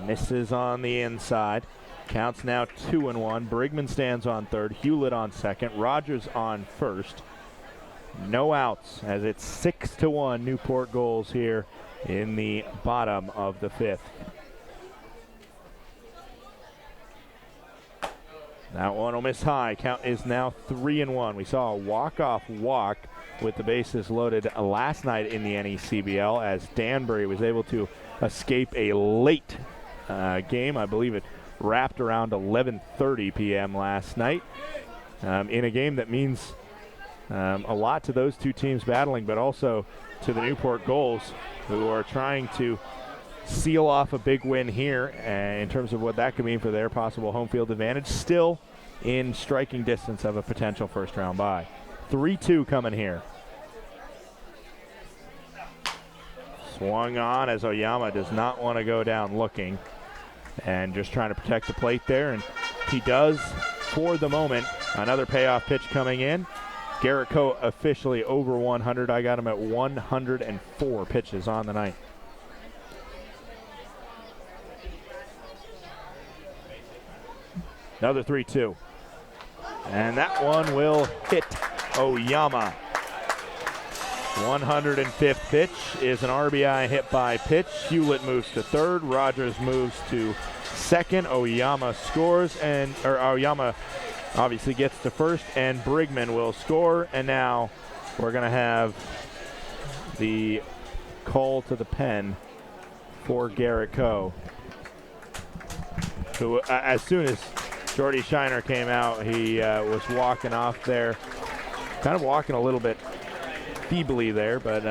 Misses on the inside. Counts now 2-1. Pregame stands on third, Hewlett on second, Rogers on first. No outs as it's 6-1 Newport Gulls here in the bottom of the 5th. That one will miss high. Count is now 3-1. We saw a walk-off walk with the bases loaded last night in the NECBL as Danbury was able to escape a late game. I believe it wrapped around 11:30 p.m. last night in a game that means a lot to those 2 teams battling, but also to the Newport Gulls, who are trying to seal off a big win here in terms of what that could mean for their possible home field advantage. Still in striking distance of a potential first-round bye. 3-2 coming here. Swung on as Oyama does not want to go down looking and just trying to protect the plate there, and he does for the moment. Another payoff pitch coming in. Garrico officially over 100. I got him at 104 pitches on the night. Another 3-2. And that one will hit Oyama. 105th pitch is an RBI hit by pitch. Hewlett moves to third. Rogers moves to second. Oyama scores, or Oyama obviously gets to first, and Pregame will score. And now we're going to have the call to the pen for Garrico, who as soon as Jordy Shiner came out, he was walking off there, kind of walking a little bit feebly there, but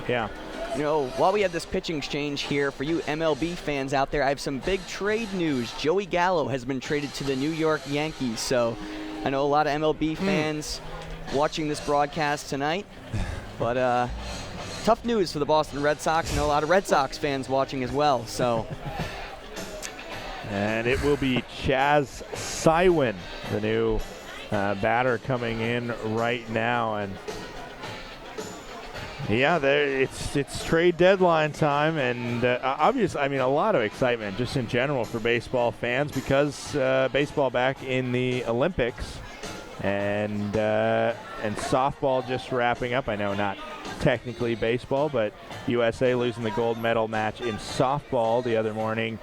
yeah. You know, while we have this pitching exchange here, for you MLB fans out there, I have some big trade news. Joey Gallo has been traded to the New York Yankees, so I know a lot of MLB fans watching this broadcast tonight, but tough news for the Boston Red Sox. I know a lot of Red Sox fans watching as well, so. And it will be Chaz Sywin, the new batter coming in right now, and yeah, it's trade deadline time, and obviously, I mean, a lot of excitement just in general for baseball fans because baseball back in the Olympics, and softball just wrapping up. I know not technically baseball, but USA losing the gold medal match in softball the other morning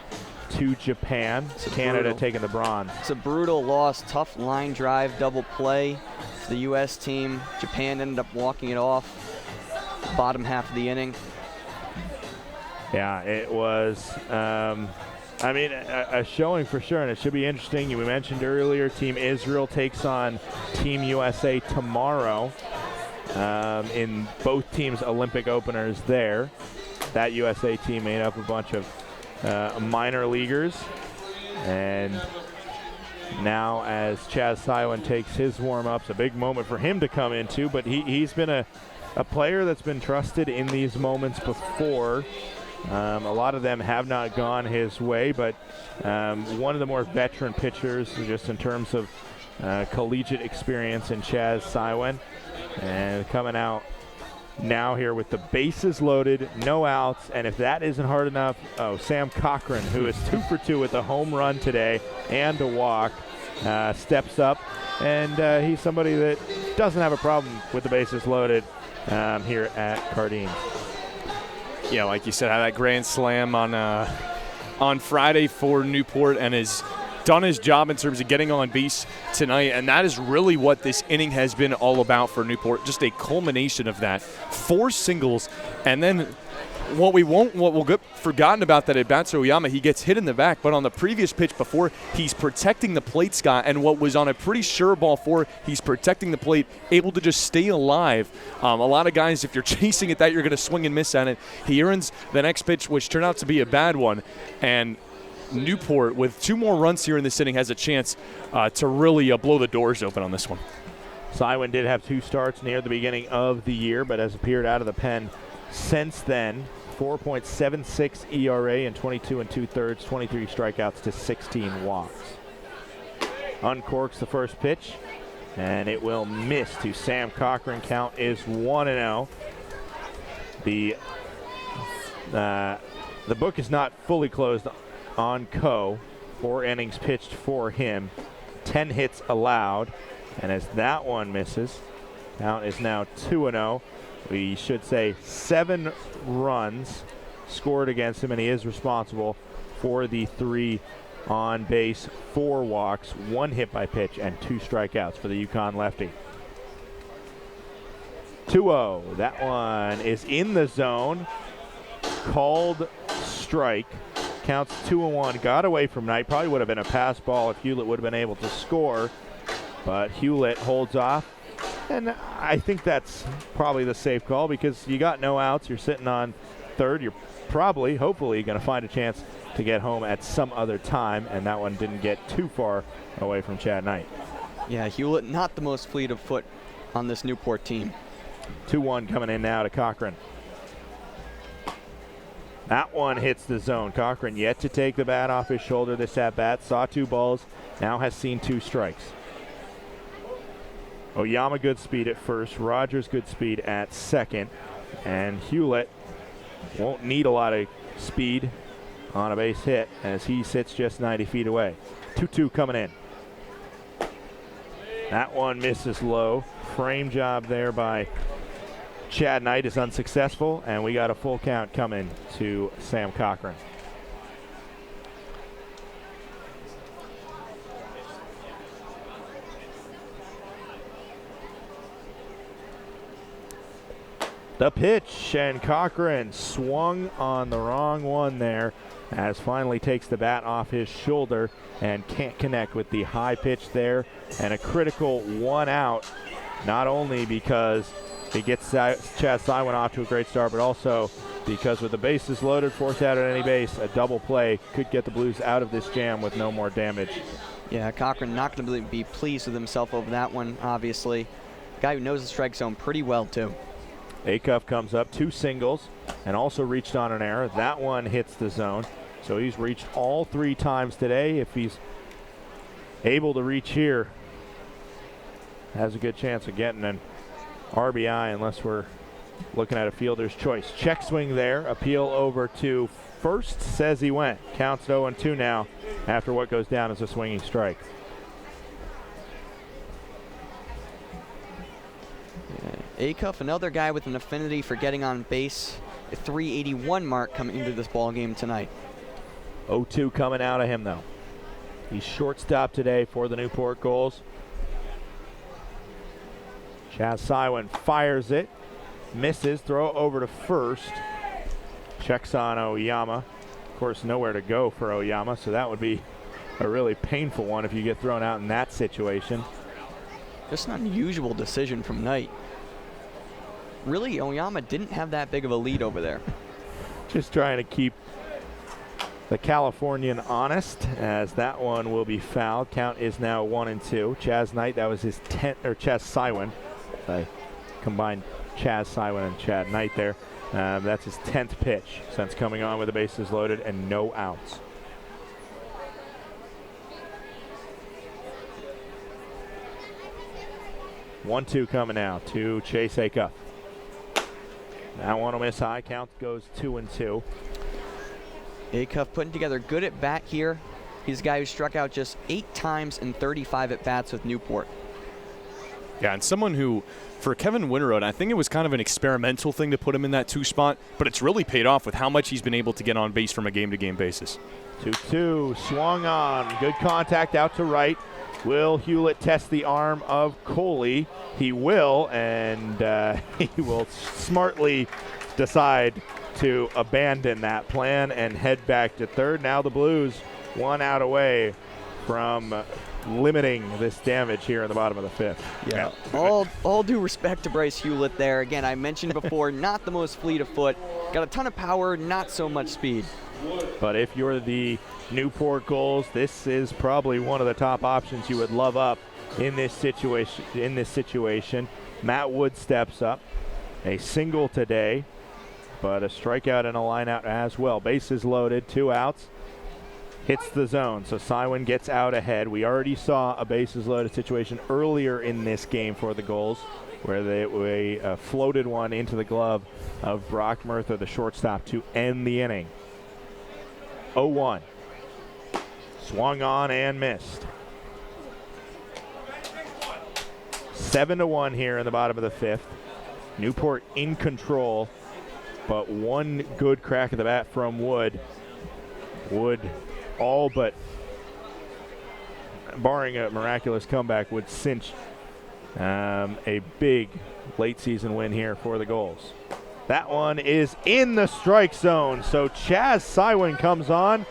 to Japan. Canada taking the bronze. It's a brutal loss, tough line drive, double play for the U.S. team. Japan ended up walking it off. Bottom half of the inning. Yeah, it was, I mean, a showing for sure, and it should be interesting. We mentioned earlier, Team Israel takes on Team USA tomorrow in both teams' Olympic openers there. That USA team made up a bunch of minor leaguers, and now as Chaz Sywin takes his warm-ups, a big moment for him to come into, but he's been a player that's been trusted in these moments before. A lot of them have not gone his way, but one of the more veteran pitchers just in terms of collegiate experience in Chaz Sywin. And coming out now here with the bases loaded, no outs, and if that isn't hard enough, Sam Cochrane, who is 2 for 2 with a home run today and a walk, steps up, and he's somebody that doesn't have a problem with the bases loaded here at Cardine. Yeah, like you said, had that grand slam on Friday for Newport and has done his job in terms of getting on base tonight, and that is really what this inning has been all about for Newport, just a culmination of that. 4 singles, and then what will get forgotten about that at Batsu Oyama, he gets hit in the back, but on the previous pitch before, he's protecting the plate, Scott, and what was on a pretty sure ball 4, he's protecting the plate, able to just stay alive. A lot of guys, if you're chasing at that, you're going to swing and miss at it. He earns the next pitch, which turned out to be a bad one, and Newport, with 2 more runs here in this inning, has a chance to really blow the doors open on this one. Sywin did have 2 starts near the beginning of the year, but has appeared out of the pen since then. 4.76 ERA in 22 2/3, 23 strikeouts to 16 walks. Uncorks the first pitch, and it will miss to Sam Cochrane. Count is 1-0. The book is not fully closed on Co. 4 innings pitched for him, 10 hits allowed, and as that one misses, count is now 2-0. We should say 7 runs scored against him, and he is responsible for the 3 on base, 4 walks, 1 hit by pitch, and 2 strikeouts for the Yukon lefty. 2-0. That one is in the zone. Called strike. Counts 2-1. Got away from Knight. Probably would have been a pass ball if Hewlett would have been able to score, but Hewlett holds off. And I think that's probably the safe call because you got no outs. You're sitting on third. You're probably, hopefully, going to find a chance to get home at some other time, and that one didn't get too far away from Chad Knight. Yeah, Hewlett not the most fleet of foot on this Newport team. 2-1 coming in now to Cochrane. That one hits the zone. Cochrane yet to take the bat off his shoulder this at-bat. Saw 2 balls, now has seen 2 strikes. Oyama good speed at first, Rogers good speed at second, and Hewlett won't need a lot of speed on a base hit as he sits just 90 feet away. 2-2 coming in. That one misses low. Frame job there by Chad Knight is unsuccessful, and we got a full count coming to Sam Cochrane. The pitch, and Cochrane swung on the wrong one there as finally takes the bat off his shoulder and can't connect with the high pitch there, and a critical 1 out, not only because He gets Chaz Sywin off to a great start, but also because with the bases loaded, force out at any base, a double play could get the Blues out of this jam with no more damage. Yeah, Cochrane not going to be pleased with himself over that one, obviously. Guy who knows the strike zone pretty well, too. Acuff comes up, 2 singles, and also reached on an error. That one hits the zone. So he's reached all 3 times today. If he's able to reach here, has a good chance of getting an RBI unless we're looking at a fielder's choice. Check swing there, appeal over to first, says he went. Counts 0-2 now after what goes down as a swinging strike. Acuff, another guy with an affinity for getting on base. A 381 mark coming into this ball game tonight. 0-2 coming out of him, though. He's shortstop today for the Newport Gulls. Chaz Sywin fires it, misses, throw over to first. Checks on Oyama. Of course, nowhere to go for Oyama, so that would be a really painful one if you get thrown out in that situation. Just an unusual decision from Knight. Really, Oyama didn't have that big of a lead over there. Just trying to keep the Californian honest, as that one will be fouled. Count is now 1-2. Chaz Knight, that was his 10th, or Chaz Sywin. I combined Chaz Sywin and Chad Knight there. That's his 10th pitch since coming on with the bases loaded and no outs. One-two coming out to Chase Acuff. That one will miss high. Count goes 2-2. Acuff putting together good at bat here. He's a guy who struck out just 8 times in 35 at bats with Newport. Yeah, and someone who, for Kevin Winterode, I think it was kind of an experimental thing to put him in that 2 spot, but it's really paid off with how much he's been able to get on base from a game-to-game basis. 2-2, swung on. Good contact out to right. Will Hewlett test the arm of Coley? He will, and he will smartly decide to abandon that plan and head back to third. Now the Blues 1 out away from limiting this damage here in the bottom of the 5th. Yeah, all due respect to Bryce Hewlett there. Again, I mentioned before, not the most fleet of foot. Got a ton of power, not so much speed. But if you're the Newport Gulls, this is probably one of the top options you would love up in this situation. Matt Wood steps up. A single today, but a strikeout and a lineout as well. Bases loaded, 2 outs. Hits the zone, so Sywin gets out ahead. We already saw a bases loaded situation earlier in this game for the Gulls, where they floated one into the glove of Brock Murtha, the shortstop, to end the inning. 0-1. Swung on and missed. 7-1 here in the bottom of the 5th. Newport in control, but one good crack of the bat from Wood. Wood, all but, barring a miraculous comeback, would cinch a big late season win here for the Gulls. That one is in the strike zone, so Chaz Sywin comes on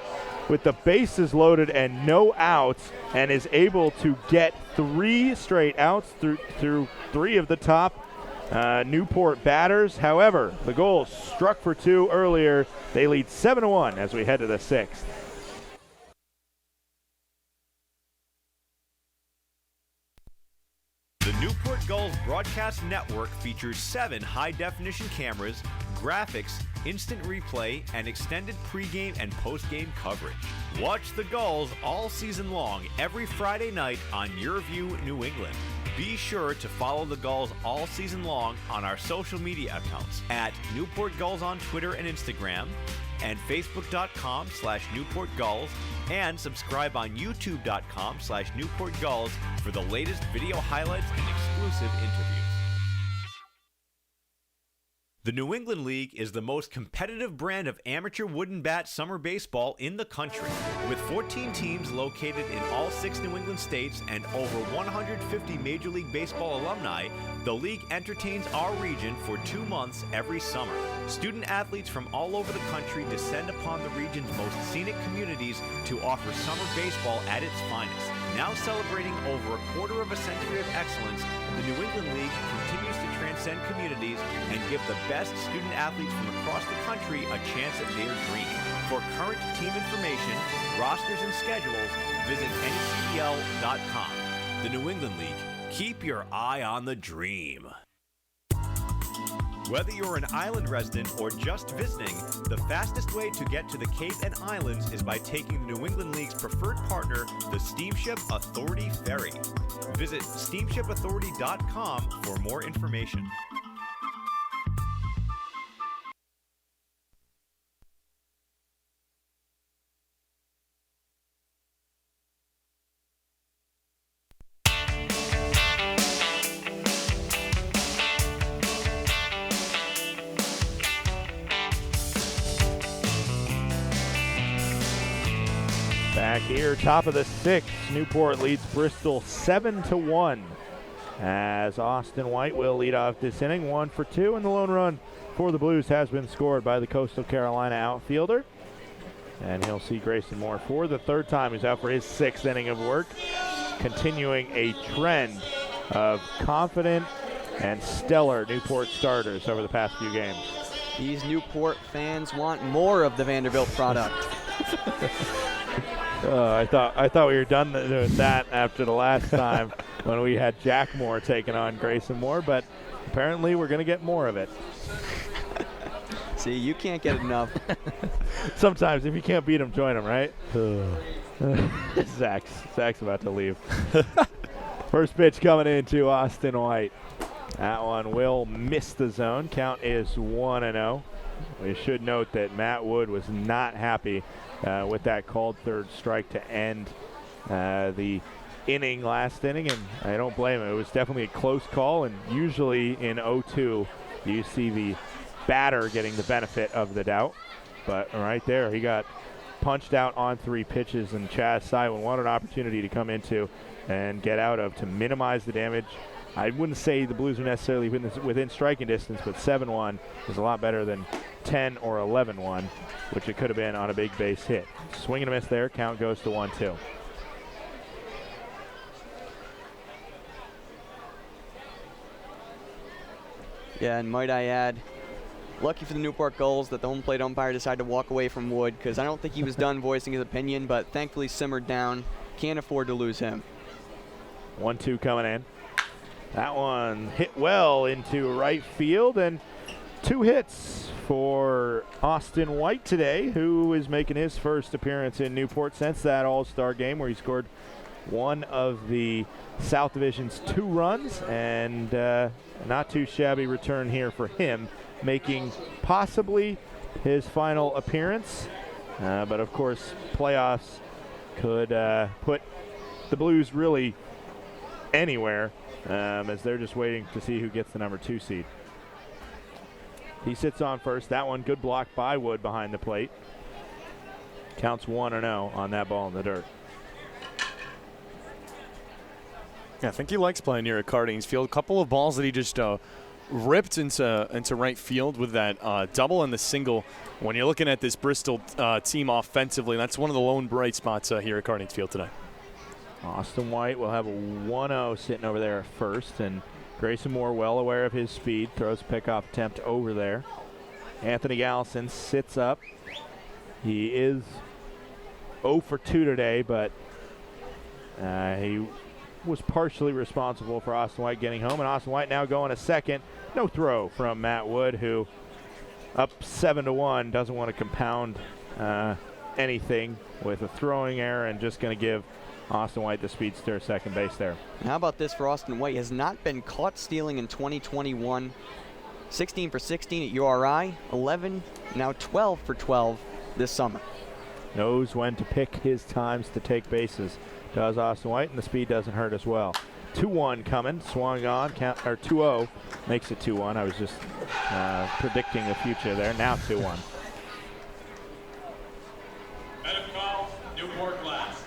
with the bases loaded and no outs, and is able to get 3 straight outs through 3 of the top Newport batters. However, the Gulls struck for 2 earlier. They lead 7-1 as we head to the 6th. The Newport Gulls Broadcast Network features 7 high-definition cameras, graphics, instant replay, and extended pregame and postgame coverage. Watch the Gulls all season long every Friday night on Your View New England. Be sure to follow the Gulls all season long on our social media accounts at Newport Gulls on Twitter and Instagram, and Facebook.com/Newport Gulls, and subscribe on YouTube.com/Newport Gulls for the latest video highlights and exclusive interviews. The New England League is the most competitive brand of amateur wooden bat summer baseball in the country. With 14 teams located in all 6 New England states and over 150 Major League Baseball alumni, the league entertains our region for 2 months every summer. Student athletes from all over the country descend upon the region's most scenic communities to offer summer baseball at its finest. Now celebrating over a quarter of a century of excellence, the New England League continues to transform and communities and give the best student athletes from across the country a chance at their dream. For current team information, rosters, and schedules, visit ncbl.com. The New England League. Keep your eye on the dream. Whether you're an island resident or just visiting, the fastest way to get to the Cape and Islands is by taking the New England League's preferred partner, the Steamship Authority Ferry. Visit steamshipauthority.com for more information. Back here, top of the sixth, Newport leads Bristol 7-1 as Austin White will lead off this inning, 1 for 2, and the lone run for the Blues has been scored by the Coastal Carolina outfielder. And he'll see Grayson Moore for the third time. He's out for his 6th inning of work, continuing a trend of confident and stellar Newport starters over the past few games. These Newport fans want more of the Vanderbilt product. I thought we were done with that after the last time when we had Jack Moore taking on Grayson Moore, but apparently we're going to get more of it. See, you can't get enough. Sometimes if you can't beat them, join them, right? Zach's about to leave. First pitch coming into Austin White. That one will miss the zone. Count is 1-0. We should note that Matt Wood was not happy with that called third strike to end the inning last inning, and I don't blame him. It was definitely a close call, and usually in 0-2 you see the batter getting the benefit of the doubt. But right there, he got punched out on 3 pitches, and Chaz Sywin wanted an opportunity to come into and get out of to minimize the damage. I wouldn't say the Blues are necessarily within striking distance, but 7-1 is a lot better than 10 or 11-1, which it could have been on a big base hit. Swing and a miss there. Count goes to 1-2. Yeah, and might I add, lucky for the Newport Gulls that the home plate umpire decided to walk away from Wood, because I don't think he was done voicing his opinion, but thankfully simmered down. Can't afford to lose him. 1-2 coming in. That one hit well into right field, and 2 hits for Austin White today, who is making his first appearance in Newport since that All-Star game where he scored one of the South Division's 2 runs, and not too shabby return here for him, making possibly his final appearance. But of course, playoffs could put the Blues really anywhere, as they're just waiting to see who gets the number 2 seed. He sits on first. That one, good block by Wood behind the plate. Counts 1-0 on that ball in the dirt. Yeah, I think he likes playing here at Cardinals Field. A couple of balls that he just ripped into right field with that double and the single. When you're looking at this Bristol team offensively, that's one of the lone bright spots here at Cardinals Field today. Austin White will have a 1-0 sitting over there at first, and Grayson Moore, well aware of his speed, throws a pickoff attempt over there. Anthony Gallison sits up. He is 0 for 2 today, but he was partially responsible for Austin White getting home, and Austin White now going to second. No throw from Matt Wood, who up 7-1, doesn't want to compound anything with a throwing error, and just going to give Austin White the speedster second base there. How about this for Austin White? Has not been caught stealing in 2021. 16 for 16 at URI, 11, now 12 for 12 this summer. Knows when to pick his times to take bases. Does Austin White, and the speed doesn't hurt as well. 2-1 coming, swung on, count, or 2-0, makes it 2-1. I was just predicting the future there. Now 2-1. Newport Glass.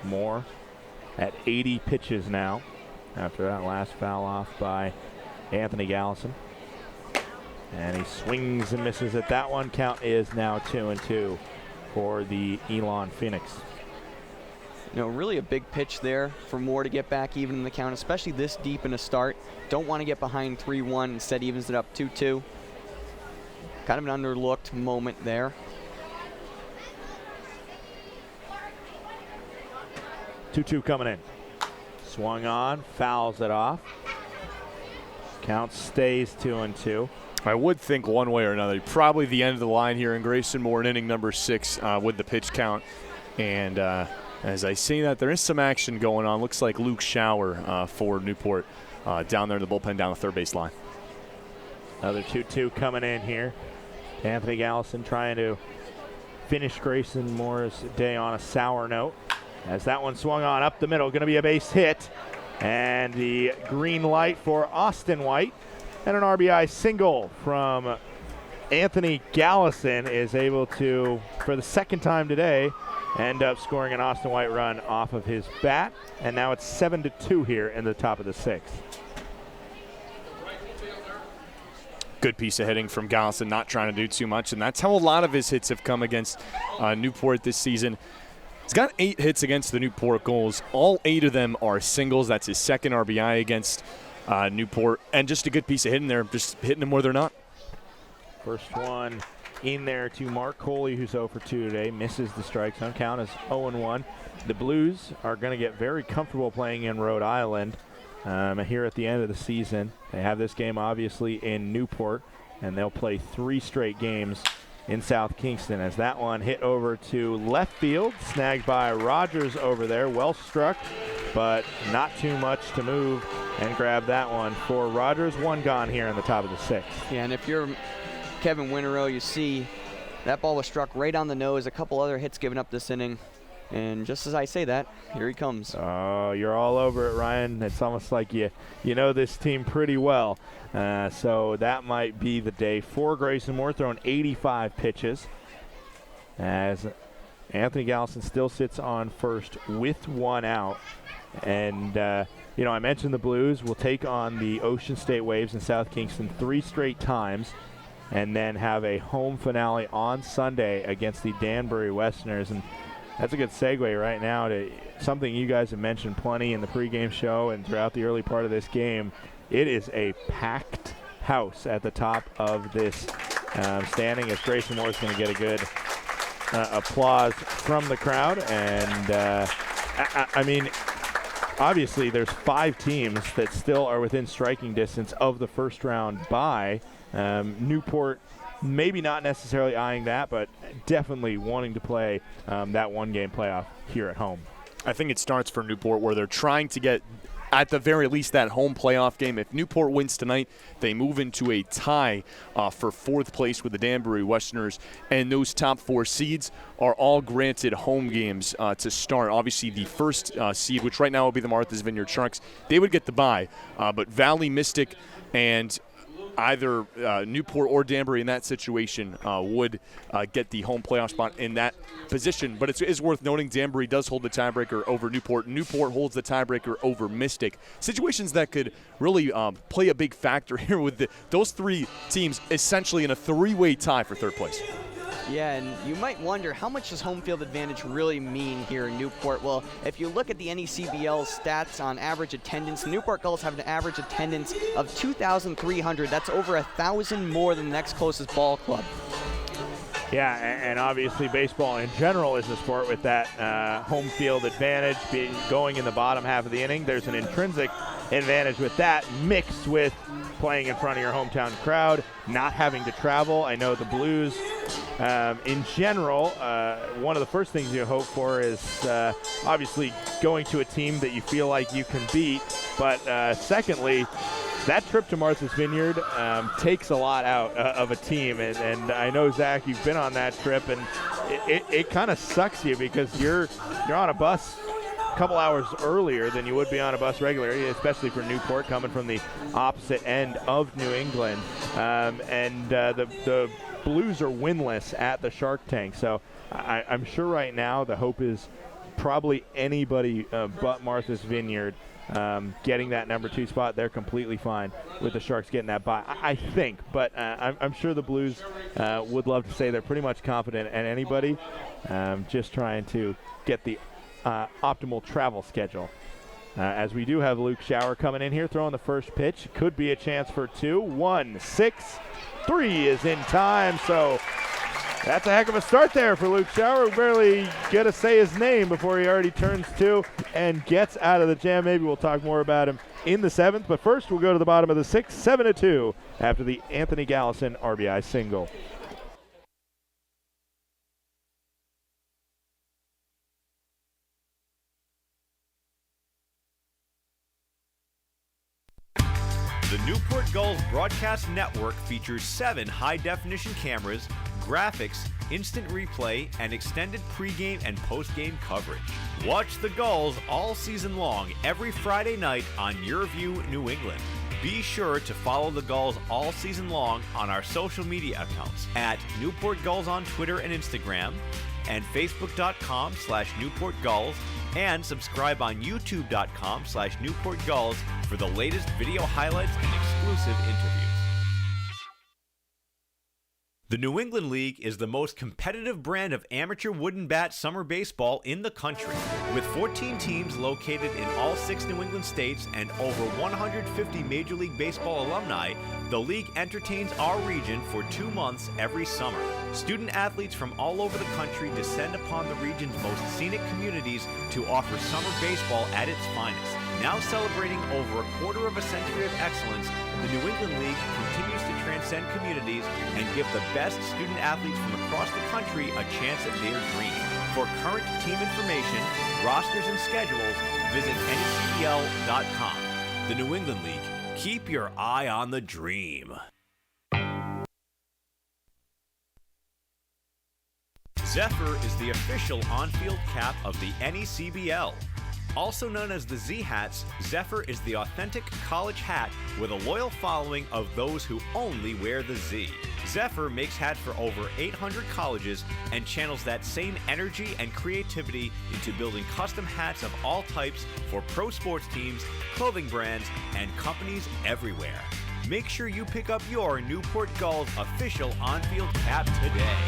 Moore at 80 pitches now after that last foul off by Anthony Gallison. And he swings and misses at that one. Count is now 2-2 for the Elon Phoenix. You know, really a big pitch there for Moore to get back even in the count, especially this deep in a start. Don't want to get behind 3-1, instead evens it up 2-2. Kind of an underlooked moment there. 2-2 coming in. Swung on, fouls it off. Count stays 2-2. I would think one way or another, probably the end of the line here in Grayson Moore in inning number 6 with the pitch count. And as I see that, there is some action going on. Looks like Luke Schauer for Newport down there in the bullpen down the third base line. Another 2-2 coming in here. Anthony Gallison trying to finish Grayson Moore's day on a sour note. As that one swung on up the middle, going to be a base hit. And the green light for Austin White. And an RBI single from Anthony Gallison is able to, for the second time today, end up scoring an Austin White run off of his bat. And now it's 7-2 here in the top of the 6th. Good piece of hitting from Gallison, not trying to do too much. And that's how a lot of his hits have come against Newport this season. He's got 8 hits against the Newport Gulls. All 8 of them are singles. That's his second RBI against Newport. And just a good piece of hitting there, just hitting them where they're not. First one in there to Mark Coley, who's 0 for 2 today. Misses the strike zone. Count is 0-1. The Blues are going to get very comfortable playing in Rhode Island here at the end of the season. They have this game, obviously, in Newport, and they'll play 3 straight games in South Kingston, as that one hit over to left field, snagged by Rogers over there. Well struck, but not too much to move and grab that one for Rogers. One gone here in the top of the 6th. Yeah, and if you're Kevin Winterow, you see that ball was struck right on the nose. A couple other hits given up this inning. And just as I say that, here he comes. Oh, you're all over it, Ryan. It's almost like you know this team pretty well. So that might be the day for Grayson Moore, throwing 85 pitches. As Anthony Gallison still sits on first with 1 out. And, I mentioned the Blues will take on the Ocean State Waves in South Kingston 3 straight times, and then have a home finale on Sunday against the Danbury Westerners. And that's a good segue right now to something you guys have mentioned plenty in the pregame show and throughout the early part of this game. It is a packed house at the top of this standing, as Grayson Moore is going to get a good applause from the crowd. And, I mean, obviously there's 5 teams that still are within striking distance of the first round bye. Newport maybe not necessarily eyeing that, but definitely wanting to play that 1-game playoff here at home. I think it starts for Newport where they're trying to get, at the very least, that home playoff game. If Newport wins tonight, they move into a tie for 4th place with the Danbury Westerners, and those top 4 seeds are all granted home games to start. Obviously, the first seed, which right now will be the Martha's Vineyard Sharks, they would get the bye, but Valley Mystic and either Newport or Danbury in that situation would get the home playoff spot in that position. But it is worth noting Danbury does hold the tiebreaker over Newport. Newport holds the tiebreaker over Mystic. Situations that could really play a big factor here with those 3 teams essentially in a 3-way tie for 3rd place. Yeah, and you might wonder, how much does home field advantage really mean here in Newport? Well, if you look at the NECBL stats on average attendance, the Newport Gulls have an average attendance of 2,300. That's over 1,000 more than the next closest ball club. Yeah, and obviously baseball in general is a sport with that home field advantage going in the bottom half of the inning. There's an intrinsic advantage with that, mixed with playing in front of your hometown crowd, not having to travel. I know the Blues, in general, one of the first things you hope for is obviously going to a team that you feel like you can beat. But secondly, that trip to Martha's Vineyard takes a lot out of a team. And I know, Zach, you've been on that trip, and it kind of sucks you because you're on a bus a couple hours earlier than you would be on a bus regularly, especially for Newport, coming from the opposite end of New England. The Blues are winless at the Shark Tank. So I'm sure right now the hope is probably anybody but Martha's Vineyard getting that number 2 spot. They're completely fine with the Sharks getting that bye, I think. But I'm sure the Blues would love to say they're pretty much confident in anybody, just trying to get the optimal travel schedule. As we do have Luke Shower coming in here, throwing the first pitch. Could be a chance for 2. 1, 6, 3 is in time. So that's a heck of a start there for Luke Shower. Barely get to say his name before he already turns 2 and gets out of the jam. Maybe we'll talk more about him in the 7th. But first, we'll go to the bottom of the 6th, 7-2 after the Anthony Gallison RBI single. The Newport Gulls Broadcast Network features 7 high-definition cameras, graphics, instant replay, and extended pregame and postgame coverage. Watch the Gulls all season long every Friday night on Your View New England. Be sure to follow the Gulls all season long on our social media accounts at Newport Gulls on Twitter and Instagram, and Facebook.com/Newport Gulls, and subscribe on YouTube.com/Newport Gulls for the latest video highlights and exclusive interviews. The New England League is the most competitive brand of amateur wooden bat summer baseball in the country. With 14 teams located in all 6 New England states and over 150 Major League Baseball alumni, the league entertains our region for 2 months every summer. Student athletes from all over the country descend upon the region's most scenic communities to offer summer baseball at its finest. Now celebrating over a quarter of a century of excellence, the New England League continues to transcend communities and give the best student athletes from across the country a chance at their dream. For current team information, rosters, and schedules, visit ncbl.com. The New England League. Keep your eye on the dream. Zephyr is the official on-field cap of the NECBL. Also known as the Z-Hats, Zephyr is the authentic college hat with a loyal following of those who only wear the Z. Zephyr makes hats for over 800 colleges and channels that same energy and creativity into building custom hats of all types for pro sports teams, clothing brands, and companies everywhere. Make sure you pick up your Newport Gulls official on-field cap today.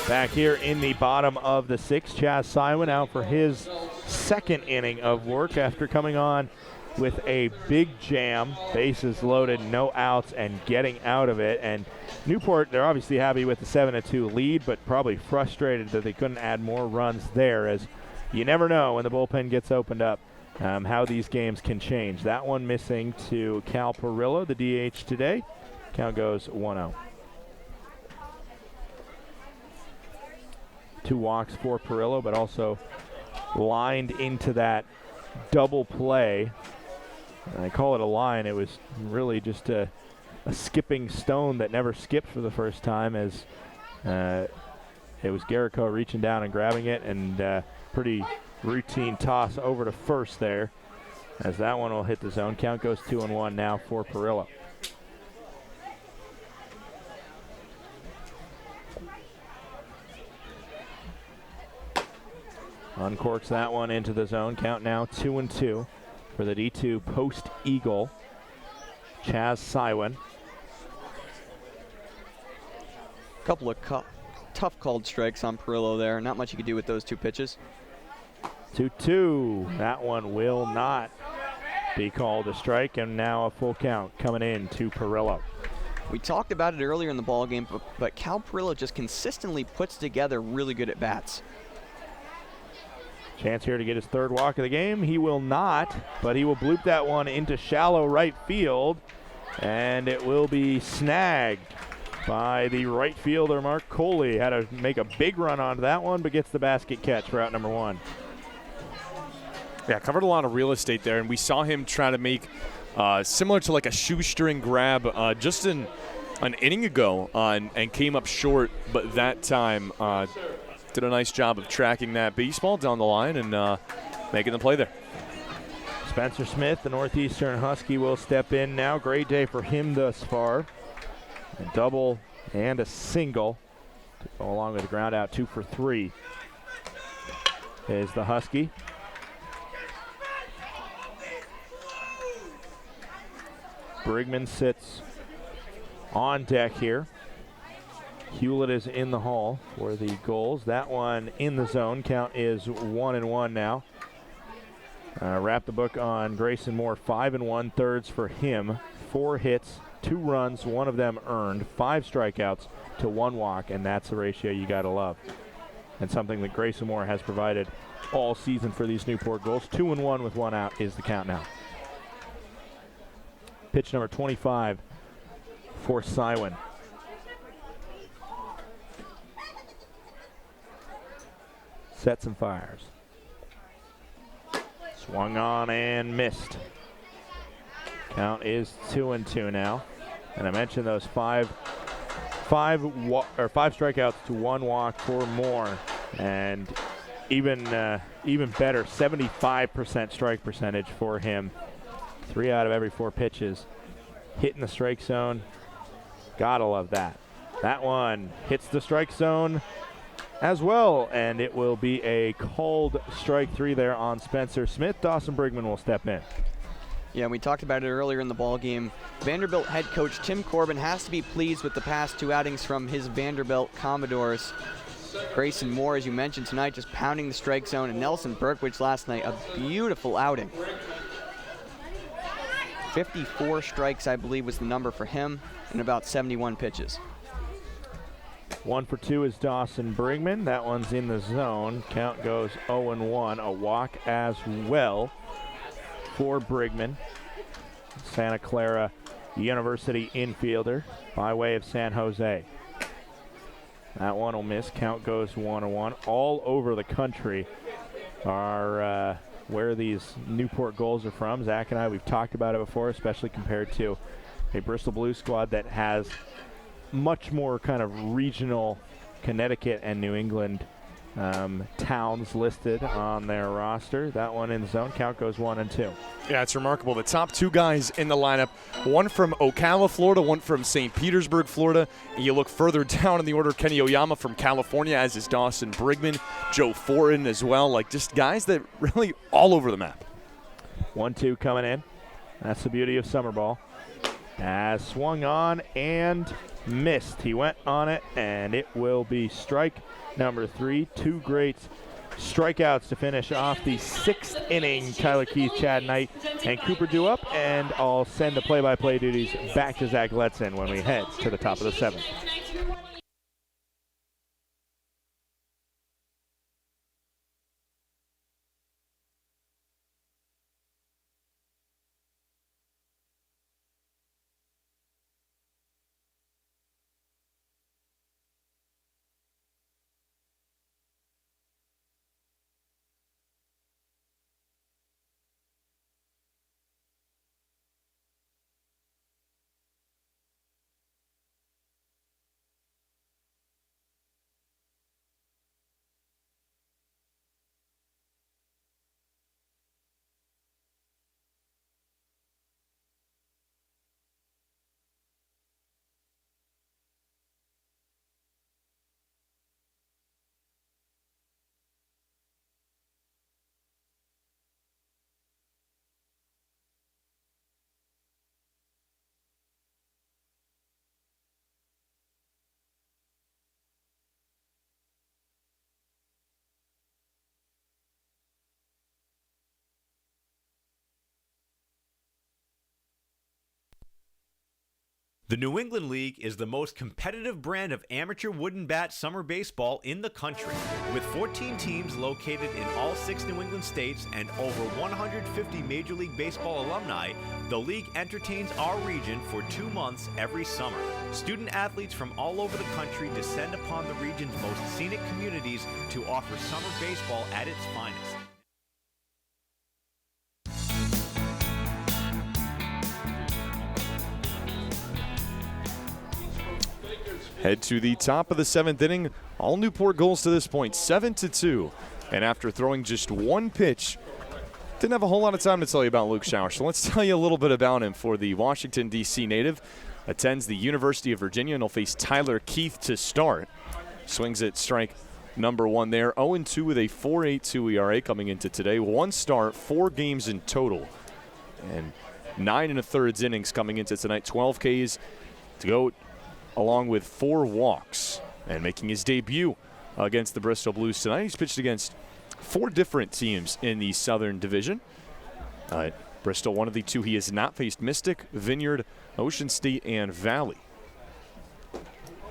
Back here in the bottom of the 6th, Chaz Sywin out for his 2nd inning of work after coming on with a big jam, bases loaded, no outs, and getting out of it. And Newport, they're obviously happy with the 7-2 lead, but probably frustrated that they couldn't add more runs there, as you never know when the bullpen gets opened up how these games can change. That one missing to Cal Perillo, the DH today. Count goes 1-0. 2 walks for Perillo, but also lined into that double play. And I call it a line. It was really just a skipping stone that never skipped for the first time, as it was Garrico reaching down and grabbing it, and pretty routine toss over to first there, as that one will hit the zone. Count goes 2-1 now for Perillo. Uncorks that one into the zone. Count now 2-2 for the D2 post Eagle, Chaz Sywin. Couple of tough called strikes on Perillo there. Not much you could do with those 2 pitches. 2-2. That one will not be called a strike, and now a full count coming in to Perillo. We talked about it earlier in the ballgame, but Cal Perillo just consistently puts together really good at bats. Chance here to get his 3rd walk of the game. He will not, but he will bloop that one into shallow right field, and it will be snagged by the right fielder, Mark Coley. Had to make a big run onto that one, but gets the basket catch for out number 1. Yeah, covered a lot of real estate there, and we saw him try to make similar to like a shoestring grab just an inning ago and came up short, but that time did a nice job of tracking that baseball down the line and making the play there. Spencer Smith, the Northeastern Husky, will step in now. Great day for him thus far. A double and a single to go along with the ground out. 2 for 3 is the Husky. Brigman sits on deck here. Hewlett is in the hall for the Gulls. That one in the zone. Count is 1-1 now. Wrap the book on Grayson Moore. 5 1/3 for him. 4 hits, 2 runs, 1 of them earned, 5 strikeouts to 1 walk, and that's the ratio you got to love. And something that Grayson Moore has provided all season for these Newport Gulls. 2-1 with 1 out is the count now. Pitch number 25 for Sywin. Sets and fires. Swung on and missed. Count is 2-2 now. And I mentioned those five strikeouts to 1 walk for Moore. And even better, 75% strike percentage for him. 3 out of every 4 pitches hitting the strike zone. Gotta love that. That one hits the strike zone as well, and it will be a called strike 3 there on Spencer Smith. Dawson Brigman will step in. Yeah, we talked about it earlier in the ball game. Vanderbilt head coach Tim Corbin has to be pleased with the past 2 outings from his Vanderbilt Commodores. Grayson Moore, as you mentioned tonight, just pounding the strike zone, and Nelson Berkwich last night, a beautiful outing. 54 strikes, I believe, was the number for him in about 71 pitches. 1 for 2 is Dawson Brigman. That one's in the zone. Count goes 0-1. A walk as well for Brigman. Santa Clara University infielder by way of San Jose. That one will miss. Count goes 1-1. All over the country are where these Newport Gulls are from. Zach and I, we've talked about it before, especially compared to a Bristol Blues squad that has much more kind of regional Connecticut and New England towns listed on their roster. That one in the zone. Count goes 1-2. Yeah, it's remarkable. The top 2 guys in the lineup, one from Ocala, Florida, one from St. Petersburg, Florida. And you look further down in the order, Kenny Oyama from California, as is Dawson Brigman, Joe Foran as well. Like, just guys that really all over the map. 1-2 coming in. That's the beauty of summer ball. As swung on and missed. He went on it, and it will be strike number 3. 2 great strikeouts to finish off the 6th inning. Tyler Keith, Chad Knight, and Cooper Dewup. And I'll send the play-by-play duties back to Zach Letson when we head to the top of the 7th. The New England League is the most competitive brand of amateur wooden bat summer baseball in the country. With 14 teams located in all 6 New England states and over 150 Major League Baseball alumni, the league entertains our region for 2 months every summer. Student athletes from all over the country descend upon the region's most scenic communities to offer summer baseball at its finest. head to the top of the 7th inning. All Newport Gulls to this point, 7-2. And after throwing just one pitch, didn't have a whole lot of time to tell you about Luke Shower. So let's tell you a little bit about him. For the Washington, D.C. native, attends the University of Virginia, and he'll face Tyler Keith to start. Swings at strike number 1 there. 0-2 with a 4.82 ERA coming into today. 1 start, 4 games in total. And 9 1/3 innings coming into tonight. 12 Ks to go, along with 4 walks. And making his debut against the Bristol Blues tonight. He's pitched against 4 different teams in the Southern Division. Bristol, one of the 2 he has not faced: Mystic, Vineyard, Ocean State, and Valley.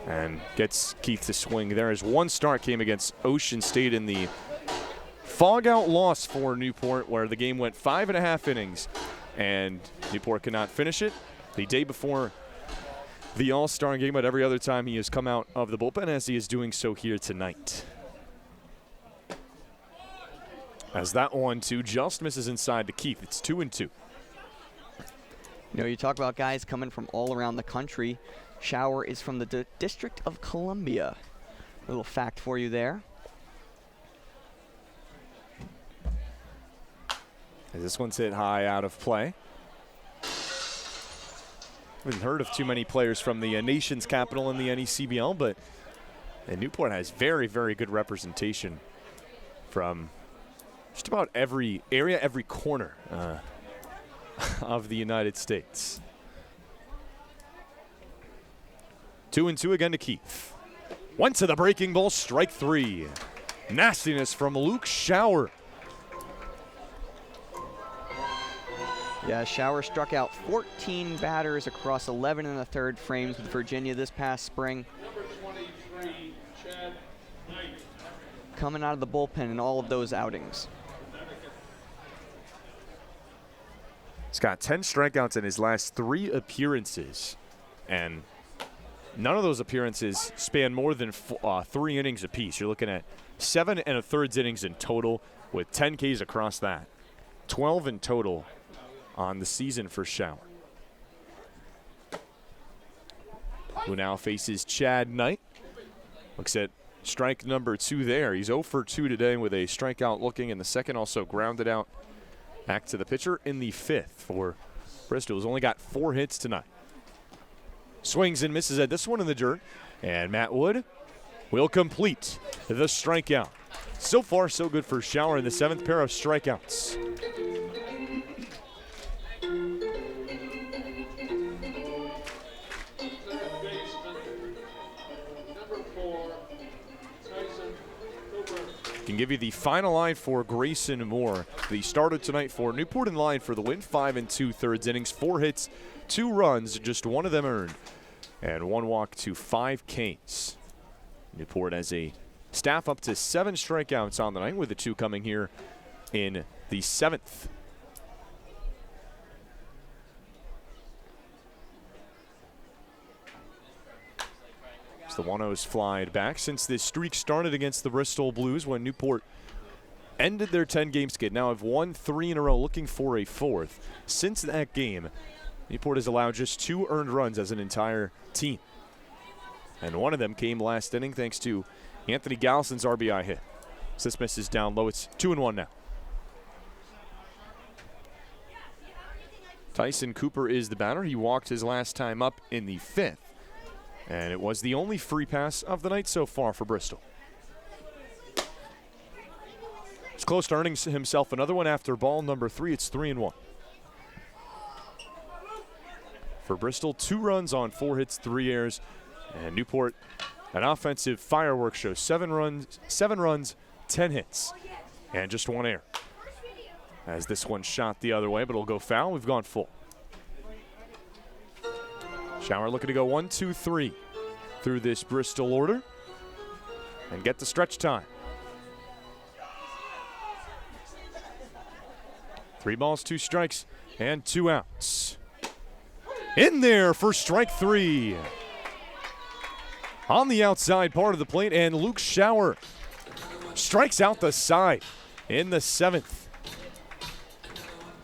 And gets Keith to swing there, as 1 start came against Ocean State in the fog-out loss for Newport, where the game went 5.5 innings, and Newport could not finish it. The day before the All-Star game, but every other time he has come out of the bullpen, as he is doing so here tonight. As that 1-2 just misses inside to Keith. It's 2-2. You know, you talk about guys coming from all around the country. Shower is from the District of Columbia. A little fact for you there. As this one's hit high out of play. Haven't heard of too many players from the nation's capital in the NECBL, but Newport has very, very good representation from just about every area, every corner of the United States. 2-2 again to Keith. Went to the breaking ball, strike 3. Nastiness from Luke Shower. Yeah, Shower struck out 14 batters across 11 1/3 frames with Virginia this past spring. Coming out of the bullpen in all of those outings. He's got 10 strikeouts in his last 3 appearances, and none of those appearances span more than 3 innings apiece. You're looking at 7 1/3 innings in total, with 10 Ks across that. 12 in total on the season for Shower, who now faces Chad Knight. Looks at strike number 2 there. He's 0 for 2 today with a strikeout looking in the second, also grounded out back to the pitcher in the 5th for Bristol, who's only got 4 hits tonight. Swings and misses at this one in the dirt, and Matt Wood will complete the strikeout. So far, so good for Shower in the 7th pair of strikeouts. Can give you the final line for Grayson Moore, the starter tonight for Newport, in line for the win. 5 2/3 innings, 4 hits, 2 runs, just 1 of them earned, and 1 walk to 5 Ks. Newport has a staff up to 7 strikeouts on the night, with the 2 coming here in the 7th. The 1-0's flied back since this streak started against the Bristol Blues, when Newport ended their 10-game skid. Now have won 3 in a row, looking for a 4th. Since that game, Newport has allowed just 2 earned runs as an entire team. And one of them came last inning thanks to Anthony Gallison's RBI hit. So this misses down low. It's 2-1 now. Tyson Cooper is the batter. He walked his last time up in the 5th. And it was the only free pass of the night so far for Bristol. It's close to earning himself another one after ball number 3. It's 3-1. For Bristol, 2 runs on 4 hits, 3 errors. And Newport, an offensive fireworks show. 7 runs, 10 hits, and just 1 error. As this one shot the other way, but it'll go foul. We've gone full. Shower looking to go 1, 2, 3 through this Bristol order and get the stretch time. 3 balls, 2 strikes, and 2 outs. In there for strike 3. On the outside part of the plate, and Luke Shower strikes out the side in the 7th.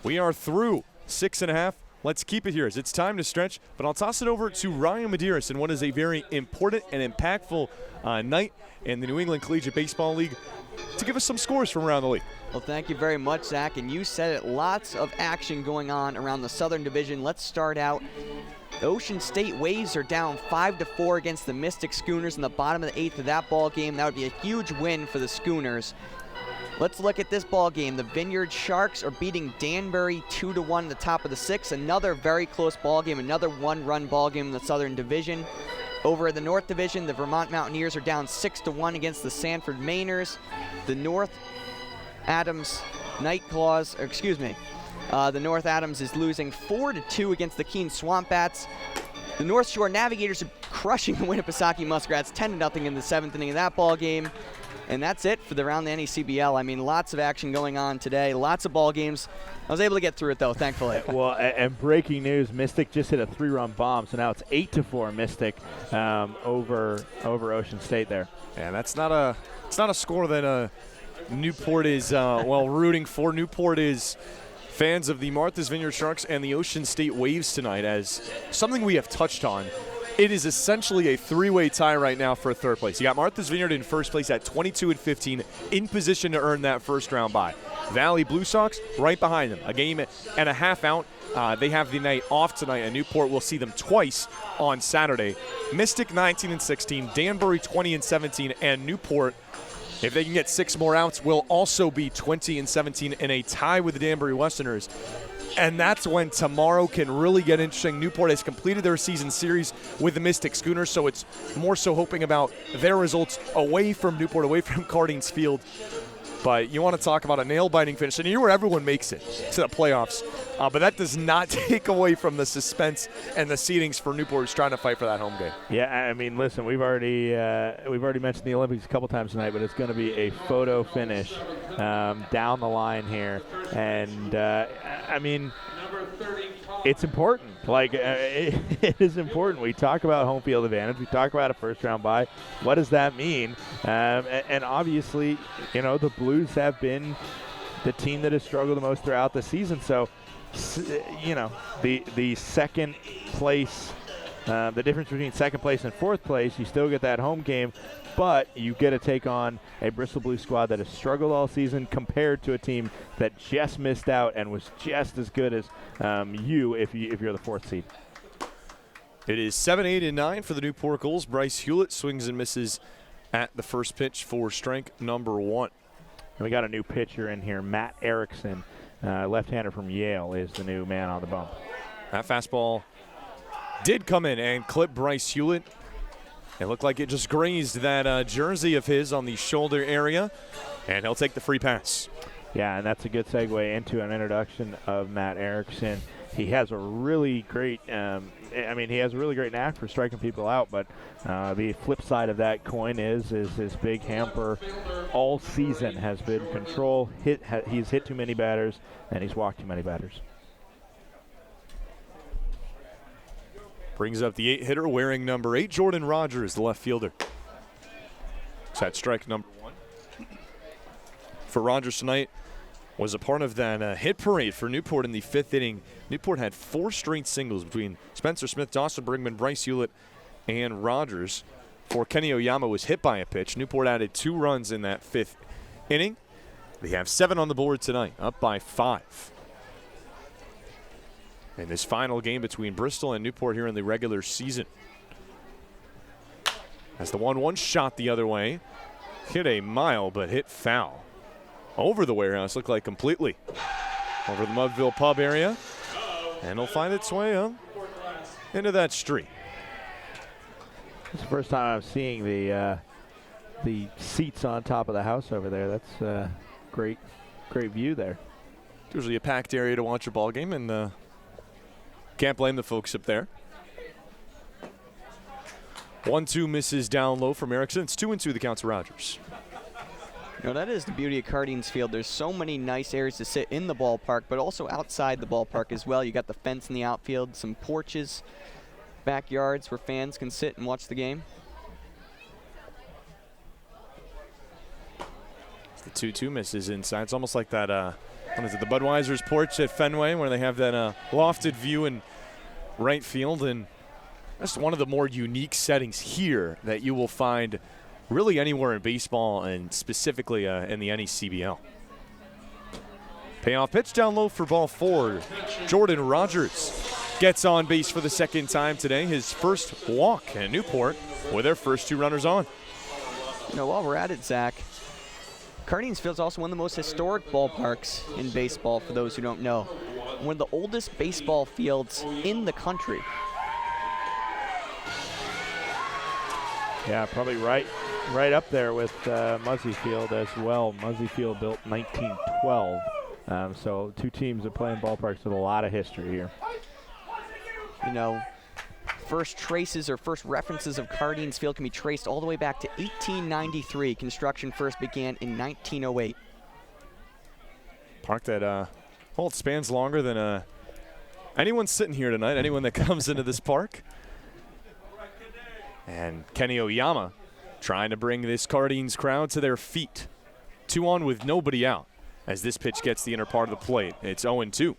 We are through 6.5. let's keep it here as it's time to stretch, but I'll toss it over to Ryan Medeiros in what is a very important and impactful night in the New England Collegiate Baseball League to give us some scores from around the league. Well, thank you very much, Zach. And you said it, lots of action going on around the Southern Division. Let's start out. The Ocean State Waves are down 5-4 against the Mystic Schooners in the bottom of the 8th of that ball game. That would be a huge win for the Schooners. Let's look at this ball game. The Vineyard Sharks are beating Danbury 2-1 at the top of the 6th. Another very close ball game, another one-run ball game in the Southern Division. Over at the North Division, the Vermont Mountaineers are down 6-1 against the Sanford Mainers. The North Adams the North Adams is losing 4-2 against the Keene Swamp Bats. The North Shore Navigators are crushing the Winnipesaukee Muskrats 10-0 in the 7th inning of that ball game. And that's it for the round of the NECBL. I mean, lots of action going on today, lots of ball games. I was able to get through it, though, thankfully. Well, and breaking news, Mystic just hit a 3-run bomb, so now it's 8-4 Mystic over Ocean State there. Yeah, it's not a score that Newport is rooting for. Newport is fans of the Martha's Vineyard Sharks and the Ocean State Waves tonight as something we have touched on. It is essentially a three-way tie right now for third place. You got Martha's Vineyard in first place at 22-15, in position to earn that first round bye. Valley Blue Sox right behind them, a game and a half out. They have the night off tonight, and Newport will see them twice on Saturday. Mystic 19-16, Danbury 20-17, and Newport, if they can get 6 more outs, will also be 20-17 in a tie with the Danbury Westerners. And that's when tomorrow can really get interesting. Newport has completed their season series with the Mystic Schooners, so it's more so hoping about their results away from Newport, away from Cardines Field. But you want to talk about a nail-biting finish, and where everyone makes it to the playoffs. But that does not take away from the suspense and the seedings for Newport, who's trying to fight for that home game. Yeah, I mean, listen, we've already mentioned the Olympics a couple times tonight, but it's going to be a photo finish down the line here, and I mean, it's important. It is important. We talk about home field advantage. We talk about a first-round bye. What does that mean? And obviously, the Blues have been the team that has struggled the most throughout the season. So, the second place, the difference between second place and fourth place, you still get that home game, but you get to take on a Bristol Blues squad that has struggled all season compared to a team that just missed out and was just as good as if you're the fourth seed. It is 7, 8, and 9 for the Newport Gulls. Bryce Hewlett swings and misses at the first pitch for strike number 1. And we got a new pitcher in here, Matt Erickson, left-hander from Yale, is the new man on the bump. That fastball did come in and clip Bryce Hewlett. It looked like it just grazed that jersey of his on the shoulder area, and he'll take the free pass. Yeah, and that's a good segue into an introduction of Matt Erickson. He has a really great, he has a really great knack for striking people out, but the flip side of that coin is his big hamper all season has been control. He's hit too many batters, and he's walked too many batters. Brings up the 8-hitter wearing number 8, Jordan Rogers, the left fielder. So that strike number 1 for Rogers tonight was a part of that hit parade for Newport in the 5th inning. Newport had 4 straight singles between Spencer Smith, Dawson Brigman, Bryce Hewlett, and Rogers. For Kenny Oyama was hit by a pitch. Newport added 2 runs in that 5th inning. They have 7 on the board tonight, up by 5. In this final game between Bristol and Newport here in the regular season. As the 1-1 shot the other way, hit a mile but hit foul. Over the warehouse, looked like completely. Over the Mudville Pub area. And it'll find its way up into that street. It's the first time I'm seeing the seats on top of the house over there. That's great view there. Usually a packed area to watch a ball game, and can't blame the folks up there. 1-2 misses down low from Erickson. It's 2-2 the count to Rogers. That is the beauty of Cardines Field. There's so many nice areas to sit in the ballpark, but also outside the ballpark as well. You got the fence in the outfield, some porches, backyards where fans can sit and watch the game. The 2-2 misses inside. It's almost like that What is it, the Budweiser's porch at Fenway, where they have that lofted view in right field, and that's one of the more unique settings here that you will find really anywhere in baseball, and specifically in the NECBL. Payoff pitch down low for ball 4. Jordan Rogers gets on base for the second time today, his first walk in Newport with their first 2 runners on. You know, while we're at it, Zach, Cardians Field is also one of the most historic ballparks in baseball, for those who don't know. One of the oldest baseball fields in the country. Yeah, probably right up there with Muzzy Field as well. Muzzy Field built 1912. So 2 teams that play in ballparks with a lot of history here. You know, first traces or first references of Cardians Field can be traced all the way back to 1893. Construction first began in 1908. Park that, well, it spans longer than anyone sitting here tonight, anyone that comes into this park. And Kenny Oyama trying to bring this Cardians crowd to their feet. 2 on with nobody out as this pitch gets the inner part of the plate. It's 0-2.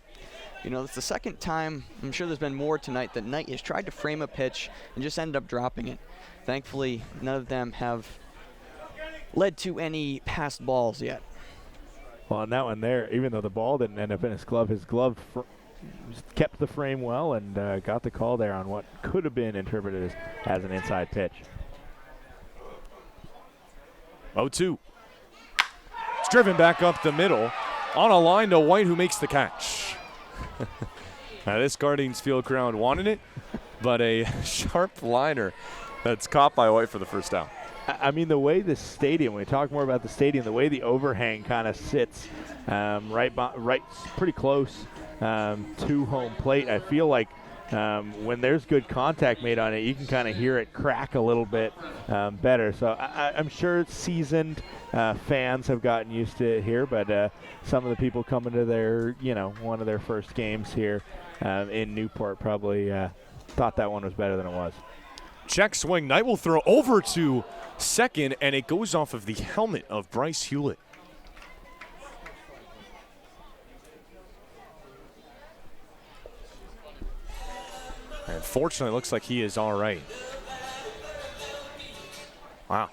You know, it's the second time, I'm sure there's been more tonight, that Knight has tried to frame a pitch and just ended up dropping it. Thankfully, none of them have led to any passed balls yet. Well, on that one there, even though the ball didn't end up in his glove kept the frame well and got the call there on what could have been interpreted as an inside pitch. 0-2. It's driven back up the middle on a line to White, who makes the catch. Now this Cardians Field crowd wanted it, but a sharp liner that's caught by White for the first out. I mean, the way the stadium, when we talk more about the stadium, the way the overhang kind of sits right pretty close to home plate, I feel like when there's good contact made on it, you can kind of hear it crack a little bit better. So I'm sure seasoned fans have gotten used to it here, but some of the people coming to their, one of their first games here in Newport probably thought that one was better than it was. Check swing. Knight will throw over to second, and it goes off of the helmet of Bryce Hewlett. And fortunately, it looks like he is all right. Wow.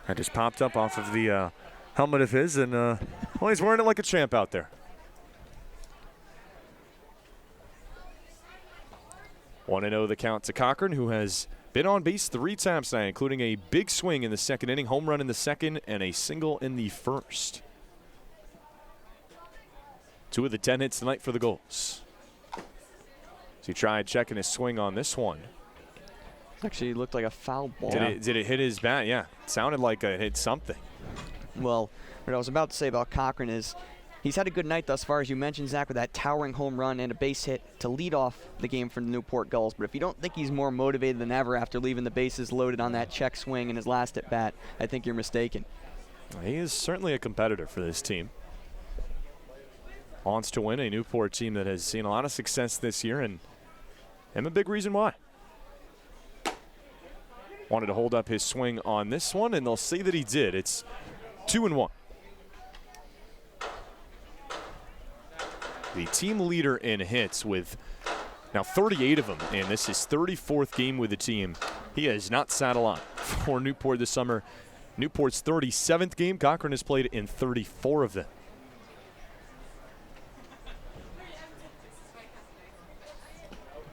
That just popped up off of the helmet of his, and well, he's wearing it like a champ out there. 1-0 the count to Cochrane, who has been on base 3 times tonight, including a big swing in the second inning, home run in the second, and a single in the first. 2 of the 10 hits tonight for the Gulls. So he tried checking his swing on this one. Actually looked like a foul ball. Did it hit his bat? Yeah, it sounded like it hit something. Well, what I was about to say about Cochrane is he's had a good night thus far, as you mentioned, Zach, with that towering home run and a base hit to lead off the game for the Newport Gulls. But if you don't think he's more motivated than ever after leaving the bases loaded on that check swing in his last at bat, I think you're mistaken. He is certainly a competitor for this team. Wants to win, a Newport team that has seen a lot of success this year, and a big reason why. Wanted to hold up his swing on this one, and they'll see that he did. It's 2-1. The team leader in hits with now 38 of them, and this is 34th game with the team. He has not sat a lot for Newport this summer. Newport's 37th game. Cochrane has played in 34 of them.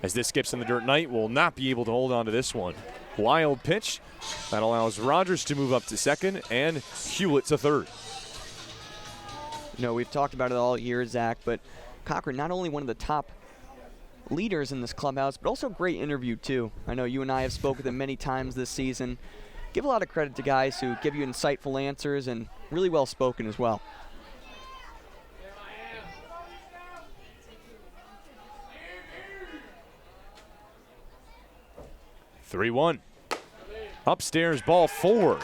As this skips in the dirt, Knight will not be able to hold on to this one. Wild pitch. That allows Rogers to move up to second and Hewlett to third. You know, we've talked about it all year, Zach, but Cochrane, not only one of the top leaders in this clubhouse, but also a great interview, too. I know you and I have spoken with him many times this season. Give a lot of credit to guys who give you insightful answers and really well spoken as well. (3-1). Upstairs, ball 4.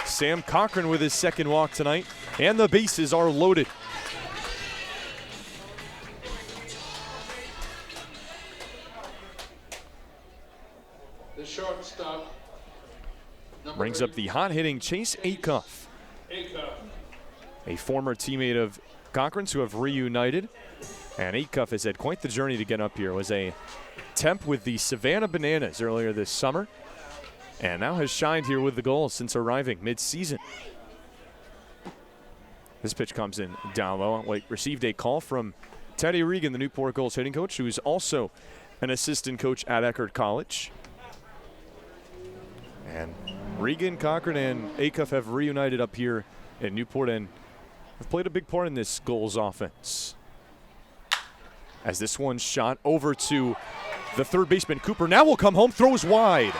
Sam Cochrane with his second walk tonight, and the bases are loaded. The shortstop, Brings brings up the hot-hitting Chase Acuff, a former teammate of Cochrane's who have reunited. And Acuff has had quite the journey to get up here. Was a temp with the Savannah Bananas earlier this summer, and now has shined here with the Gulls since arriving mid-season. This pitch comes in down low. Received a call from Teddy Regan, the Newport Gulls hitting coach, who is also an assistant coach at Eckerd College. And Regan, Cochrane, and Acuff have reunited up here in Newport and have played a big part in this Gulls offense. As this one's shot over to the third baseman, Cooper now will come home, throws wide.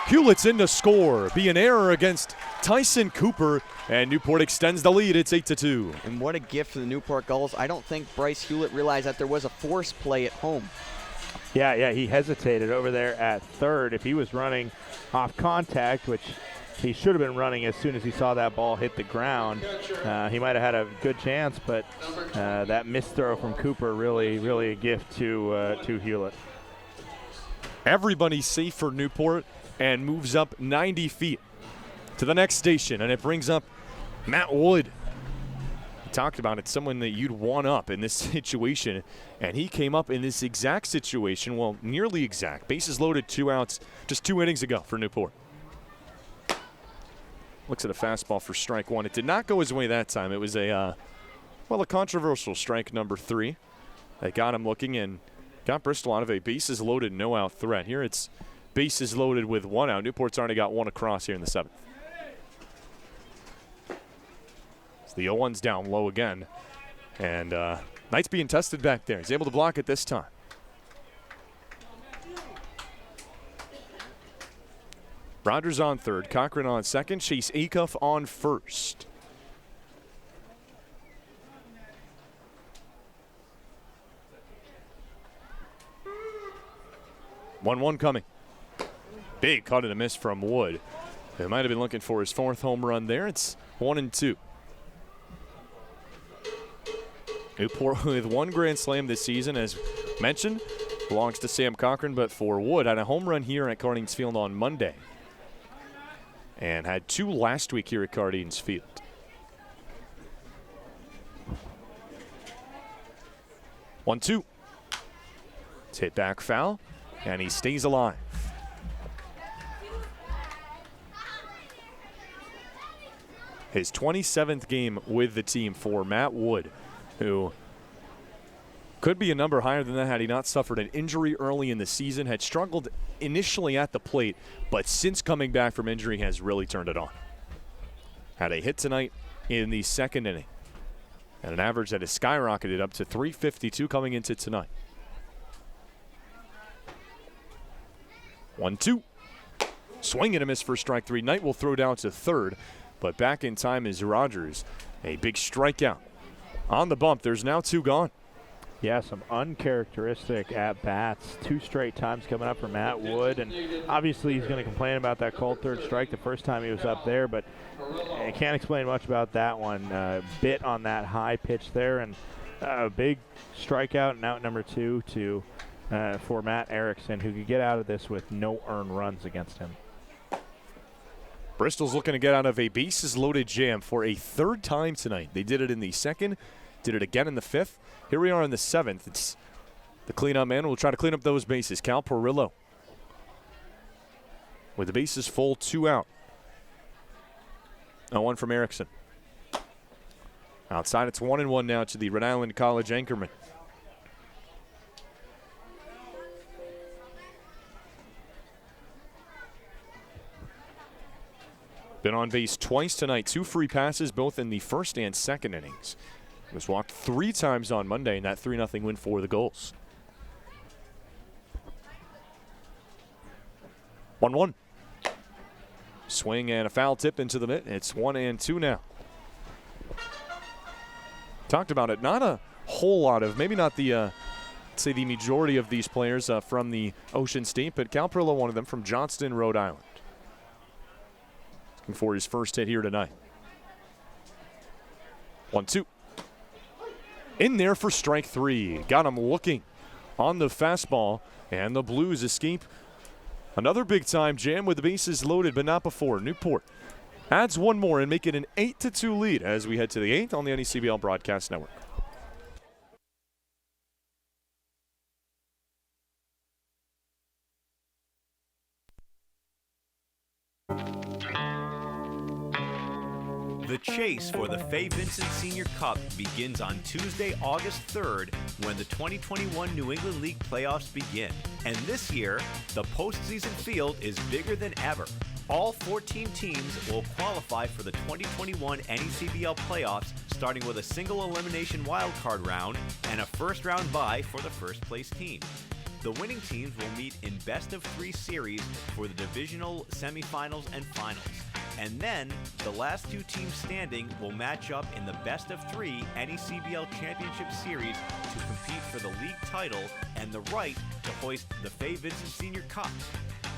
Hewlett's in to score. Be an error against Tyson Cooper, and Newport extends the lead. It's 8-2. And what a gift for the Newport Gulls. I don't think Bryce Hewlett realized that there was a force play at home. Yeah, he hesitated over there at third. If he was running off contact, which he should have been running as soon as he saw that ball hit the ground, he might have had a good chance, but that missed throw from Cooper really a gift to Hewlett. Everybody's safe for Newport and moves up 90 feet to the next station, and it brings up Matt Wood. We talked about it, someone that you'd want up in this situation, and he came up in this exact situation, well, nearly exact. Bases loaded, 2 outs, just 2 innings ago for Newport. Looks at a fastball for strike one. It did not go his way that time. It was a controversial strike number 3 that got him looking and got Bristol out of a bases loaded, no out threat. Here it's bases loaded with 1 out. Newport's already got 1 across here in the 7th. So the 0-1's down low again. And Knight's being tested back there. He's able to block it this time. Rogers on third, Cochrane on second, Chase Acuff on first. One coming. Big cut and a miss from Wood. He might have been looking for his 4th home run there. It's 1-2. Newport with 1 grand slam this season, as mentioned, belongs to Sam Cochrane, but for Wood, had a home run here at Cardines Field on Monday. And had 2 last week here at Cardines Field. One, 2. It's hit back foul, and he stays alive. His 27th game with the team for Matt Wood, who could be a number higher than that had he not suffered an injury early in the season, had struggled initially at the plate, but since coming back from injury has really turned it on. Had a hit tonight in the 2nd inning, and an average that has skyrocketed up to .352 coming into tonight. 1-2. Swing and a miss for strike 3. Knight will throw down to third, but back in time is Rogers. A big strikeout. On the bump, there's now 2 gone. Yeah, some uncharacteristic at-bats. 2 straight times coming up for Matt Wood, and obviously he's going to complain about that called third strike the first time he was up there, but I can't explain much about that one. Bit on that high pitch there, and a big strikeout and out number 2 for Matt Erickson, who could get out of this with no earned runs against him. Bristol's looking to get out of a bases-loaded jam for a 3rd time tonight. They did it in the 2nd, did it again in the 5th. Here we are in the 7th. It's the cleanup man. We'll try to clean up those bases. Cal Perillo with the bases full, 2 out. 0-1 from Erickson. Outside, it's 1-1 now to the Rhode Island College anchorman. Been on base twice tonight. 2 free passes, both in the 1st and 2nd innings. Was walked 3 times on Monday in that 3-0 win for the Gulls. 1-1. Swing and a foul tip into the mitt. It's 1-2 now. Talked about it. Not a whole lot of, maybe not the, say the majority of these players from the Ocean State, but Cal Perillo, one of them from Johnston, Rhode Island. Looking for his first hit here tonight. 1-2. In there for strike 3. Got him looking on the fastball, and the Blues escape Another big-time jam with the bases loaded, but not before. Newport adds one more and make it an 8-2 lead as we head to the 8th on the NECBL Broadcast Network. The chase for the Fay Vincent Senior Cup begins on Tuesday, August 3rd, when the 2021 New England League playoffs begin. And this year, the postseason field is bigger than ever. All 14 teams will qualify for the 2021 NECBL playoffs, starting with a single elimination wildcard round and a first-round bye for the first-place team. The winning teams will meet in best-of-3 series for the divisional semifinals and finals. And then, the last 2 teams standing will match up in the best-of-3 NECBL Championship Series to compete for the league title and the right to hoist the Fay Vincent Senior Cup.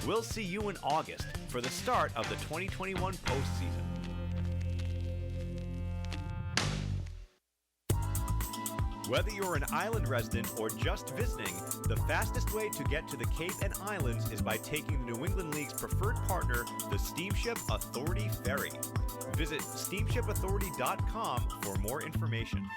We'll see you in August for the start of the 2021 postseason. Whether you're an island resident or just visiting, the fastest way to get to the Cape and Islands is by taking the New England League's preferred partner, the Steamship Authority Ferry. Visit steamshipauthority.com for more information.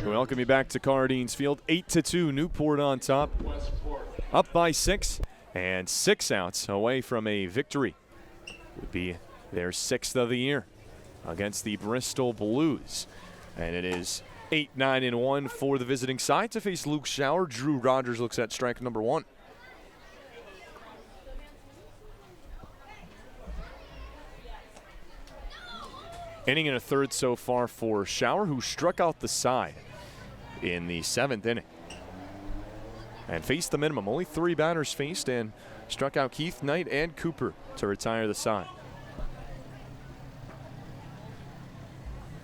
Welcome you back to Cardines Field. 8-2, Newport on top. Up by 6, and 6 outs away from a victory. Would be their 6th of the year against the Bristol Blues. And it is 8-9-1 for the visiting side to face Luke Schauer. Drew Rogers looks at strike number 1. Inning and a third so far for Schauer, who struck out the side in the 7th inning and faced the minimum. Only 3 batters faced and struck out Keith, Knight, and Cooper to retire the side.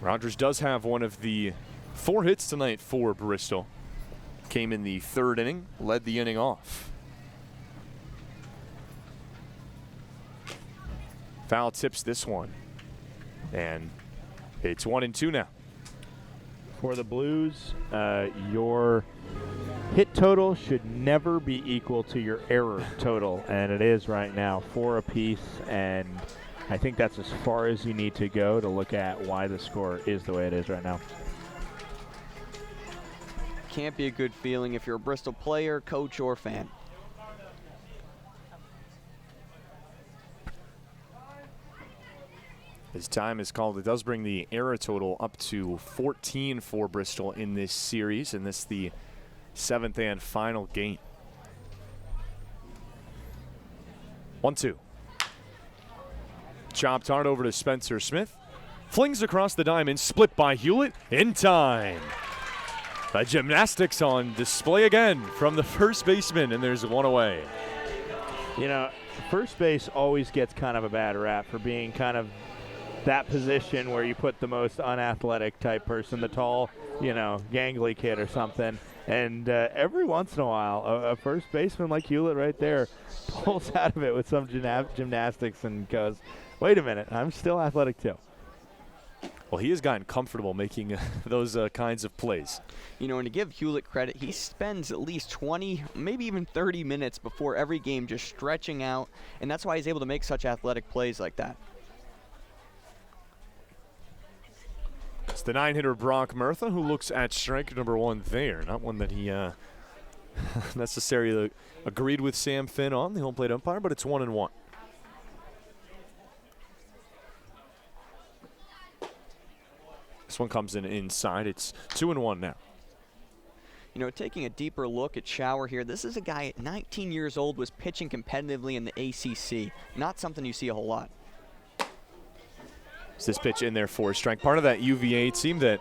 Rogers does have one of the 4 hits tonight for Bristol. Came in the 3rd inning, led the inning off. Foul tips this one, and it's 1-2 now. For the Blues, your hit total should never be equal to your error total, and it is right now, 4 apiece, and I think that's as far as you need to go to look at why the score is the way it is right now. Can't be a good feeling if you're a Bristol player, coach, or fan. His time is called. It does bring the error total up to 14 for Bristol in this series, and this is the 7th and final game. 1-2. Chopped hard over to Spencer Smith. Flings across the diamond, split by Hewlett in time. The gymnastics on display again from the first baseman, and there's 1 away. You know, first base always gets kind of a bad rap for being kind of that position where you put the most unathletic type person, the tall, gangly kid or something. And every once in a while, a first baseman like Hewlett right there pulls out of it with some gymnastics and goes, wait a minute, I'm still athletic too. Well, he has gotten comfortable making those kinds of plays. And to give Hewlett credit, he spends at least 20, maybe even 30 minutes before every game just stretching out, and that's why he's able to make such athletic plays like that. It's the 9-hitter Brock Murtha who looks at strike number 1 there. Not one that he necessarily agreed with Sam Finn on, the home plate umpire, but it's 1-1. This one comes in inside. It's 2-1 now. Taking a deeper look at Schauer here, this is a guy at 19 years old, was pitching competitively in the ACC. Not something you see a whole lot. This pitch in there for a strike. Part of that UVA team that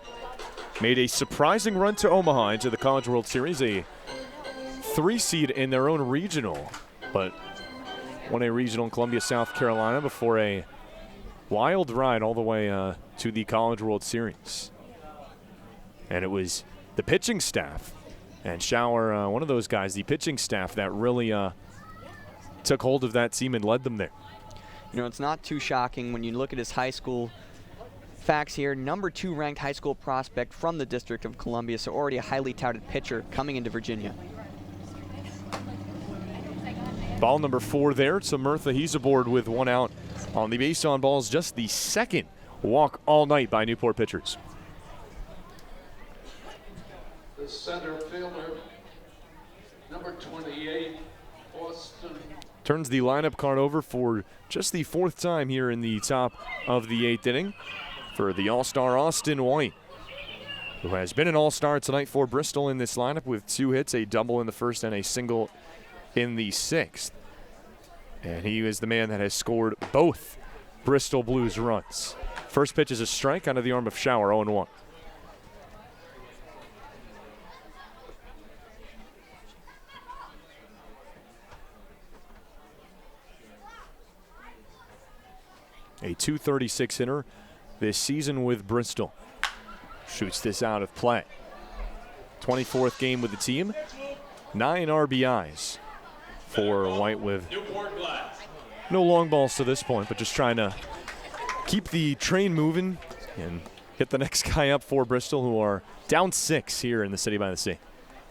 made a surprising run to Omaha into the College World Series, a 3 seed in their own regional, but won a regional in Columbia, South Carolina before a wild ride all the way to the College World Series. And it was the pitching staff And Shower, one of those guys, the pitching staff that really took hold of that team and led them there. You know, it's not too shocking when you look at his high school facts here. Number 2 ranked high school prospect from the District of Columbia, so already a highly touted pitcher coming into Virginia. Ball number 4 there to Murtha. He's aboard with 1 out on the base on balls. Just the second walk all night by Newport pitchers. The center fielder, number 28, Austin. Turns the lineup card over for just the 4th time here in the top of the 8th inning for the All-Star Austin White, who has been an All-Star tonight for Bristol in this lineup with 2 hits, a double in the first and a single in the 6th. And he is the man that has scored both Bristol Blues runs. First pitch is a strike out of the arm of Shower, 0-1. A .236 hitter this season with Bristol. Shoots this out of play. 24th game with the team. 9 RBIs for White with no long balls to this point, but just trying to keep the train moving and hit the next guy up for Bristol, who are down 6 here in the City by the Sea.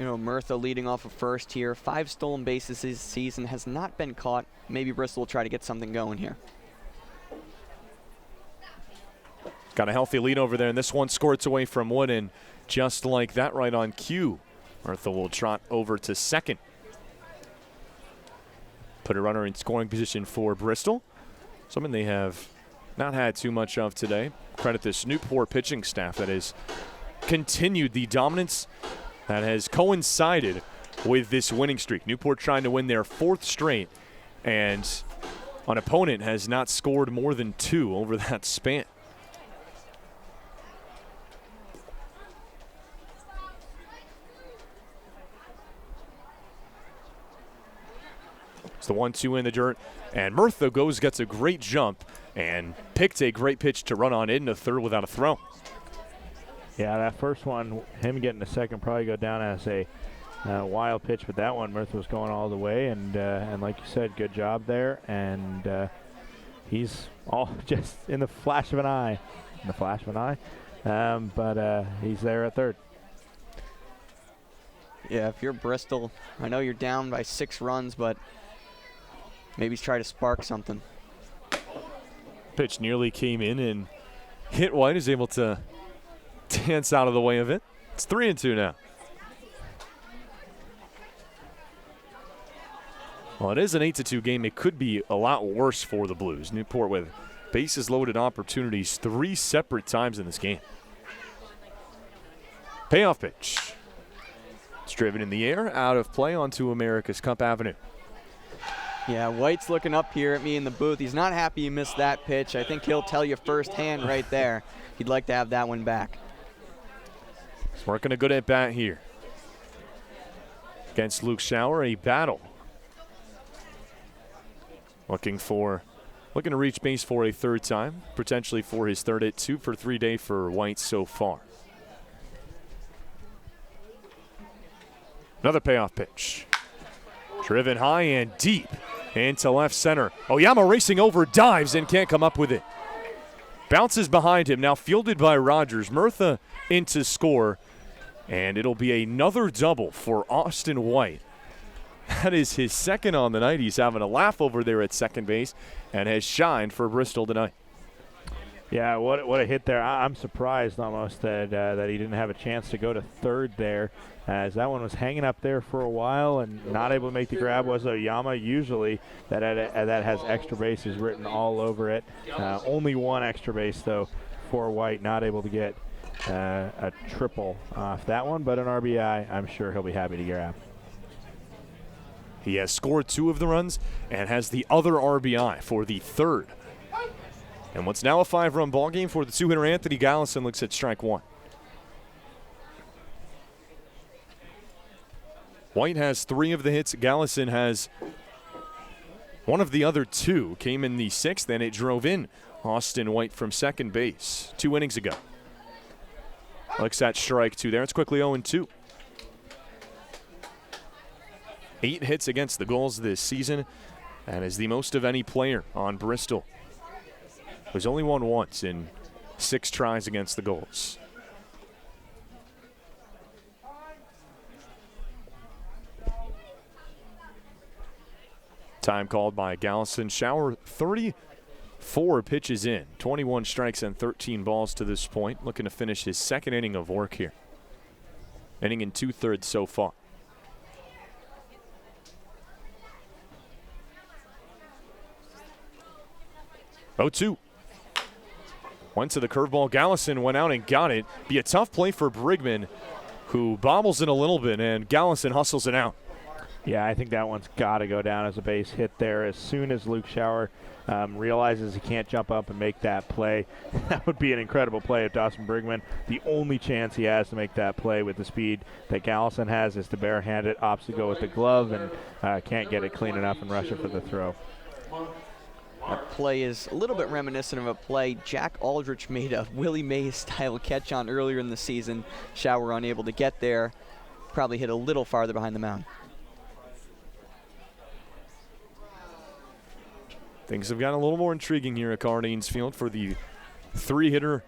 You know, Murtha leading off of first here. 5 stolen bases this season, has not been caught. Maybe Bristol will try to get something going here. Got a healthy lead over there, and this one squirts away from Wood, and just like that, right on cue, Murtha will trot over to second. Put a runner in scoring position for Bristol, something they have not had too much of today. Credit this Newport pitching staff that has continued the dominance that has coincided with this winning streak. Newport trying to win their 4th straight, and an opponent has not scored more than 2 over that span. It's the 1-2 in the dirt, and Murtha gets a great jump and picked a great pitch to run on into third without a throw. Yeah, that first one, him getting a second, probably go down as a wild pitch, but that one, Murtha was going all the way, and like you said, good job there, and he's all just in the flash of an eye. But he's there at third. Yeah, if you're Bristol, I know you're down by 6 runs, but maybe try to spark something. Pitch nearly came in and hit White, is able to dance out of the way of it. It's 3-2 now. Well, it is an 8-2 game. It could be a lot worse for the Blues. Newport with bases loaded opportunities 3 separate times in this game. Payoff pitch. It's driven in the air, out of play onto America's Cup Avenue. Yeah, White's looking up here at me in the booth. He's not happy he missed that pitch. I think he'll tell you firsthand right there he'd like to have that one back. He's working a good at-bat here. Against Luke Shower, a battle. Looking to reach base for a 3rd time, potentially for his 3rd hit. 2 for 3 day for White so far. Another payoff pitch. Driven high and deep into left center. Oyama racing over, dives, and can't come up with it. Bounces behind him, now fielded by Rogers. Murtha into score, and it'll be another double for Austin White. That is his 2nd on the night. He's having a laugh over there at second base and has shined for Bristol tonight. Yeah, what a hit there. I'm surprised almost that he didn't have a chance to go to third there, as that one was hanging up there for a while and not able to make the grab was Oyama. Usually that has extra bases written all over it. Only 1 extra base, though, for White. Not able to get a triple off that one, but an RBI I'm sure he'll be happy to grab. He has scored 2 of the runs and has the other RBI for the 3rd. And what's now a 5-run ball game for the 2-hitter Anthony Gallison looks at strike 1. White has 3 of the hits. Gallison has 1 of the other 2. Came in the 6th, and it drove in Austin White from second base 2 innings ago. Looks at strike 2 there. It's quickly 0-2. 8 hits against the Gulls this season and is the most of any player on Bristol. He's only won once in 6 tries against the Gulls. Time called by Gallison. Shower 34 pitches in, 21 strikes and 13 balls to this point. Looking to finish his second inning of work here. Inning in 2/3 so far. Oh, 2. Went to the curveball. Gallison went out and got it. Be a tough play for Brigman, who bobbles it a little bit, and Gallison hustles it out. Yeah, I think that one's got to go down as a base hit there. As soon as Luke Shower realizes he can't jump up and make that play, that would be an incredible play of Dawson Brigman. The only chance he has to make that play with the speed that Gallison has is to barehand it, opts to go with the glove, and can't get it clean enough and rush it for the throw. That play is a little bit reminiscent of a play Jack Aldrich made a Willie Mays-style catch on earlier in the season. Shower unable to get there. Probably hit a little farther behind the mound. Things have gotten a little more intriguing here at Cardines Field for the 3-hitter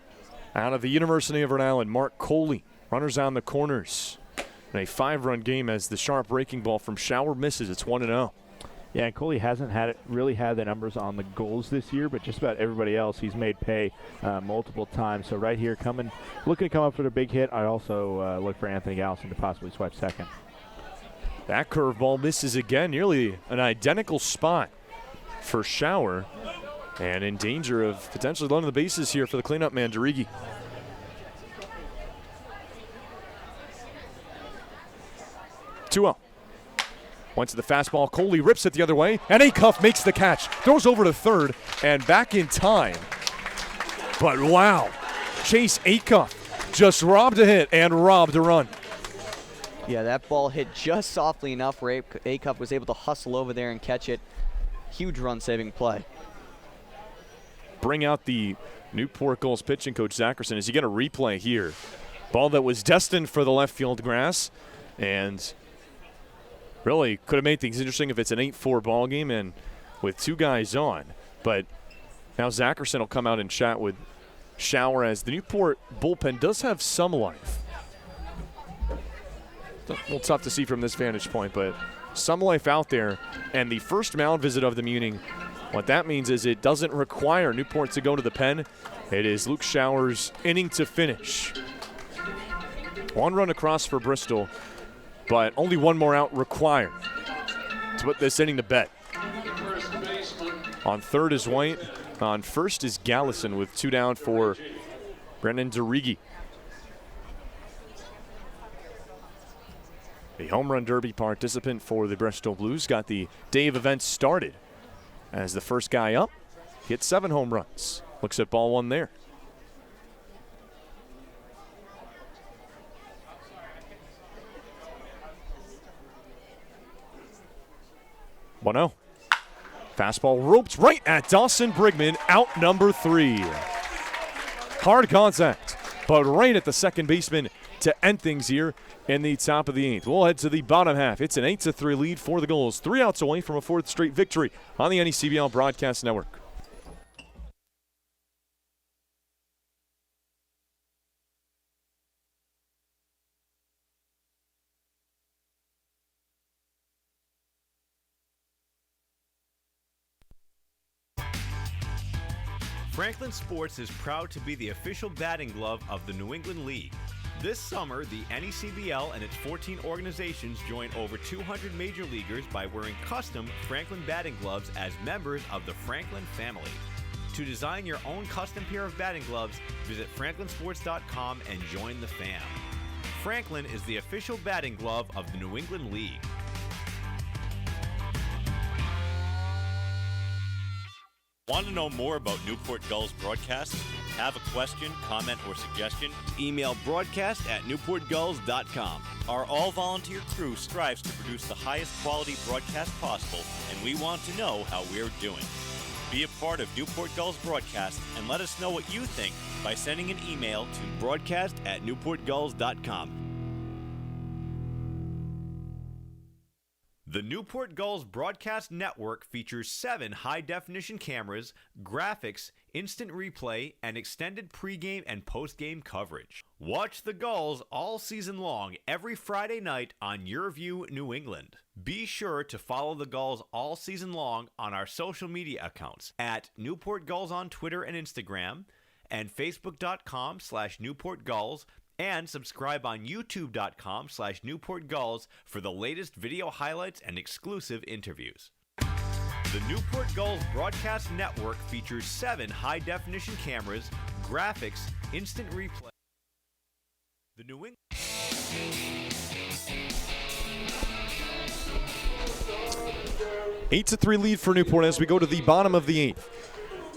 out of the University of Rhode Island, Mark Coley. Runners on the corners in a 5-run game as the sharp breaking ball from Shower misses. It's 1-0. Yeah, and Coley hasn't really had the numbers on the goals this year, but just about everybody else he's made pay multiple times. So right here, looking to come up for the big hit. I also look for Anthony Gallison to possibly swipe second. That curveball misses again, nearly an identical spot for Shower, and in danger of potentially loading the bases here for the cleanup man, Derigi. Two-0. Went to the fastball. Coley rips it the other way, and Acuff makes the catch. Throws over to third and back in time. But wow, Chase Acuff just robbed a hit and robbed a run. Yeah, that ball hit just softly enough where Acuff was able to hustle over there and catch it. Huge run-saving play. Bring out the Newport Gulls pitching coach, Zackerson, as you get a replay here. Ball that was destined for the left field grass, and really could have made things interesting if it's an 8-4 ball game and with 2 guys on. But now Zackerson will come out and chat with Shower as the Newport bullpen does have some life. A little tough to see from this vantage point, but some life out there. And the first mound visit of the meeting, what that means is it doesn't require Newport to go to the pen. It is Luke Shower's inning to finish. 1 run across for Bristol, but only 1 more out required to put this inning to bed. On third is White. On first is Gallison with 2 down for Brennan Derigi. A home run derby participant for the Bristol Blues got the day of events started as the first guy up hit 7 home runs. Looks at ball 1 there. One-0. Fastball roped right at Dawson Brigman, out number 3. Hard contact, but right at the second baseman to end things here in the top of the 8th. We'll head to the bottom half. It's an 8-3 lead for the Gulls. 3 outs away from a 4th straight victory on the NECBL Broadcast Network. Franklin Sports is proud to be the official batting glove of the New England League. This summer, the NECBL and its 14 organizations join over 200 major leaguers by wearing custom Franklin batting gloves as members of the Franklin family. To design your own custom pair of batting gloves, visit franklinsports.com and join the fam. Franklin is the official batting glove of the New England League. Want to know more about Newport Gulls broadcasts? Have a question, comment, or suggestion? Email broadcast@newportgulls.com. Our all-volunteer crew strives to produce the highest quality broadcast possible, and we want to know how we're doing. Be a part of Newport Gulls broadcast and let us know what you think by sending an email to broadcast@newportgulls.com. The Newport Gulls broadcast network features 7 high-definition cameras, graphics, instant replay, and extended pregame and postgame coverage. Watch the Gulls all season long every Friday night on YourView New England. Be sure to follow the Gulls all season long on our social media accounts at Newport Gulls on Twitter and Instagram, and Facebook.com/Newport Gulls, and subscribe on YouTube.com/Newport Gulls for the latest video highlights and exclusive interviews. The Newport Gulls broadcast network features 7 high-definition cameras, graphics, instant replay. The New England 8-3 lead for Newport as we go to the bottom of the 8th.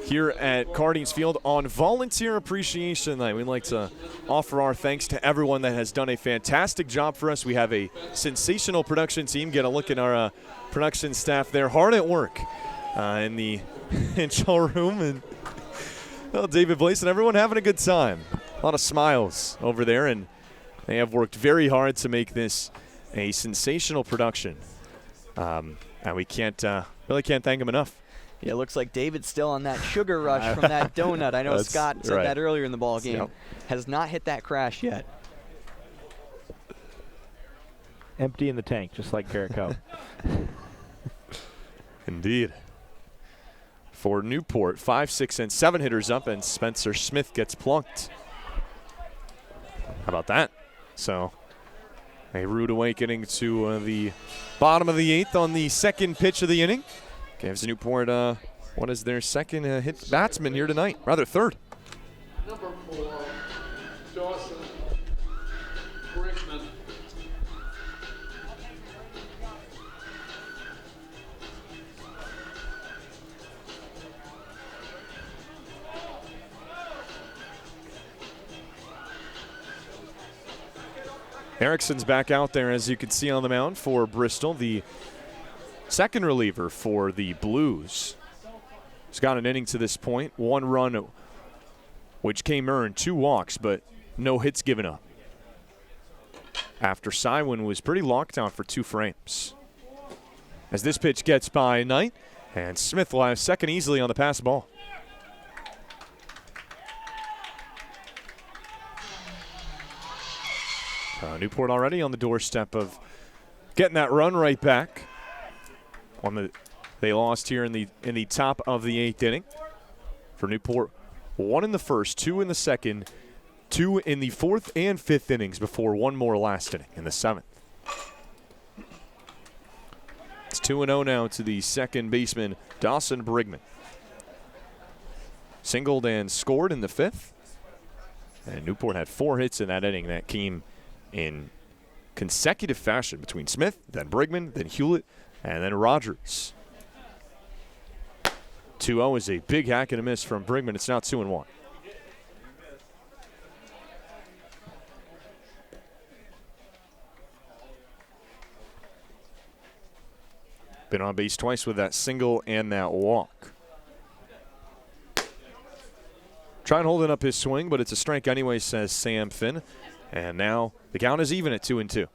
Here at Cardinals Field on Volunteer Appreciation Night. We'd like to offer our thanks to everyone that has done a fantastic job for us. We have a sensational production team. Get a look at our production staff there, hard at work in the control room. And well, David Blaze and everyone having a good time. A lot of smiles over there, and they have worked very hard to make this a sensational production. And we really can't thank them enough. Yeah, it looks like David's still on that sugar rush from that donut. I know Scott said that earlier in the ball game. Yep. Has not hit that crash yet. Empty in the tank, just like Carrico. Indeed. For Newport, 5, 6, and 7 hitters up, and Spencer Smith gets plunked. How about that? So a rude awakening to the bottom of the 8th on the second pitch of the inning. Gives Newport, what is their second hit batsman here tonight? Rather, third. Number 4, Dawson Brickman. Erickson's back out there, as you can see on the mound for Bristol, the second reliever for the Blues. He's got an inning to this point, 1 run, which came earned, 2 walks, but no hits given up. After Sywin was pretty locked down for 2 frames. As this pitch gets by Knight, and Smith will have second easily on the pass ball. Newport already on the doorstep of getting that run right back. They lost here in the top of the 8th inning. For Newport, 1 in the first, 2 in the second, 2 in the 4th and 5th innings before 1 more last inning in the 7th. It's 2-0 now to the second baseman, Dawson Brigman. Singled and scored in the 5th. And Newport had 4 hits in that inning that came in consecutive fashion between Smith, then Brigman, then Hewlett, and then Rogers. 2-0 is a big hack and a miss from Brigman. It's now 2-1. Been on base twice with that single and that walk. Trying holding up his swing, but it's a strike anyway, says Sam Finn. And now the count is even at 2-2.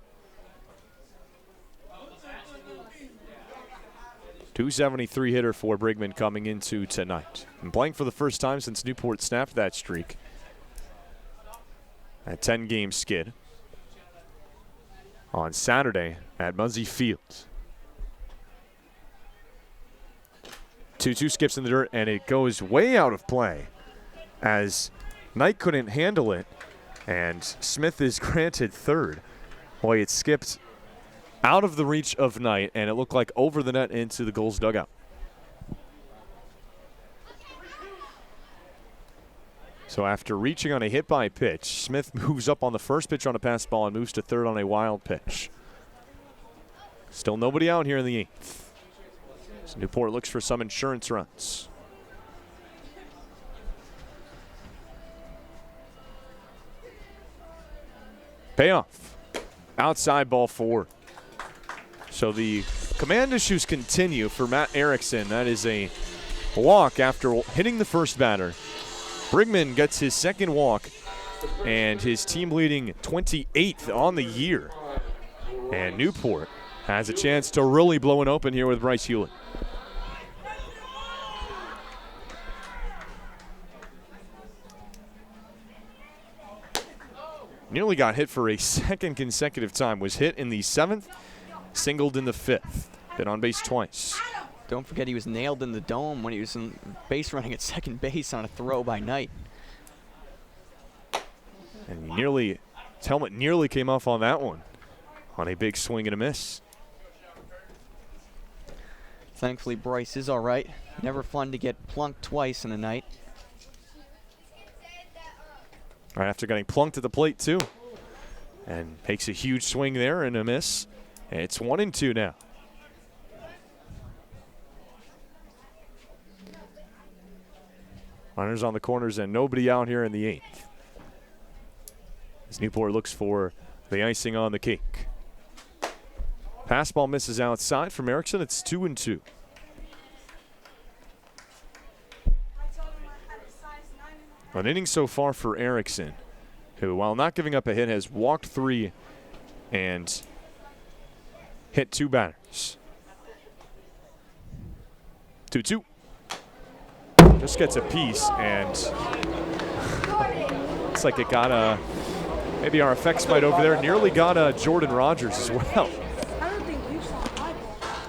273 hitter for Brigman coming into tonight. And playing for the first time since Newport snapped that streak. A 10-game skid on Saturday at Muzzy Field. 2-2 skips in the dirt, and it goes way out of play as Knight couldn't handle it, and Smith is granted third. Boy, it skipped out of the reach of Knight, and it looked like over the net into the Gulls dugout. So after reaching on a hit by pitch, Smith moves up on the first pitch on a pass ball and moves to third on a wild pitch. Still nobody out here in the 8th. So Newport looks for some insurance runs. Payoff. Outside ball 4. So the command issues continue for Matt Erickson. That is a walk after hitting the first batter. Brigman gets his second walk and his team leading 28th on the year. And Newport has a chance to really blow it open here with Bryce Hewlett. Nearly got hit for a second consecutive time. Was hit in the 7th, singled in the 5th. Been on base twice. Don't forget he was nailed in the dome when he was in base running at second base on a throw by Knight. And his helmet nearly came off on that one on a big swing and a miss. Thankfully, Bryce is all right. Never fun to get plunked twice in a night. Right after getting plunked at the plate, too. And makes a huge swing there and a miss. It's 1-2 now. Runners on the corners and nobody out here in the 8th. As Newport looks for the icing on the cake. Pass ball misses outside from Erickson. It's 2-2. An inning so far for Erickson, who, while not giving up a hit, has walked 3 and hit 2 batters. 2-2. Just gets a piece, and looks like it got maybe our effects might over there. Nearly got Jordan Rogers as well. I don't think you saw my ball.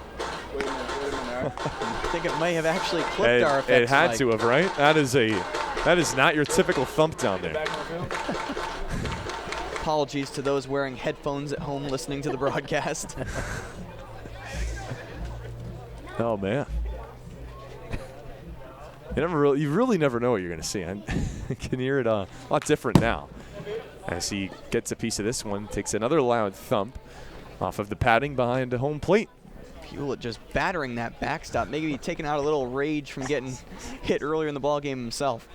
I think it may have actually clipped our effects. It had to have, right? That is not your typical thump down there. Apologies to those wearing headphones at home listening to the broadcast. Oh, man. You really never know what you're going to see. I can hear it a lot different now. As he gets a piece of this one, takes another loud thump off of the padding behind the home plate. Hewlett just battering that backstop, maybe taking out a little rage from getting hit earlier in the ballgame himself.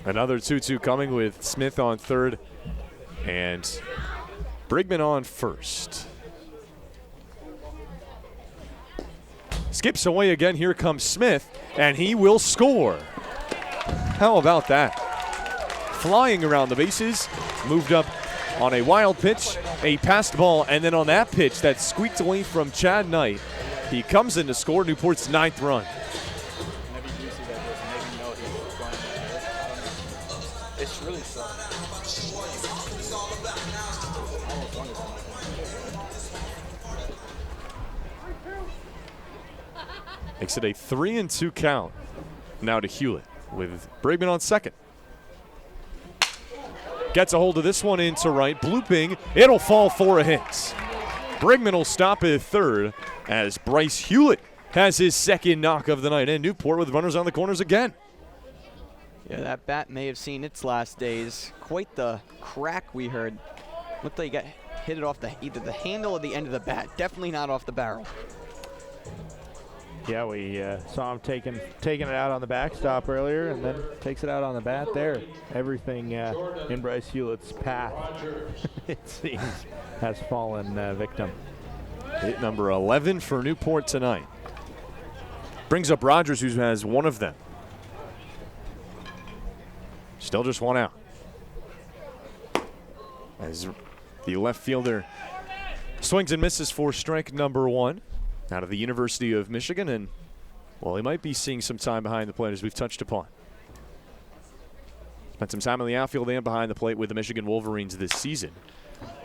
Another 2-2 coming with Smith on third and Brigman on first. Skips away again. Here comes Smith, and he will score. How about that? Flying around the bases, moved up on a wild pitch, a passed ball, and then on that pitch that squeaked away from Chad Knight, he comes in to score Newport's 9th run. It's really Makes it a 3-2 count now to Hewlett with Brigman on second. Gets a hold of this one into right, blooping. It'll fall for a hit. Brigman will stop at third as Bryce Hewlett has his second knock of the night, and Newport with runners on the corners again. Yeah, that bat may have seen its last days. Quite the crack we heard. Looked like he got hit it off either the handle or the end of the bat. Definitely not off the barrel. Yeah, we saw him taking it out on the backstop earlier, and then takes it out on the bat there. Everything in Bryce Hewlett's path, it seems, has fallen victim. Hit number 11 for Newport tonight. Brings up Rogers, who has one of them. Still just one out. As the left fielder swings and misses for strike number 1. Out of the University of Michigan, and, well, he might be seeing some time behind the plate, as we've touched upon. Spent some time in the outfield and behind the plate with the Michigan Wolverines this season.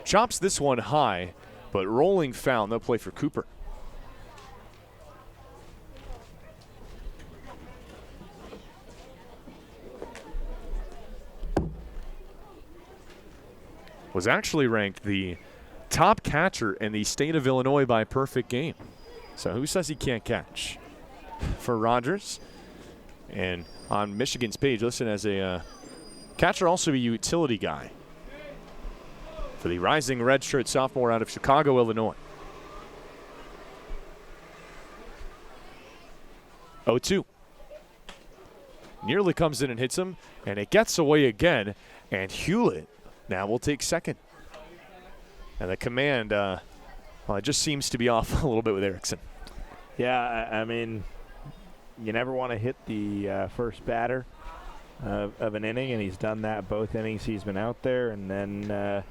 Chops this one high, but rolling foul. No play for Cooper. Was actually ranked the top catcher in the state of Illinois by perfect game. So who says he can't catch? For Rogers. And on Michigan's page, listed as a catcher, also a utility guy. For the rising redshirt sophomore out of Chicago, Illinois. 0-2. Nearly comes in and hits him, and it gets away again. And Hewlett now will take second. And the command, well, it just seems to be off a little bit with Erickson. Yeah, I mean, you never want to hit the first batter of an inning, and he's done that both innings he's been out there. And then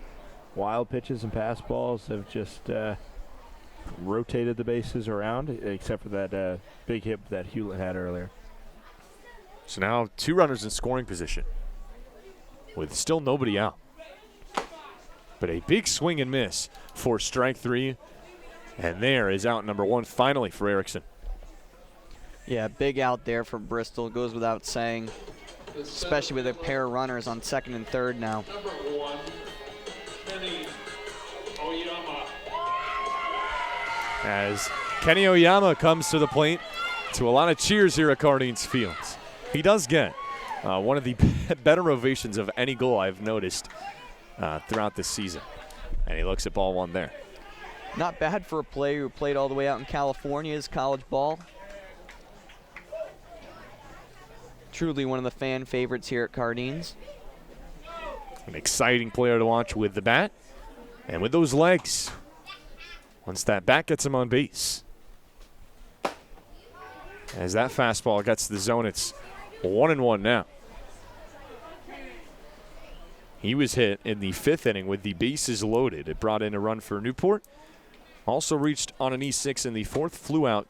wild pitches and pass balls have just rotated the bases around, except for that big hit that Hewlett had earlier. So now 2 runners in scoring position with still nobody out. But a big swing and miss for strike 3. And there is out number 1 finally for Erickson. Yeah, big out there for Bristol. Goes without saying, especially with a pair of runners on second and third now. Number 1, Kenny Oyama. As Kenny Oyama comes to the plate to a lot of cheers here at Cardines Fields. He does get one of the better ovations of any goal I've noticed throughout this season. And he looks at ball 1 there. Not bad for a player who played all the way out in California's college ball. Truly one of the fan favorites here at Cardines. An exciting player to watch with the bat and with those legs. Once that bat gets him on base. As that fastball gets the zone, it's 1-1 now. He was hit in the 5th inning with the bases loaded. It brought in a run for Newport. Also reached on an E6 in the 4th, flew out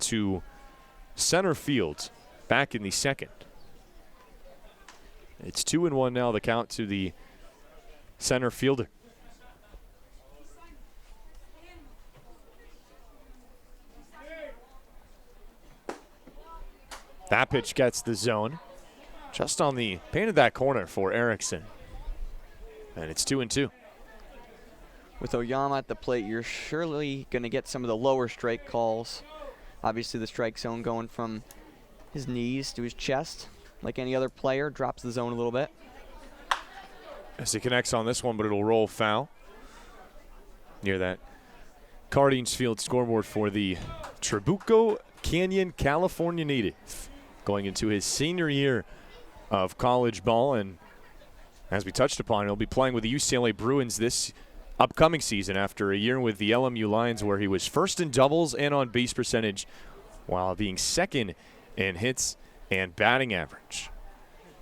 to center field back in the 2nd. It's 2-1 now, the count to the center fielder. That pitch gets the zone. Just on the painted that corner for Erickson. And it's 2-2. With Oyama at the plate, you're surely going to get some of the lower strike calls. Obviously the strike zone going from his knees to his chest. Like any other player, drops the zone a little bit. As he connects on this one, but it'll roll foul. Near that Cardines Field scoreboard for the Trabuco Canyon, California native. Going into his senior year of college ball. And as we touched upon, he'll be playing with the UCLA Bruins this upcoming season after a year with the LMU Lions where he was first in doubles and on base percentage while being second in hits and batting average.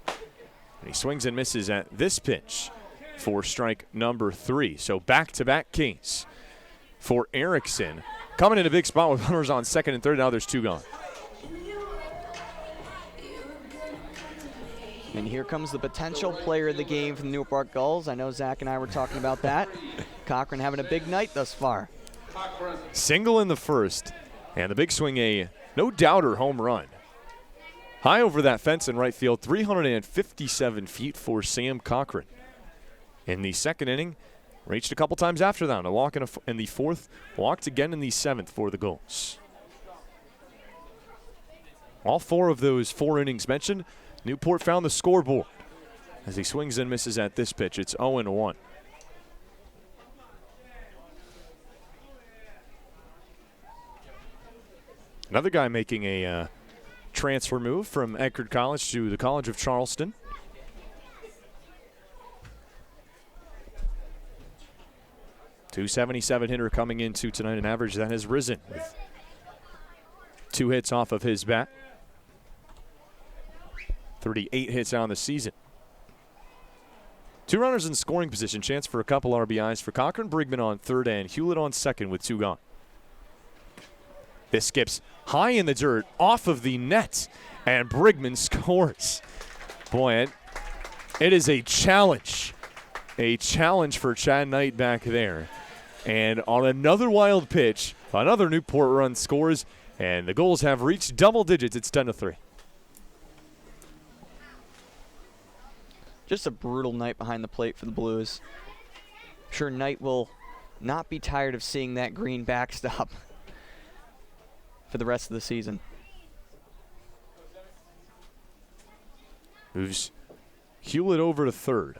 And he swings and misses at this pitch for strike number 3. So back-to-back Kings for Erickson. Coming in a big spot with runners on second and third. Now there's 2 gone. And here comes the potential player of the game for the Newport Gulls. I know Zach and I were talking about that. Cochrane having a big night thus far. Single in the 1st, and the big swing, a no-doubter home run. High over that fence in right field, 357 feet for Sam Cochrane. In the 2nd inning, reached a couple times after that. A walk in the 4th, walked again in the 7th for the Gulls. All 4 of those 4 innings mentioned, Newport found the scoreboard as he swings and misses at this pitch. It's 0-1. Another guy making a transfer move from Eckerd College to the College of Charleston. .277 hitter coming into tonight, an average that has risen with 2 hits off of his bat. 38 hits on the season. 2 runners in scoring position. Chance for a couple RBIs for Cochrane. Brigman on third and Hewlett on second with 2 gone. This skips high in the dirt off of the net, and Brigman scores. Boy, it is a challenge. A challenge for Chad Knight back there. And on another wild pitch, another Newport run scores, and the Gulls have reached double digits. It's 10-3. Just a brutal night behind the plate for the Blues. I'm sure Knight will not be tired of seeing that green backstop for the rest of the season. Moves Hewlett over to third.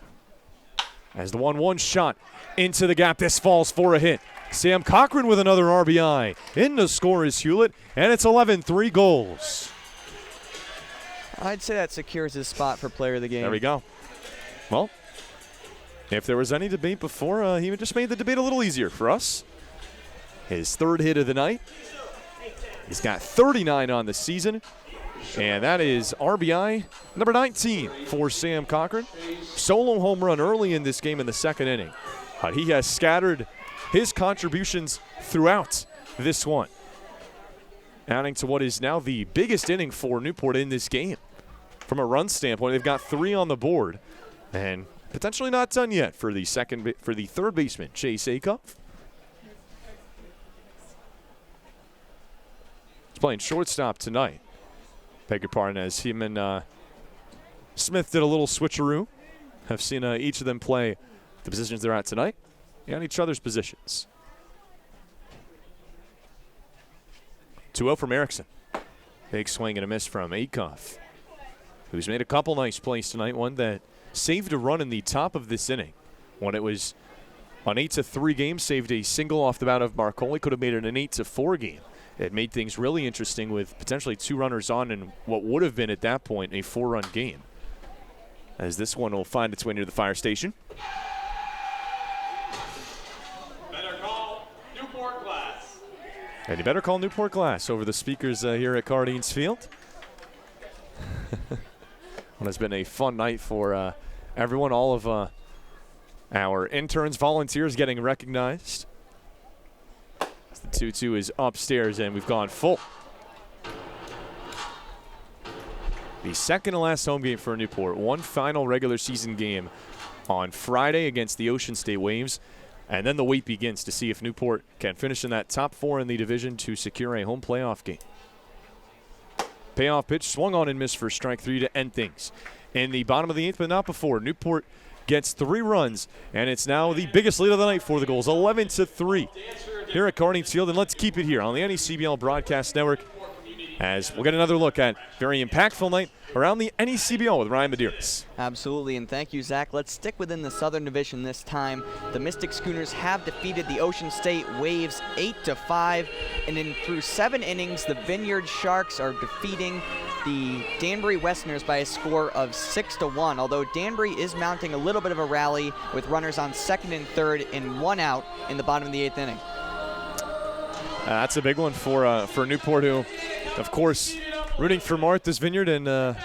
As the 1-1 shot into the gap, this falls for a hit. Sam Cochrane with another RBI. In to score is Hewlett, and it's 11-3 Gulls. I'd say that secures his spot for player of the game. There we go. Well, if there was any debate before, he just made the debate a little easier for us. His 3rd hit of the night. He's got 39 on the season. And that is RBI number 19 for Sam Cochrane. Solo home run early in this game in the second inning. He has scattered his contributions throughout this one, adding to what is now the biggest inning for Newport in this game. From a run standpoint, they've got 3 on the board, and potentially not done yet for the third baseman, Chase Acuff. He's playing shortstop tonight. Beg your pardon, as him and Smith did a little switcheroo. Have seen each of them play the positions they're at tonight and each other's positions. 2-0 from Erickson. Big swing and a miss from Acuff, who's made a couple nice plays tonight. One that saved a run in the top of this inning when it was an 8-3 game, saved a single off the bat of Marcoli, could have made it an 8-4 game. It made things really interesting with potentially 2 runners on in what would have been at that point a 4-run game. As this one will find its way near the fire station. Better call Newport Glass. And you better call Newport Glass over the speakers here at Cardines Field. Well, it's been a fun night for everyone. All of our interns, volunteers getting recognized. The 2-2 is upstairs, and we've gone full. The second to last home game for Newport. One final regular season game on Friday against the Ocean State Waves. And then the wait begins to see if Newport can finish in that top 4 in the division to secure a home playoff game. Payoff pitch swung on and missed for strike 3 to end things. In the bottom of the 8th, but not before, Newport gets 3 runs, and it's now the biggest lead of the night for the Gulls, 11-3 here at Cardines Field. And let's keep it here on the NECBL Broadcast Network as we'll get another look at very impactful night around the NECBL with Ryan Medeiros. Absolutely, and thank you, Zach. Let's stick within the Southern Division this time. The Mystic Schooners have defeated the Ocean State Waves 8-5, and through 7 innings, the Vineyard Sharks are defeating the Danbury Westerners by a score of 6-1, although Danbury is mounting a little bit of a rally with runners on second and third and 1 out in the bottom of the 8th inning. That's a big one for Newport, who, of course, rooting for Martha's Vineyard and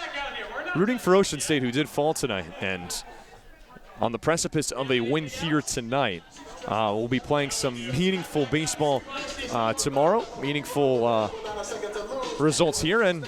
rooting for Ocean State, who did fall tonight. And on the precipice of a win here tonight, we'll be playing some meaningful baseball tomorrow, meaningful results here, and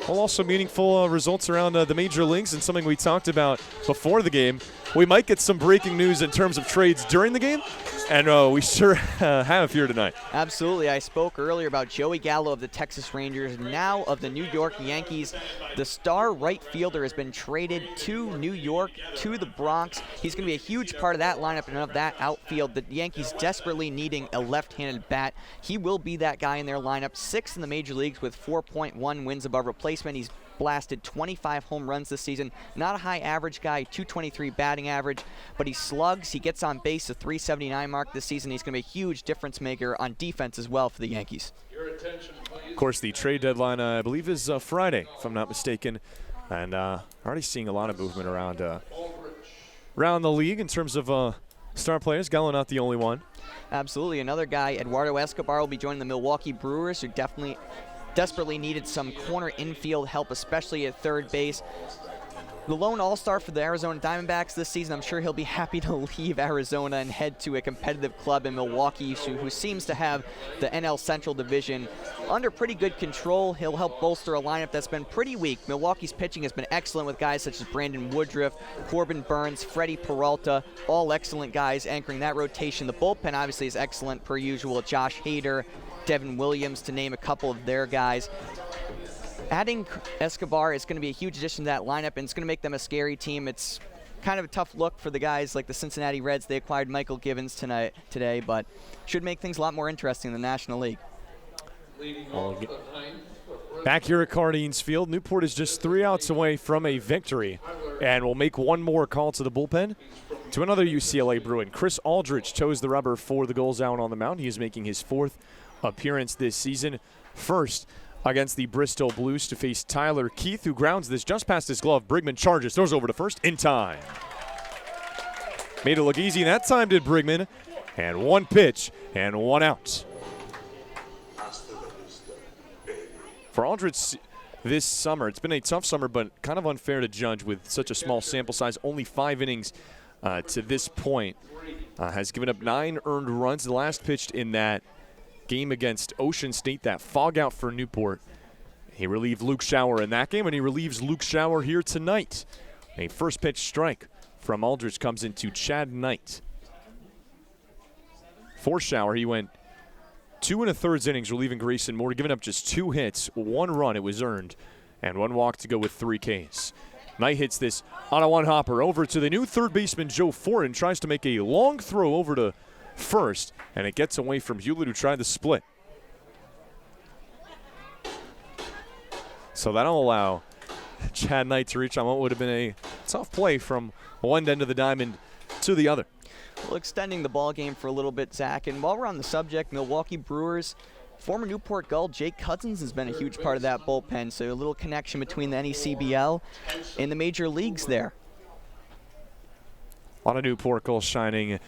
also meaningful results around the major leagues, and something we talked about before the game. We might get some breaking news in terms of trades during the game, and we sure have here tonight. Absolutely. I spoke earlier about Joey Gallo of the Texas Rangers, now of the New York Yankees. The star right fielder has been traded to New York, to the Bronx. He's going to be a huge part of that lineup and of that outfield. The Yankees desperately needing a left-handed bat. He will be that guy in their lineup. 6th in the major leagues with 4.1 wins above replacement. He's blasted 25 home runs this season. Not a high average guy, 223 batting average, but he slugs. He gets on base, a 379 mark this season. He's going to be a huge difference maker on defense as well for the Yankees. Of course, the trade deadline, I believe, is Friday, if I'm not mistaken. And already seeing a lot of movement around the league in terms of star players. Gallo not the only one. Absolutely. Another guy, Eduardo Escobar, will be joining the Milwaukee Brewers, who desperately needed some corner infield help, especially at third base. The lone all-star for the Arizona Diamondbacks this season. I'm sure he'll be happy to leave Arizona and head to a competitive club in Milwaukee, who seems to have the NL Central Division under pretty good control. He'll help bolster a lineup that's been pretty weak. Milwaukee's pitching has been excellent with guys such as Brandon Woodruff, Corbin Burns, Freddie Peralta, all excellent guys anchoring that rotation. The bullpen obviously is excellent per usual. Josh Hader, Devin Williams, to name a couple of their guys. Adding Escobar is going to be a huge addition to that lineup, and it's going to make them a scary team. It's kind of a tough look for the guys like the Cincinnati Reds. They acquired Michael Givens today, but should make things a lot more interesting in the National League. Back here at Cardines Field, Newport is just 3 outs away from a victory, and will make one more call to the bullpen to another UCLA Bruin. Chris Aldrich chose the rubber for the Gulls out on the mound. He is making his 4th appearance this season. First against the Bristol Blues to face Tyler Keith, who grounds this just past his glove. Brigman charges, throws over to first in time. Made it look easy that time, did Brigman. And 1 pitch and 1 out. For Aldrich, this summer. It's been a tough summer, but kind of unfair to judge with such a small sample size. Only 5 innings to this point. Has given up 9 earned runs. The last pitched in that game against Ocean State, that fog out for Newport. He relieved Luke Schauer in that game, and he relieves Luke Schauer here tonight. A first pitch strike from Aldridge comes into Chad Knight. For Schauer, he went 2 1/3 innings, relieving Grayson Moore, giving up just 2 hits, 1 run, it was earned, and 1 walk to go with 3 Ks. Knight hits this on a 1-hopper over to the new third baseman, Joe Foran, tries to make a long throw over to first, and it gets away from Hewlett, who tried the split. So that'll allow Chad Knight to reach on what would have been a tough play from one end of the diamond to the other. Well, extending the ball game for a little bit, Zach, and while we're on the subject, Milwaukee Brewers, former Newport Gull Jake Cousins has been a huge part of that bullpen, so a little connection between the NECBL and the major leagues there. A lot of Newport Gulls shining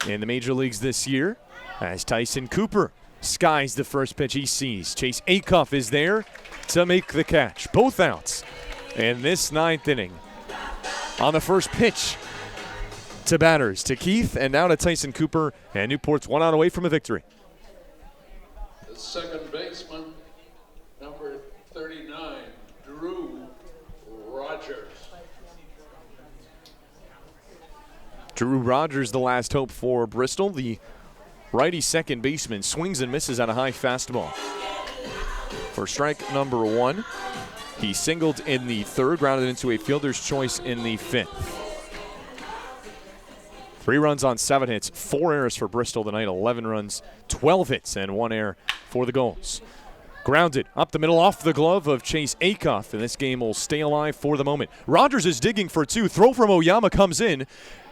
in the major leagues this year as Tyson Cooper skies the first pitch he sees. Chase Acuff is there to make the catch. Both outs in this 9th inning. On the first pitch to batters, to Keith, and now to Tyson Cooper, and Newport's 1 out away from a victory. The second baseman, number 39, Drew Rogers. Drew Rogers, the last hope for Bristol. The righty second baseman swings and misses on a high fastball. For strike number 1, he singled in the 3rd, grounded into a fielder's choice in the 5th. 3 runs on 7 hits, 4 errors for Bristol tonight, 11 runs, 12 hits, and 1 error for the Gulls. Grounded up the middle off the glove of Chase Acuff, and this game will stay alive for the moment. Rogers is digging for 2. Throw from Oyama comes in,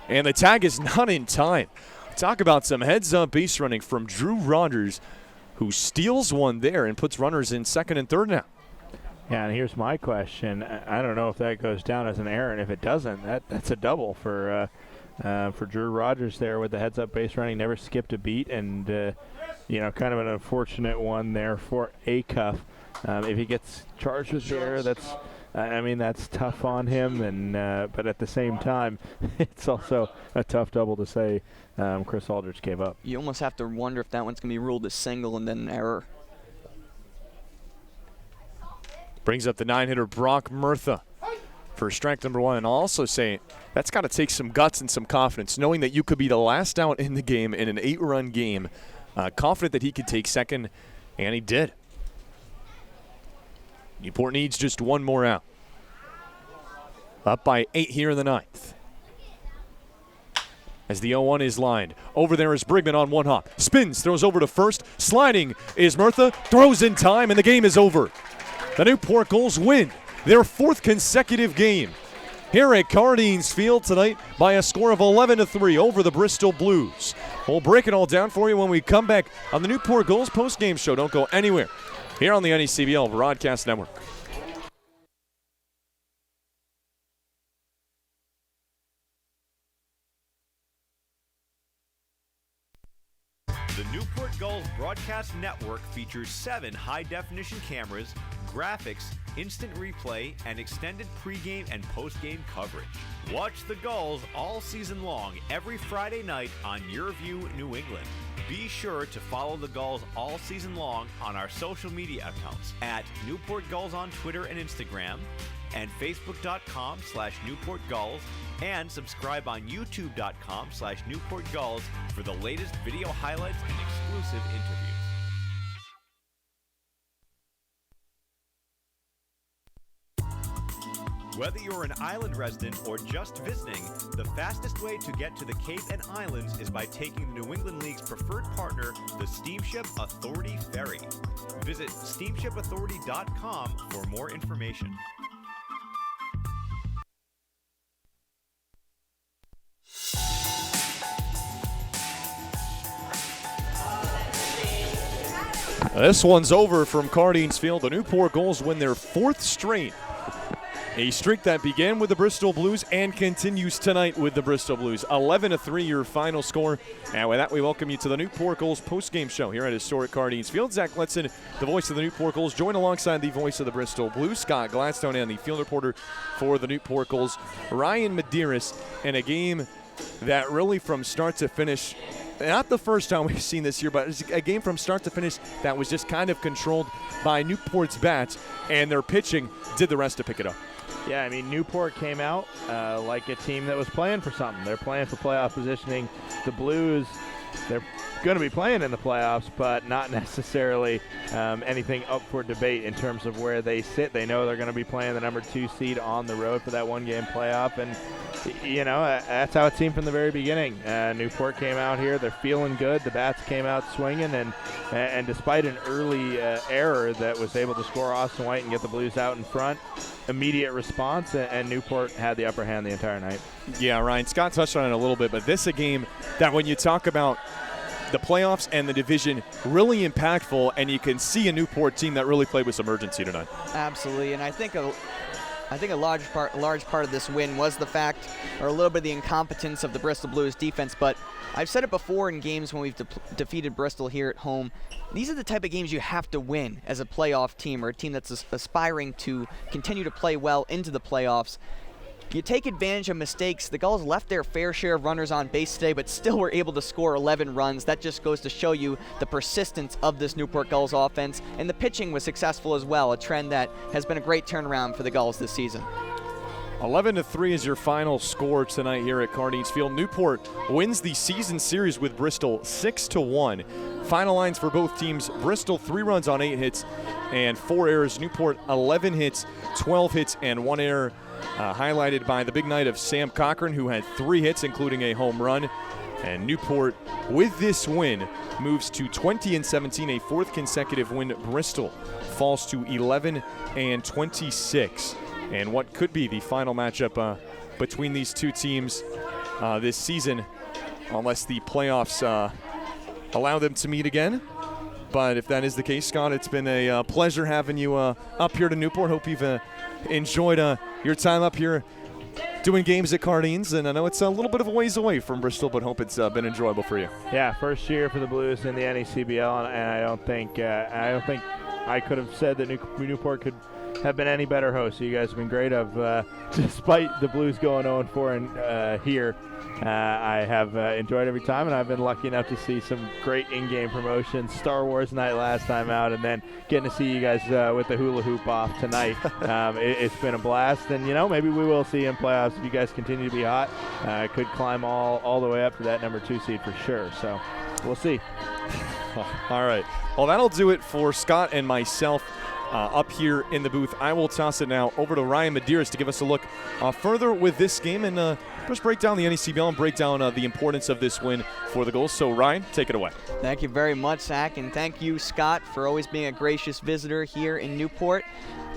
and the tag is not in time. Talk about some heads-up base running from Drew Rogers, who steals one there and puts runners in 2nd and 3rd now. Yeah, and here's my question. I don't know if that goes down as an error, and if it doesn't, that's a double for Drew Rogers there with the heads-up base running. Never skipped a beat, and kind of an unfortunate one there for Acuff. If he gets charged with the error, that's tough on him, and but at the same time, it's also a tough double to say Chris Aldridge gave up. You almost have to wonder if that one's going to be ruled a single and then an error. Brings up the 9-hitter Brock Murtha for strike number 1. And I'll also say that's got to take some guts and some confidence, knowing that you could be the last out in the game in an 8-run game. Confident that he could take second, and he did. Newport needs just 1 more out. Up by 8 here in the 9th. As the 0-1 is lined. Over there is Brigman on 1 hop. Spins, throws over to first. Sliding is Murtha. Throws in time, and the game is over. The Newport Gulls win their 4th consecutive game here at Cardines Field tonight by a score of 11-3 over the Bristol Blues. We'll break it all down for you when we come back on the Newport Gulls post-game show. Don't go anywhere here on the NECBL Broadcast Network. The Newport Gulls Broadcast Network features 7 high-definition cameras, graphics, instant replay, and extended pregame and postgame coverage. Watch the Gulls all season long every Friday night on YourView New England. Be sure to follow the Gulls all season long on our social media accounts at Newport Gulls on Twitter and Instagram, and Facebook.com/Newport Gulls, and subscribe on YouTube.com/Newport Gulls for the latest video highlights and exclusive interviews. Whether you're an island resident or just visiting, the fastest way to get to the Cape and Islands is by taking the New England League's preferred partner, the Steamship Authority Ferry. Visit steamshipauthority.com for more information. This one's over from Cardines Field. The Newport Gulls win their 4th straight A streak that began with the Bristol Blues and continues tonight with the Bristol Blues. 11-3 your final score. And with that, we welcome you to the Newport Gulls postgame show here at historic Cardines Field. Zach Letson, the voice of the Newport Gulls, joined alongside the voice of the Bristol Blues, Scott Gladstone, and the field reporter for the Newport Gulls, Ryan Medeiros, in a game that really from start to finish, not the first time we've seen this year, but it's a game from start to finish that was just kind of controlled by Newport's bats, and their pitching did the rest to pick it up. Yeah, I mean, Newport came out like a team that was playing for something. They're playing for playoff positioning. The Blues, they're going to be playing in the playoffs, but not necessarily anything up for debate in terms of where they sit. They know they're going to be playing the number 2 seed on the road for that one-game playoff, and, you know, that's how it seemed from the very beginning. Newport came out here. They're feeling good. The bats came out swinging, and despite an early error that was able to score Austin White and get the Blues out in front, immediate response, and Newport had the upper hand the entire night. Yeah, Ryan, Scott touched on it a little bit, but this is a game that when you talk about the playoffs and the division, really impactful, and you can see a Newport team that really played with some urgency tonight. Absolutely, and I think a large part of this win was the fact, or a little bit of the incompetence of the Bristol Blues defense, but I've said it before in games when we've defeated Bristol here at home. These are the type of games you have to win as a playoff team, or a team that's aspiring to continue to play well into the playoffs. You take advantage of mistakes. The Gulls left their fair share of runners on base today, but still were able to score 11 runs. That just goes to show you the persistence of this Newport Gulls offense, and the pitching was successful as well, a trend that has been a great turnaround for the Gulls this season. 11-3 is your final score tonight here at Cardines Field. Newport wins the season series with Bristol 6-1. Final lines for both teams: Bristol 3 runs on 8 hits and 4 errors. Newport 11 hits, 12 hits, and 1 error. Highlighted by the big night of Sam Cochrane, who had 3 hits, including a home run. And Newport, with this win, moves to 20-17, a 4th consecutive win. Bristol falls to 11-26. And what could be the final matchup between these two teams this season, unless the playoffs allow them to meet again. But if that is the case, Scott, it's been a pleasure having you up here to Newport. Hope you've enjoyed your time up here doing games at Cardines, and I know it's a little bit of a ways away from Bristol, but hope it's been enjoyable for you. Yeah, first year for the Blues in the NECBL, and I don't think I could have said that Newport could have been any better host. So you guys have been great. Despite the Blues going 0-4 here, I have enjoyed every time, and I've been lucky enough to see some great in-game promotions. Star Wars night last time out, and then getting to see you guys with the hula hoop off tonight. It's been a blast, and maybe we will see you in playoffs if you guys continue to be hot. Could climb all the way up to that number 2 seed for sure. So we'll see. All right. Well, that'll do it for Scott and myself up here in the booth. I will toss it now over to Ryan Medeiros to give us a look further with this game and just break down the NECBL and break down the importance of this win for the Gulls. So, Ryan, take it away. Thank you very much, Zach, and thank you, Scott, for always being a gracious visitor here in Newport.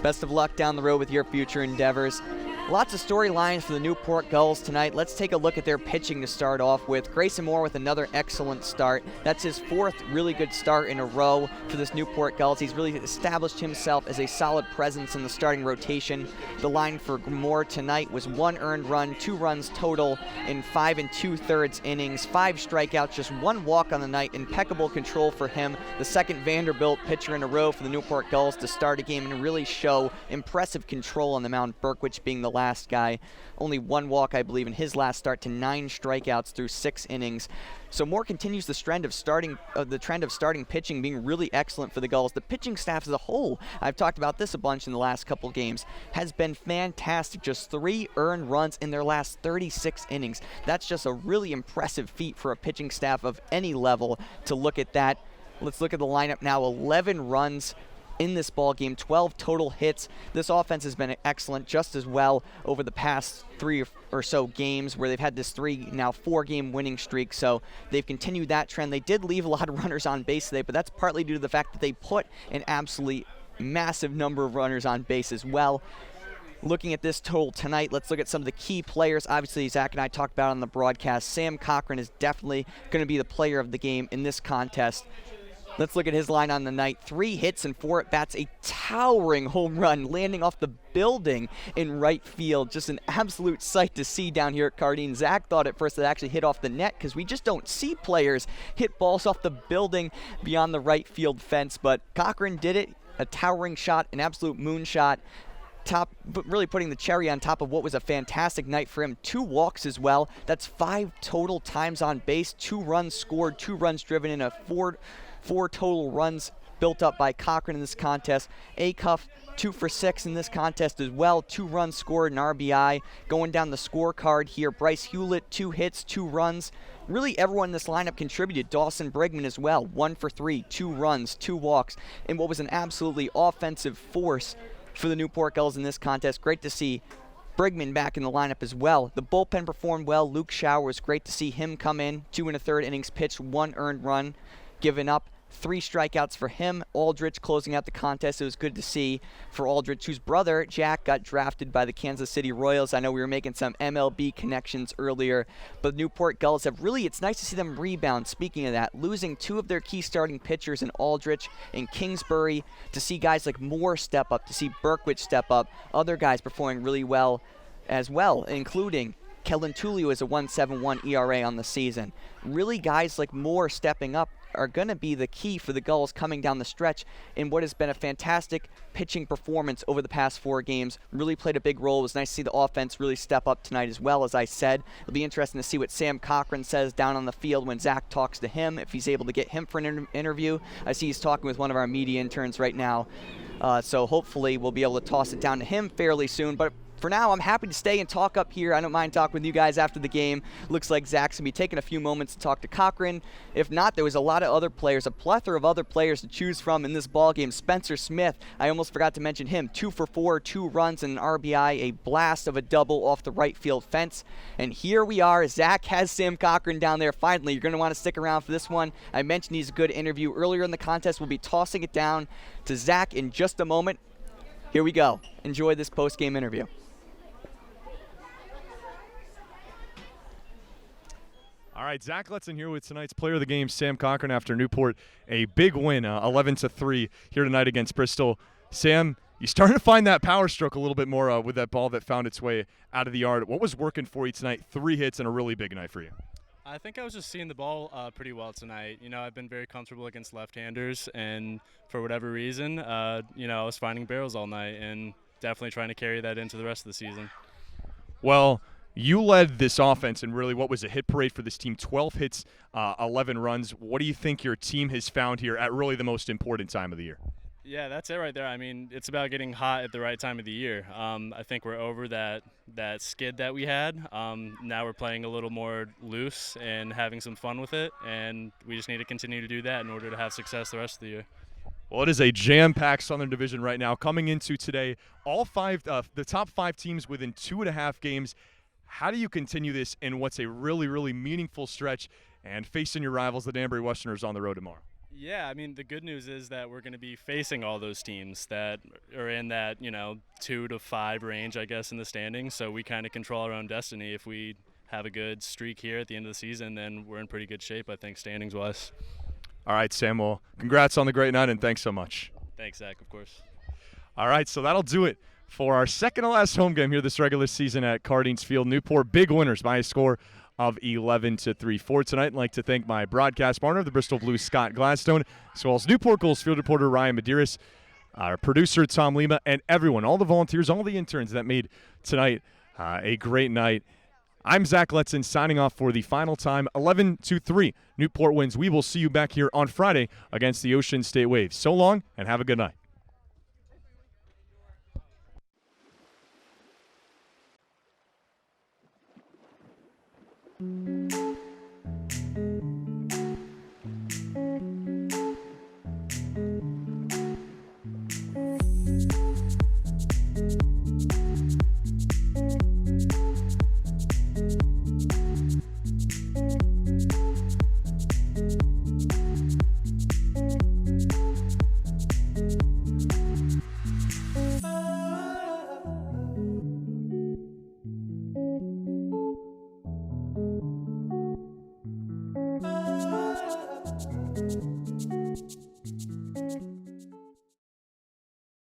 Best of luck down the road with your future endeavors. Lots of storylines for the Newport Gulls tonight. Let's take a look at their pitching to start off with. Grayson Moore with another excellent start. That's his 4th really good start in a row for this Newport Gulls. He's really established himself as a solid presence in the starting rotation. The line for Moore tonight was 1 earned run, 2 runs total in 5 2/3 innings, 5 strikeouts, just 1 walk on the night. Impeccable control for him. The 2nd Vanderbilt pitcher in a row for the Newport Gulls to start a game and really show impressive control on the mound. Burkwich being the last guy. Only 1 walk, I believe, in his last start to 9 strikeouts through 6 innings. So Moore continues the trend of starting pitching being really excellent for the Gulls. The pitching staff as a whole, I've talked about this a bunch in the last couple games, has been fantastic. Just 3 earned runs in their last 36 innings. That's just a really impressive feat for a pitching staff of any level to look at that. Let's look at the lineup now. 11 runs in this ball game, 12 total hits. This offense has been excellent just as well over the past 3 or so games where they've had this 4-game winning streak. So they've continued that trend. They did leave a lot of runners on base today, but that's partly due to the fact that they put an absolutely massive number of runners on base as well. Looking at this total tonight, let's look at some of the key players. Obviously, Zach and I talked about on the broadcast, Sam Cochrane is definitely going to be the player of the game in this contest. Let's look at his line on the night. 3 hits and 4 at-bats, a towering home run landing off the building in right field. Just an absolute sight to see down here at Cardine. Zach thought at first it actually hit off the net because we just don't see players hit balls off the building beyond the right field fence, but Cochrane did it. A towering shot, an absolute moonshot. Really putting the cherry on top of what was a fantastic night for him. 2 walks as well. That's 5 total times on base, 2 runs scored, 2 runs driven in, a 4 total runs built up by Cochrane in this contest. Acuff 2 for 6 in this contest as well. 2 runs scored, an RBI. Going down the scorecard here, Bryce Hewlett, 2 hits, 2 runs. Really everyone in this lineup contributed. Dawson Brigman as well, 1 for 3, 2 runs, 2 walks, and what was an absolutely offensive force for the Newport Gulls in this contest. Great to see Brigman back in the lineup as well. The bullpen performed well. Luke Schauer was great to see him come in. 2 1/3 innings pitched, 1 earned run given up. 3 strikeouts for him. Aldrich closing out the contest. It was good to see for Aldrich, whose brother, Jack, got drafted by the Kansas City Royals. I know we were making some MLB connections earlier, but Newport Gulls have really, it's nice to see them rebound. Speaking of that, losing 2 of their key starting pitchers in Aldrich and Kingsbury, to see guys like Moore step up, to see Berkwich step up, other guys performing really well as well, including Kellen Tulio is a 1.71 ERA on the season. Really, guys like Moore stepping up are going to be the key for the Gulls coming down the stretch in what has been a fantastic pitching performance over the past 4 games. Really played a big role. It was nice to see the offense really step up tonight as well, as I said. It'll be interesting to see what Sam Cochrane says down on the field when Zach talks to him, if he's able to get him for an interview. I see he's talking with one of our media interns right now, so hopefully we'll be able to toss it down to him fairly soon. But for now, I'm happy to stay and talk up here. I don't mind talking with you guys after the game. Looks like Zach's going to be taking a few moments to talk to Cochrane. If not, there was a lot of other players, a plethora of other players to choose from in this ballgame. Spencer Smith, I almost forgot to mention him. 2 for 4, 2 runs and an RBI, a blast of a double off the right field fence. And here we are. Zach has Sam Cochrane down there. Finally, you're going to want to stick around for this one. I mentioned he's a good interview earlier in the contest. We'll be tossing it down to Zach in just a moment. Here we go. Enjoy this post-game interview. All right, Zach Letson here with tonight's player of the game, Sam Cochrane, after Newport. A big win, 11-3 here tonight against Bristol. Sam, you starting to find that power stroke a little bit more with that ball that found its way out of the yard. What was working for you tonight? 3 hits and a really big night for you. I think I was just seeing the ball pretty well tonight. You know, I've been very comfortable against left-handers, and for whatever reason, I was finding barrels all night and definitely trying to carry that into the rest of the season. Well, you led this offense in really what was a hit parade for this team, 12 hits, 11 runs. What do you think your team has found here at really the most important time of the year? Yeah, that's it right there. I mean, it's about getting hot at the right time of the year. I think we're over that skid that we had. Now we're playing a little more loose and having some fun with it, and we just need to continue to do that in order to have success the rest of the year. Well, it is a jam-packed Southern Division right now. Coming into today, all 5, the top 5 teams within 2.5 games. How do you continue this in what's a really, really meaningful stretch and facing your rivals, the Danbury Westerners, on the road tomorrow? Yeah, I mean, the good news is that we're going to be facing all those teams that are in that, 2 to 5 range, I guess, in the standings. So we kind of control our own destiny. If we have a good streak here at the end of the season, then we're in pretty good shape, I think, standings-wise. All right, Sam, well, congrats on the great night, and thanks so much. Thanks, Zach, of course. All right, so that'll do it for our second to last home game here this regular season at Cardines Field. Newport big winners by a score of 11-3 for tonight. I'd like to thank my broadcast partner, the Bristol Blues, Scott Gladstone, as well as Newport Gulls field reporter Ryan Medeiros, our producer Tom Lima, and everyone, all the volunteers, all the interns that made tonight a great night. I'm Zach Letson signing off for the final time, 11-3. Newport wins. We will see you back here on Friday against the Ocean State Waves. So long, and have a good night.